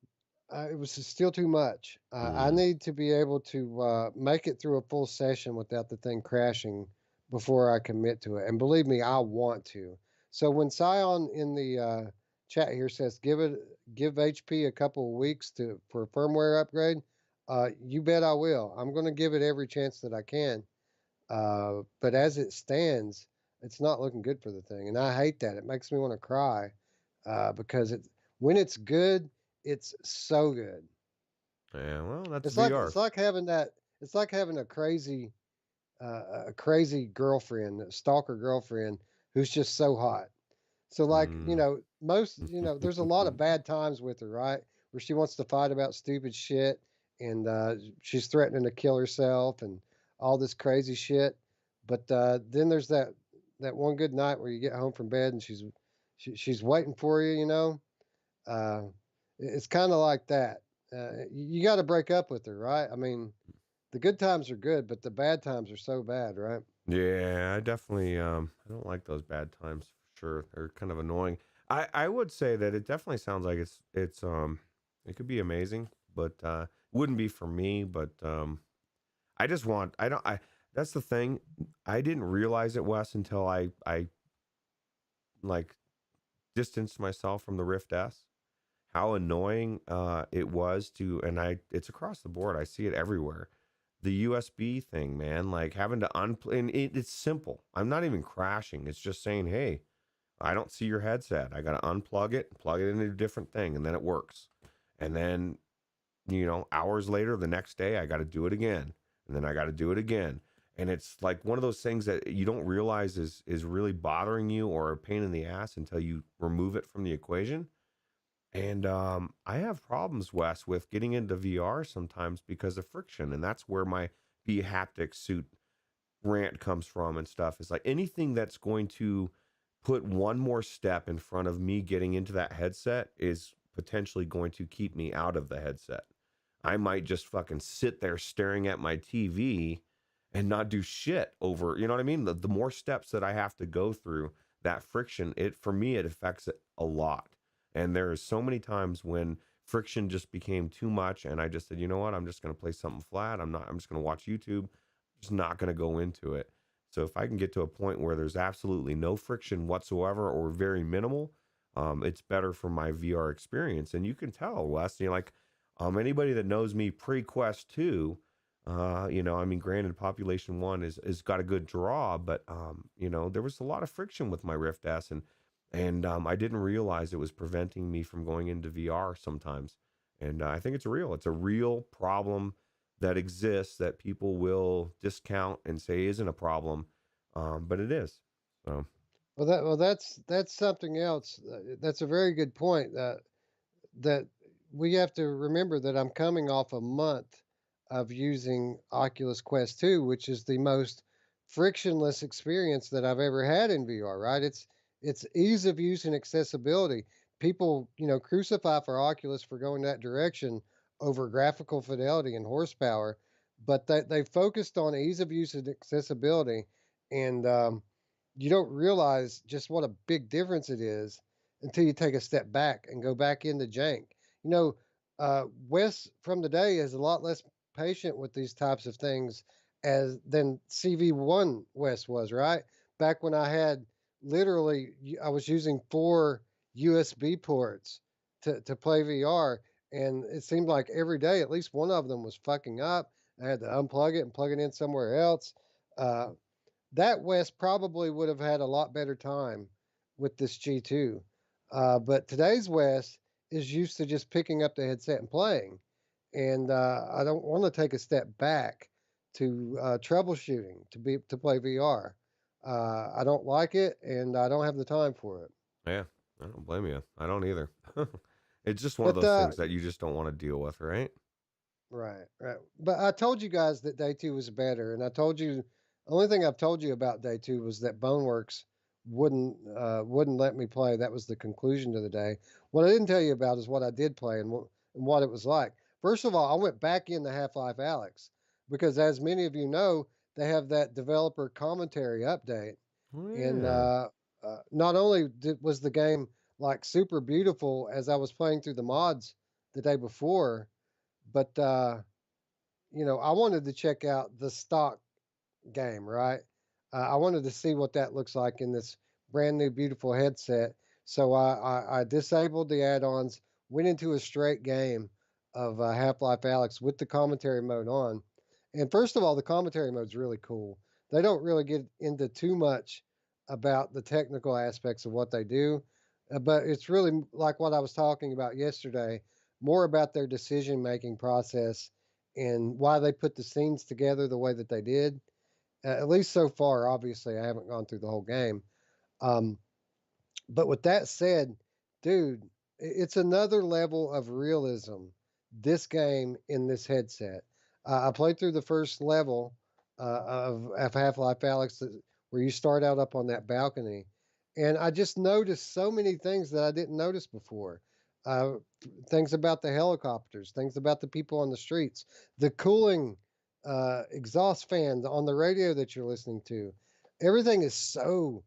It was still too much. I mm, need to be able to make it through a full session without the thing crashing before I commit to it. And believe me, I want to. So when Scion in the chat here says give HP a couple of weeks for a firmware upgrade, you bet I will. I'm going to give it every chance that I can. But as it stands, it's not looking good for the thing, and I hate that. It makes me want to cry because when it's good, it's so good. yeah. Well, that's It's like VR. it's like having that. It's like having a crazy girlfriend, a stalker girlfriend who's just so hot. So like Mm. there's a lot of bad times with her, right? Where she wants to fight about stupid shit and she's threatening to kill herself and all this crazy shit. But then there's that one good night where you get home from bed and she's waiting for you. Uh, it's kind of like that. You got to break up with her, right? I mean, the good times are good, but the bad times are so bad, right? Yeah, I definitely I don't like those bad times for sure. They're kind of annoying. I would say that it definitely sounds like it's it could be amazing, but wouldn't be for me, but I just want I don't I that's the thing. I didn't realize it, Wes, until I like distanced myself from the Rift S. How annoying it was to, and it's across the board. I see it everywhere. The USB thing, man, like having to unplug, and it's simple. I'm not even crashing. It's just saying, hey, I don't see your headset. I got to unplug it, plug it into a different thing, and then it works. And then, hours later, the next day, I got to do it again, and then I got to do it again. And it's like one of those things that you don't realize is really bothering you or a pain in the ass until you remove it from the equation. And I have problems, Wes, with getting into VR sometimes because of friction, and that's where my be haptic suit rant comes from and stuff. Is like anything that's going to put one more step in front of me getting into that headset is potentially going to keep me out of the headset. I might just fucking sit there staring at my TV and not do shit over, you know what I mean? The more steps that I have to go through, that friction, it for me it affects it a lot. And there's so many times when friction just became too much and I just said, "You know what? I'm just going to play something flat. I'm just going to watch YouTube. Just not going to go into it." So if I can get to a point where there's absolutely no friction whatsoever or very minimal, it's better for my VR experience. And you can tell, Wes, like anybody that knows me pre-Quest 2, I mean, granted, Population 1 is got a good draw, but there was a lot of friction with my Rift S, and I didn't realize it was preventing me from going into VR sometimes. And I think it's a real problem that exists that people will discount and say isn't a problem, but it is. So, Well, that's something else. That's a very good point. That we have to remember that I'm coming off a month of using Oculus Quest 2, which is the most frictionless experience that I've ever had in VR, right? It's ease of use and accessibility. People, crucify for Oculus for going that direction over graphical fidelity and horsepower, but they focused on ease of use and accessibility, and you don't realize just what a big difference it is until you take a step back and go back into jank. You know, Wes from the day is a lot less patient with these types of things as than CV1 Wes was, right? Back when I had literally, I was using 4 USB ports to play VR, and it seemed like every day at least one of them was fucking up. I had to unplug it and plug it in somewhere else. Uh, that Wes probably would have had a lot better time with this G2. But today's Wes is used to just picking up the headset and playing. And I don't want to take a step back to troubleshooting to play VR. I don't like it, and I don't have the time for it. Yeah, I don't blame you. I don't either. It's just one of But those things that you just don't want to deal with, right? right, right. But I told you guys that day two was better, and I told you the only thing I've told you about day two was that Boneworks wouldn't let me play. That was the conclusion to the day. What I didn't tell you about is what I did play and what it was like. First of all, I went back into Half-Life Alex because, as many of you know, they have that developer commentary update, Oh and yeah. not only was the game like super beautiful as I was playing through the mods the day before, but I wanted to check out the stock game, right? I wanted to see what that looks like in this brand new beautiful headset. So I disabled the add-ons, went into a straight game of Half-Life Alex with the commentary mode on. And first of all, the commentary mode's really cool. They don't really get into too much about the technical aspects of what they do, but it's really like what I was talking about yesterday, more about their decision-making process and why they put the scenes together the way that they did. At least so far, obviously, I haven't gone through the whole game. Um, but with that said, dude, it's another level of realism. This game in this headset. I played through the first level of Half Life Alex, where you start out up on that balcony, and I just noticed so many things that I didn't notice before. Uh, Things about the helicopters, things about the people on the streets, the cooling exhaust fans on the radio that you're listening to. Everything is so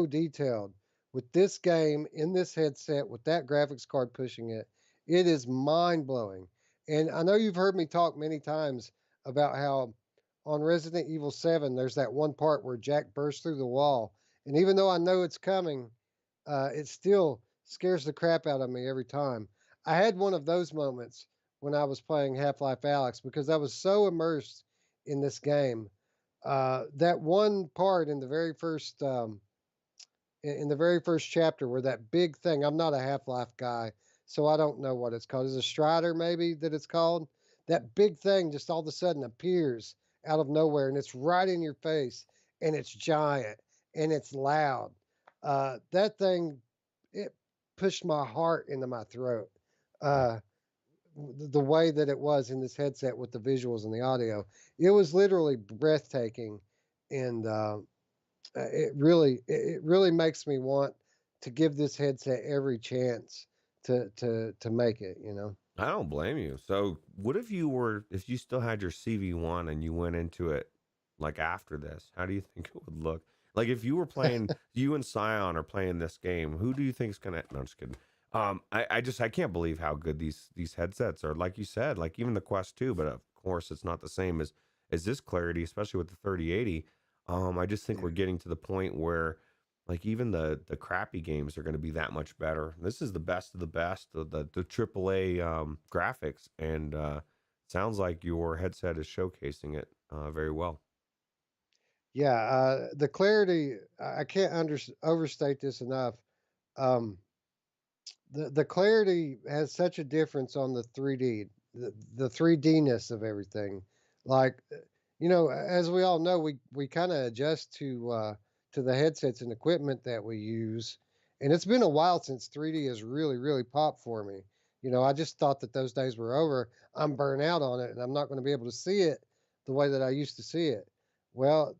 detailed with this game in this headset with that graphics card pushing it. It is mind blowing. And I know you've heard me talk many times about how on Resident Evil 7, there's that one part where Jack bursts through the wall. And even though I know it's coming, it still scares the crap out of me every time. I had one of those moments when I was playing Half Life Alex because I was so immersed in this game. That one part in the very first chapter where that big thing, I'm not a Half-Life guy, so I don't know what it's called. Is it a Strider maybe that it's called? That big thing just all of a sudden appears out of nowhere and it's right in your face and it's giant and it's loud. That thing, it pushed my heart into my throat. Uh, the way that it was in this headset with the visuals and the audio, it was literally breathtaking, and it really makes me want to give this headset every chance to make it. I don't blame you. So, what if you still had your CV1 and you went into it like after this? How do you think it would look? Like if you were playing, you and Scion are playing this game, who do you think is gonna? No, I'm just kidding. I can't believe how good these headsets are. Like you said, like even the Quest 2, but of course it's not the same as this clarity, especially with the 3080. I just think we're Yeah. getting to the point where like even the crappy games are going to be that much better. This is the best of the best of the AAA graphics, and sounds like your headset is showcasing it very well. Yeah, the clarity, I can't overstate this enough. Um, the clarity has such a difference on the 3D, the 3D-ness of everything. Like, as we all know, we kind of adjust to the headsets and equipment that we use, and it's been a while since 3D has really popped for me. I just thought that those days were over. I'm burnt out on it, and I'm not going to be able to see it the way that I used to see it. Well,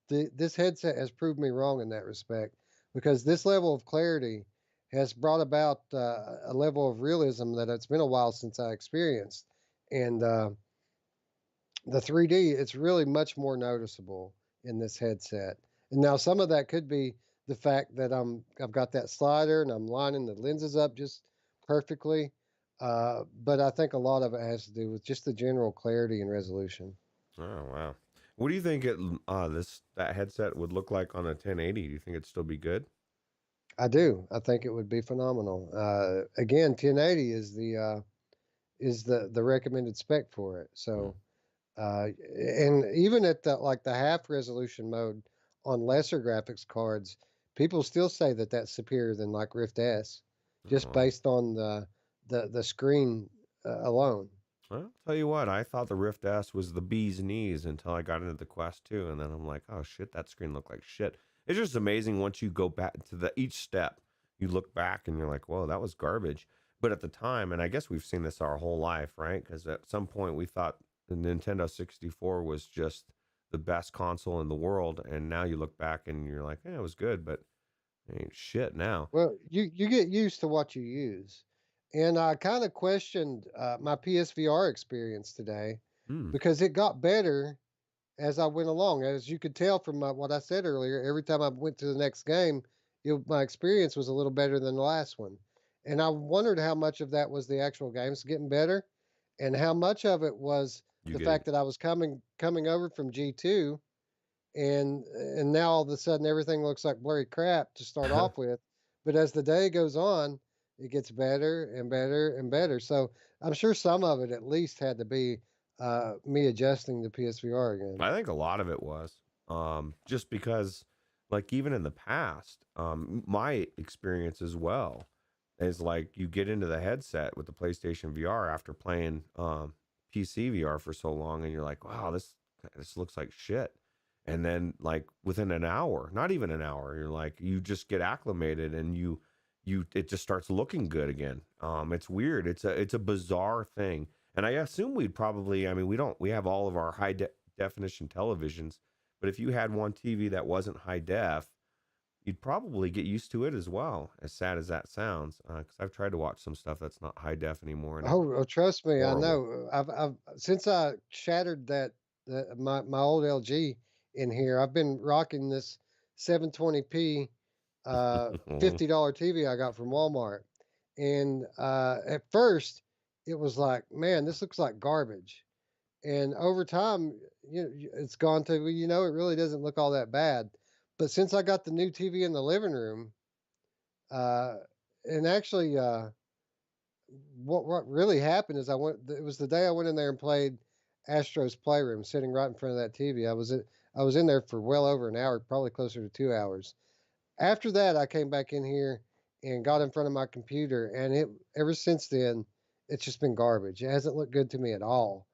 this headset has proved me wrong in that respect because this level of clarity has brought about a level of realism that it's been a while since I experienced. And the 3D, it's really much more noticeable in this headset. And now some of that could be the fact that I've got that slider and I'm lining the lenses up just perfectly. But I think a lot of it has to do with just the general clarity and resolution. Oh wow! What do you think that headset would look like on a 1080? Do you think it'd still be good? I do. I think it would be phenomenal. Again, 1080 is the recommended spec for it. Hmm. So And even at the like the half resolution mode on lesser graphics cards, people still say that that's superior than like Rift S, just Oh. based on the screen alone. Well, I'll tell you what, I thought the Rift S was the bee's knees until I got into the Quest 2, and then I'm like, oh shit, that screen looked like shit. It's just amazing once you go back to the each step, you look back and you're like, whoa, that was garbage. But at the time, and I guess we've seen this our whole life, right? Because at some point we thought the Nintendo 64 was just the best console in the world, and now you look back and you're like, yeah, it was good, but it ain't shit now. Well, you get used to what you use, and I kind of questioned my PSVR experience today Hmm. because it got better as I went along. As you could tell from what I said earlier, every time I went to the next game, my experience was a little better than the last one. And I wondered how much of that was the actual games getting better, and how much of it was You the get it. fact that I was coming over from G2, and now all of a sudden everything looks like blurry crap to start off with. But as the day goes on, it gets better and better and better. So I'm sure some of it at least had to be me adjusting to PSVR again. I think a lot of it was just because, like, even in the past, my experience as well is like you get into the headset with the PlayStation VR after playing PC VR for so long, and you're like, wow, this looks like shit. And then, like, within an hour, not even an hour, you're like, you just get acclimated, and it just starts looking good again. It's weird. It's a bizarre thing. And I assume we'd probably, I mean, we have all of our definition televisions, but if you had one TV that wasn't high def, you'd probably get used to it as well. As sad as that sounds, because I've tried to watch some stuff that's not high def anymore, and it's Oh, trust me, I horrible. know. I've since I shattered my old LG in here, I've been rocking this 720p $50 TV I got from Walmart. And at first, it was like, man, this looks like garbage. And over time, it's gone to, well, it really doesn't look all that bad. But since I got the new TV in the living room, uh, and actually, what really happened is it was the day I went in there and played Astro's Playroom, sitting right in front of that TV. I was in there for well over an hour, probably closer to 2 hours. After that, I came back in here and got in front of my computer, and it ever since then, it's just been garbage. It hasn't looked good to me at all,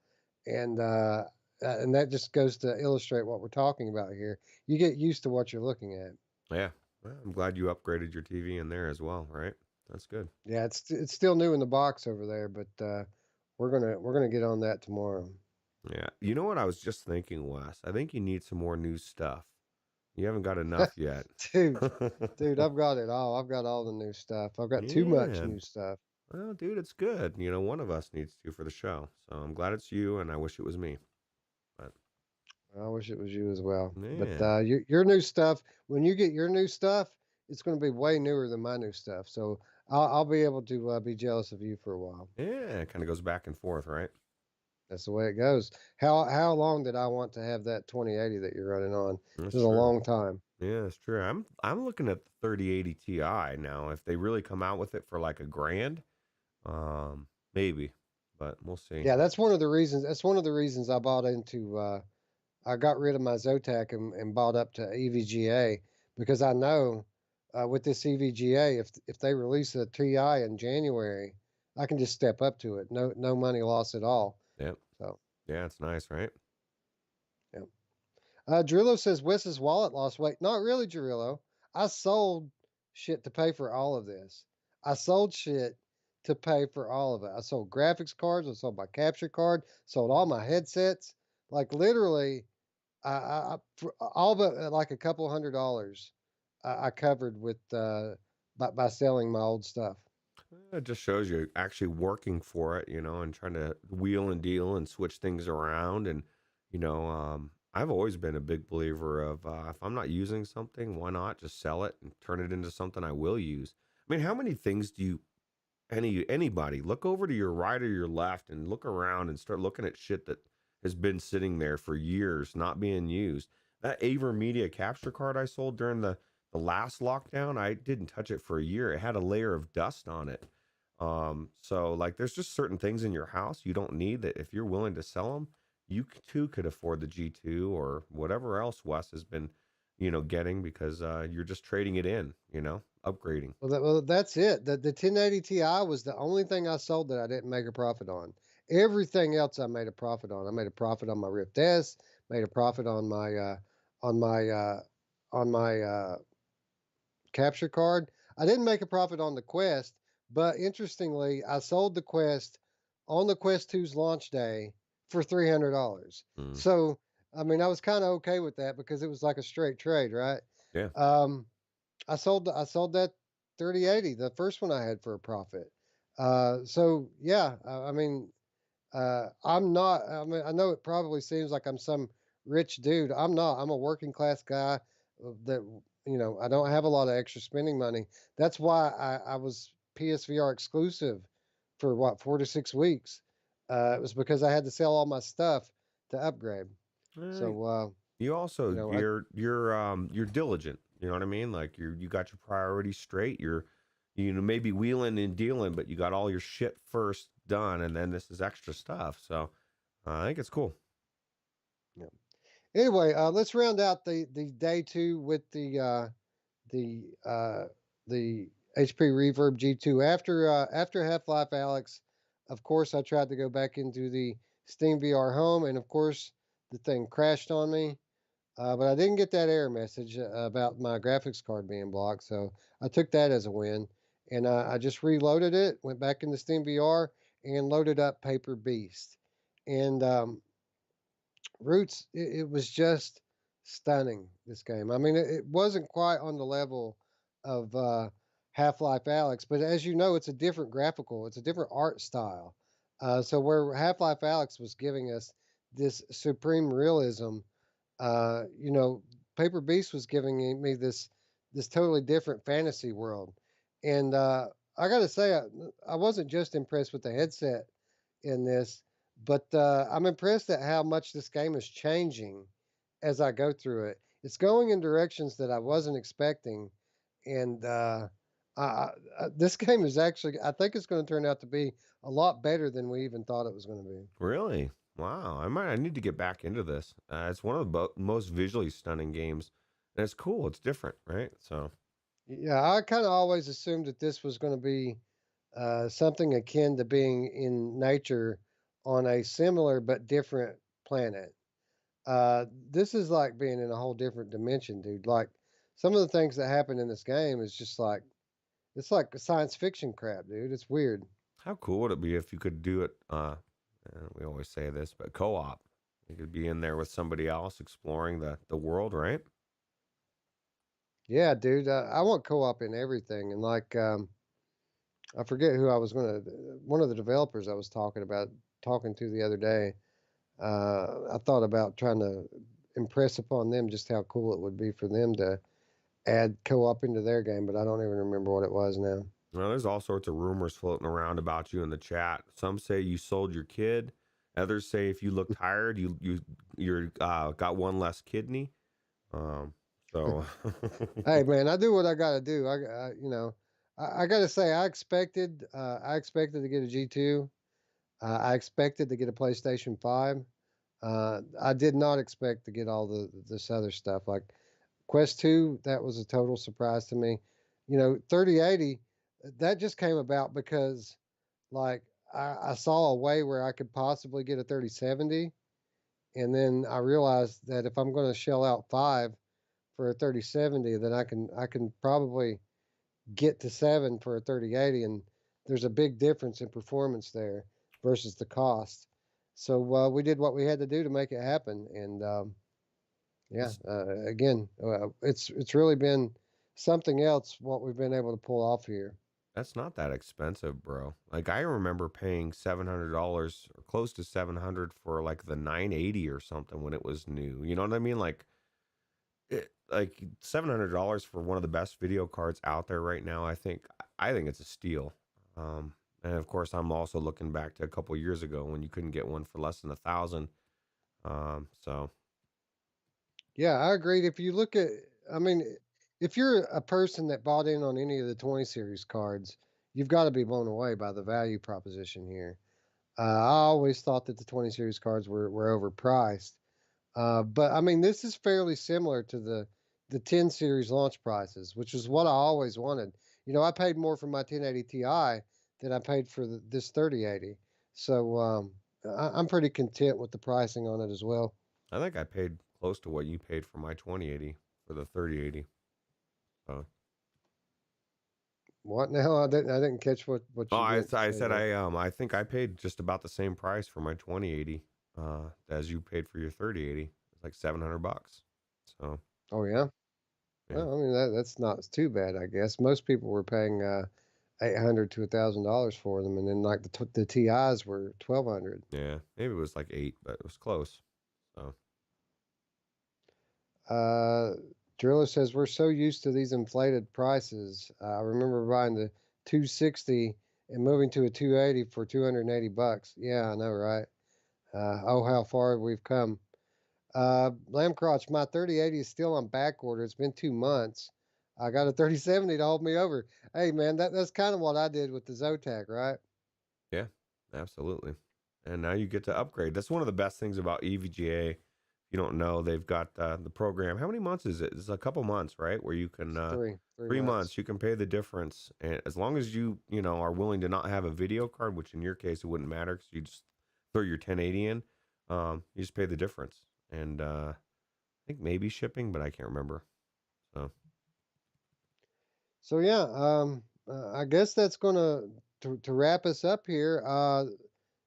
and that just goes to illustrate what we're talking about here. You get used to what you're looking at. Yeah, well, I'm glad you upgraded your TV in there as well. Right, that's good. Yeah, it's still new in the box over there, but we're gonna get on that tomorrow. Yeah, you know what I was just thinking, Wes? I think you need some more new stuff. You haven't got enough yet. dude, dude, I've got it all. I've got all the new stuff. I've got too much Yeah. new stuff. Well, dude, it's good. You know, one of us needs to for the show. So I'm glad it's you, and I wish it was me. But I wish it was you as well. But yeah, your new stuff, when you get your new stuff, it's going to be way newer than my new stuff. So I'll be able to be jealous of you for a while. yeah, it kind of goes back and forth, right? That's the way it goes. How long did I want to have that 2080 that you're running on? It That's was a true. long time. Yeah, that's true. I'm looking at the 3080 Ti now. If they really come out with it for like a grand, maybe, but we'll see. Yeah, that's one of the reasons. That's one of the reasons I bought into. I got rid of my Zotac and bought up to EVGA because I know with this EVGA, if they release a TI in January, I can just step up to it. No money lost at all. Yep. So Yeah, it's nice, right? yeah. Drillo says Wes's wallet lost weight. Not really, Drillo. I sold shit to pay for all of this. I sold shit to pay for all of it. I sold graphics cards. I sold my capture card. Sold all my headsets. Like literally, for all but like a couple $100, I covered with by selling my old stuff. It just shows you actually working for it, you know, and trying to wheel and deal and switch things around. And, I've always been a big believer of if I'm not using something, why not just sell it and turn it into something I will use? I mean, how many things do anybody look over to your right or your left and look around and start looking at shit that has been sitting there for years, not being used? That Avermedia capture card I sold during the last lockdown, I didn't touch it for a year. It had a layer of dust on it. So like there's just certain things in your house you don't need that if you're willing to sell them, too could afford the G2 or whatever else Wes has been, getting because you're just trading it in, upgrading. Well, that's it. The 1080 Ti was the only thing I sold that I didn't make a profit on. Everything else I made a profit on. I made a profit on my Rift S, made a profit on my on my capture card. I didn't make a profit on the Quest, but interestingly, I sold the Quest on the Quest 2's launch day for $300. Mm, So, I mean, I was kind of okay with that because it was like a straight trade, right? yeah. Um, I sold that 3080, the first one I had for a profit. So yeah, I mean, I'm not. I mean, I know it probably seems like I'm some rich dude. I'm not. I'm a working class guy that I don't have a lot of extra spending money. That's why I was PSVR exclusive for what 4 to 6 weeks. It was because I had to sell all my stuff to upgrade. Uh, So you you also know, I you're diligent. You know what I mean? Like you got your priorities straight. You're maybe wheeling and dealing, but you got all your shit first done, and then this is extra stuff. So I think it's cool. yeah. Anyway, let's round out the day two with the uh, the HP Reverb G2. After Half Life Alex, of course, I tried to go back into the Steam VR Home, and of course, the thing crashed on me. But I didn't get that error message about my graphics card being blocked, so I took that as a win. And I just reloaded it, went back into Steam VR, and loaded up Paper Beast. And Ruuts, it was just stunning. This game. I mean, it wasn't quite on the level of Half Life Alex, but as you know, it's a different art style. So where Half Life Alex was giving us this supreme realism, you know, Paper Beast was giving me this totally different fantasy world, and I got to say, I wasn't just impressed with the headset in this, but I'm impressed at how much this game is changing as I go through it. It's going in directions that I wasn't expecting, and this game is actually, I think it's going to turn out to be a lot better than we even thought it was going to be. Really? Wow. I need to get back into this. It's one of the most visually stunning games, and it's cool. It's different, right? So Yeah, I kind of always assumed that this was going to be something akin to being in nature on a similar but different planet. This is like being in a whole different dimension, dude. Like some of the things that happen in this game is just like it's like science fiction crap, dude. It's weird. how cool would it be if you could do it? We always say this, but co-op. You could be in there with somebody else exploring the world, right? Yeah, dude. I want co-op in everything, and like I forget who I was going to. One of the developers I was talking to the other day. I thought about trying to impress upon them just how cool it would be for them to add co-op into their game, but I don't even remember what it was now. Well, there's all sorts of rumors floating around about you in the chat. Some say you sold your kid. Others say if you look tired, you're got one less kidney. Um, so Hey man, I do what I got to do. I got to say I expected to get a G2. I expected to get a PlayStation 5. I did not expect to get all this other stuff like Quest 2. That was a total surprise to me. 3080 that just came about because like I saw a way where I could possibly get a 3070, and then I realized that if I'm going to shell out five for a 3070, then I can probably get to seven for a 3080, and there's a big difference in performance there versus the cost. So we did what we had to do to make it happen, and yeah, it's again, it's really been something else what we've been able to pull off here. that's not that expensive, bro. Like I remember paying $700 or close to 700 for like the 980 or something when it was new. You know what I mean? Like $700 for one of the best video cards out there right now. I think it's a steal. And of course, I'm also looking back to a couple years ago when you couldn't get one for less than 1,000. So Yeah, I agreed. If you look at, I mean, if you're a person that bought in on any of the 20 series cards, you've got to be blown away by the value proposition here. I always thought that the 20 series cards were overpriced. But I mean, this is fairly similar to the 10 series launch prices, which is what I always wanted. You know, I paid more for my 1080 Ti than I paid for this 3080. So I'm pretty content with the pricing on it as well. I think I paid close to what you paid for my 2080 for the 3080. So, What now? I didn't catch what oh, you meant to I say said there. I think I paid just about the same price for my 2080 as you paid for your 3080. It's like $700. So, Oh yeah. yeah. Well, I mean that's not too bad, I guess. Most people were paying $800 to $1,000 for them, and then like the TIs were 1,200. Yeah, maybe it was like 8, but it was close. So, Uh, Driller says we're so used to these inflated prices. I remember buying the 260 and moving to a 280 for $280. Yeah, I know, right? Oh, how far we've come. Lamb Crotch, my 3080 is still on back order. It's been 2 months. I got a 3070 to hold me over. Hey, man, that's kind of what I did with the Zotac, right? yeah, absolutely. And now you get to upgrade. That's one of the best things about EVGA. If you don't know, they've got the program. How many months is it? It's a couple months, right? Where you can It's three 3 months, months. you can pay the difference, and as long as you know are willing to not have a video card, which in your case it wouldn't matter because you just throw your 1080 in, you just pay the difference. And I think maybe shipping, but I can't remember. So So yeah, I guess that's gonna to wrap us up here.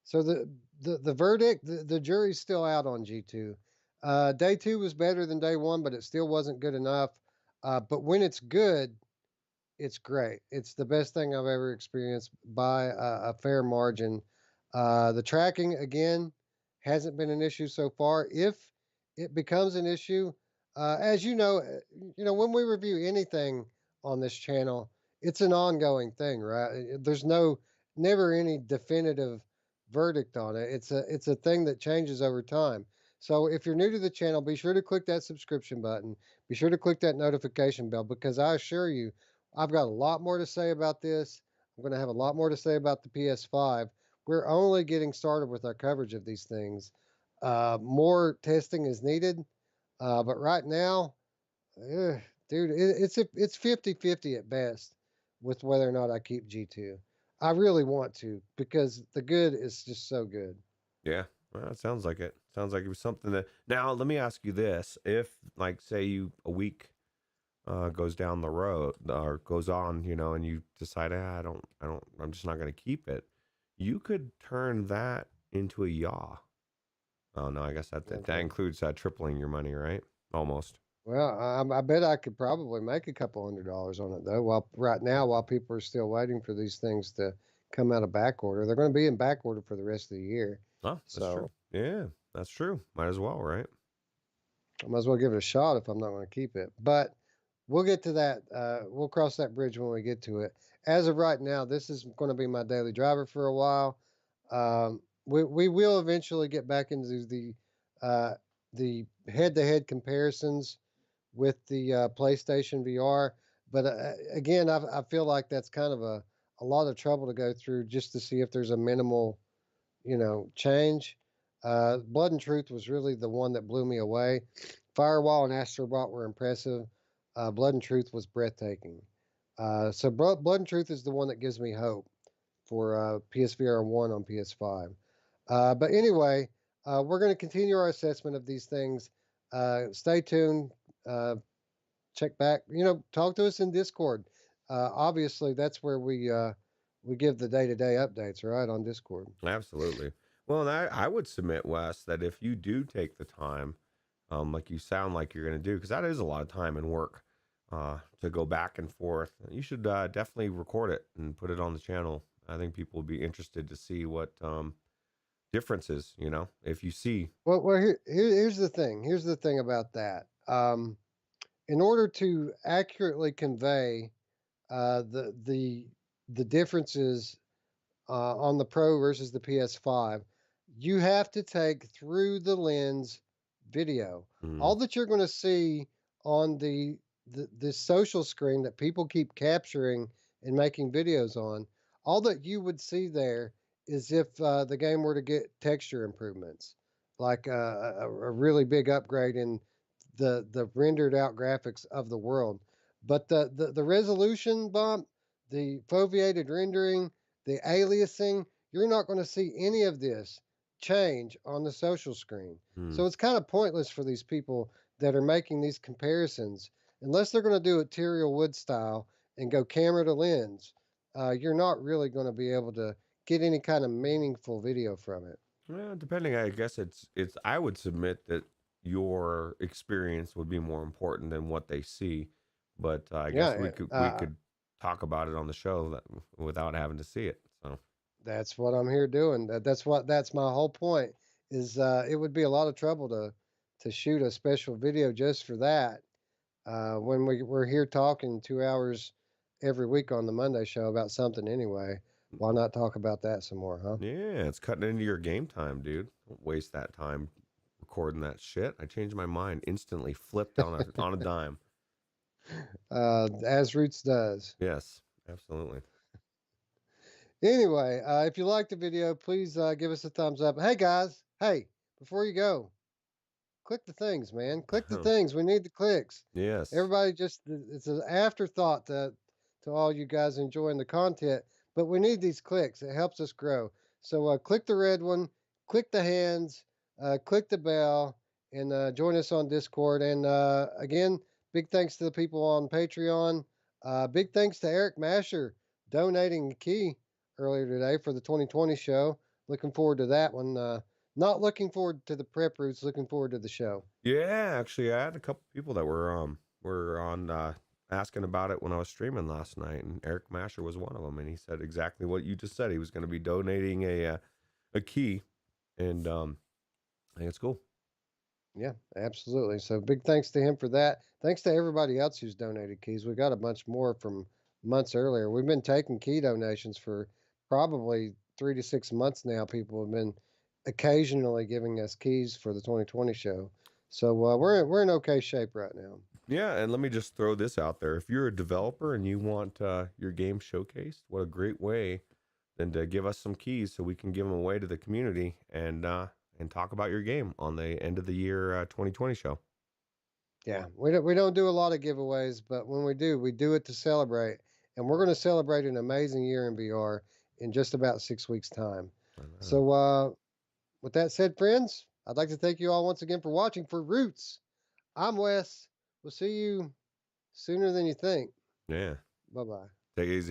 So the verdict, the jury's still out on G2. Day two was better than day one, but it still wasn't good enough. But when it's good, it's great. It's the best thing I've ever experienced by a fair margin. The tracking again hasn't been an issue so far. If it becomes an issue, as you know when we review anything on this channel, it's an ongoing thing, right? There's never any definitive verdict on it. It's a thing that changes over time. So if you're new to the channel, be sure to click that subscription button. Be sure to click that notification bell because I assure you I've got a lot more to say about this. I'm going to have a lot more to say about the PS5. We're only getting started with our coverage of these things. More testing is needed, but right now, dude, it's 50-50 at best with whether or not I keep G2. I really want to because the good is just so good. yeah, well, it sounds like it. Sounds like it was something that. Now let me ask you this: if, like, say you a week goes down the road or goes on, and you decide, I'm just not going to keep it. You could turn that into a yaw. Oh no, I guess that Okay. includes tripling your money, right? Almost. Well, I bet I could probably make a couple $100 on it though. While right now, while people are still waiting for these things to come out of back order, they're going to be in back order for the rest of the year. Oh, that's true. So Yeah, that's true. Might as well, right? I might as well give it a shot if I'm not going to keep it. But we'll get to that. We'll cross that bridge when we get to it. As of right now, this is going to be my daily driver for a while. We will eventually get back into uh, the head-to-head comparisons with the PlayStation VR. But again, I feel like that's kind of a lot of trouble to go through just to see if there's a minimal, change. Blood and Truth was really the one that blew me away. Firewall and Astrobot were impressive. Blood and Truth was breathtaking. So Blood and Truth is the one that gives me hope for PSVR 1 on PS5. But anyway, we're going to continue our assessment of these things. Stay tuned. Check back. Talk to us in Discord. Obviously, that's where we give the day-to-day updates, right, on Discord. Absolutely. Well, and I would submit, Wes, that if you do take the time, like you sound like you're going to do, because that is a lot of time and work to go back and forth, you should definitely record it and put it on the channel. I think people will be interested to see what differences, if you see. Well, here's the thing. Here's the thing about that. In order to accurately convey the differences on the Pro versus the PS5, you have to take through the lens video. Mm, All that you're going to see on the social screen that people keep capturing and making videos on, all that you would see there is if the game were to get texture improvements, like a really big upgrade in the rendered out graphics of the world. But the resolution bump, the foveated rendering, the aliasing, you're not going to see any of this change on the social screen. Hmm. So it's kind of pointless for these people that are making these comparisons, unless they're going to do itTerial Wood style and go camera to lens. You're not really going to be able to get any kind of meaningful video from it. Well, depending, I guess it's. I would submit that your experience would be more important than what they see, but I guess we Yeah, could talk about it on the show that, without having to see it. So that's what I'm here doing. That's my whole point. Is it would be a lot of trouble to shoot a special video just for that. When we're here talking 2 hours every week on the Monday show about something anyway, why not talk about that some more, huh? yeah, it's cutting into your game time, dude. Don't waste that time recording that shit. I changed my mind instantly, flipped on a dime. As Roots does. Yes, absolutely. Anyway, if you liked the video, please give us a thumbs up. Hey guys, hey, before you go, click the things, man. Click the things. We need the clicks. Yes. Everybody just, it's an afterthought to all you guys enjoying the content, but we need these clicks. It helps us grow. So click the red one, click the hands, click the bell, and join us on Discord. And again, big thanks to the people on Patreon. Big thanks to Eric Masher donating a key earlier today for the 2020 show. Looking forward to that one. Not looking forward to the prep routes. Looking forward to the show. Yeah, actually, I had a couple people that were on asking about it when I was streaming last night, and Eric Masher was one of them, and he said exactly what you just said. He was going to be donating a key, and I think it's cool. Yeah, absolutely. So big thanks to him for that. Thanks to everybody else who's donated keys. We got a bunch more from months earlier. We've been taking key donations for probably 3 to 6 months now. People have been occasionally giving us keys for the 2020 show. So we're in okay shape right now. Yeah, and let me just throw this out there: if you're a developer and you want your game showcased, what a great way than to give us some keys so we can give them away to the community and talk about your game on the end of the year 2020 show. Yeah, we don't do a lot of giveaways, but when we do it to celebrate, and we're going to celebrate an amazing year in VR in just about 6 weeks' time. So, with that said, friends, I'd like to thank you all once again for watching. For Roots, I'm Wes. We'll see you sooner than you think. Yeah, Bye bye. take it easy.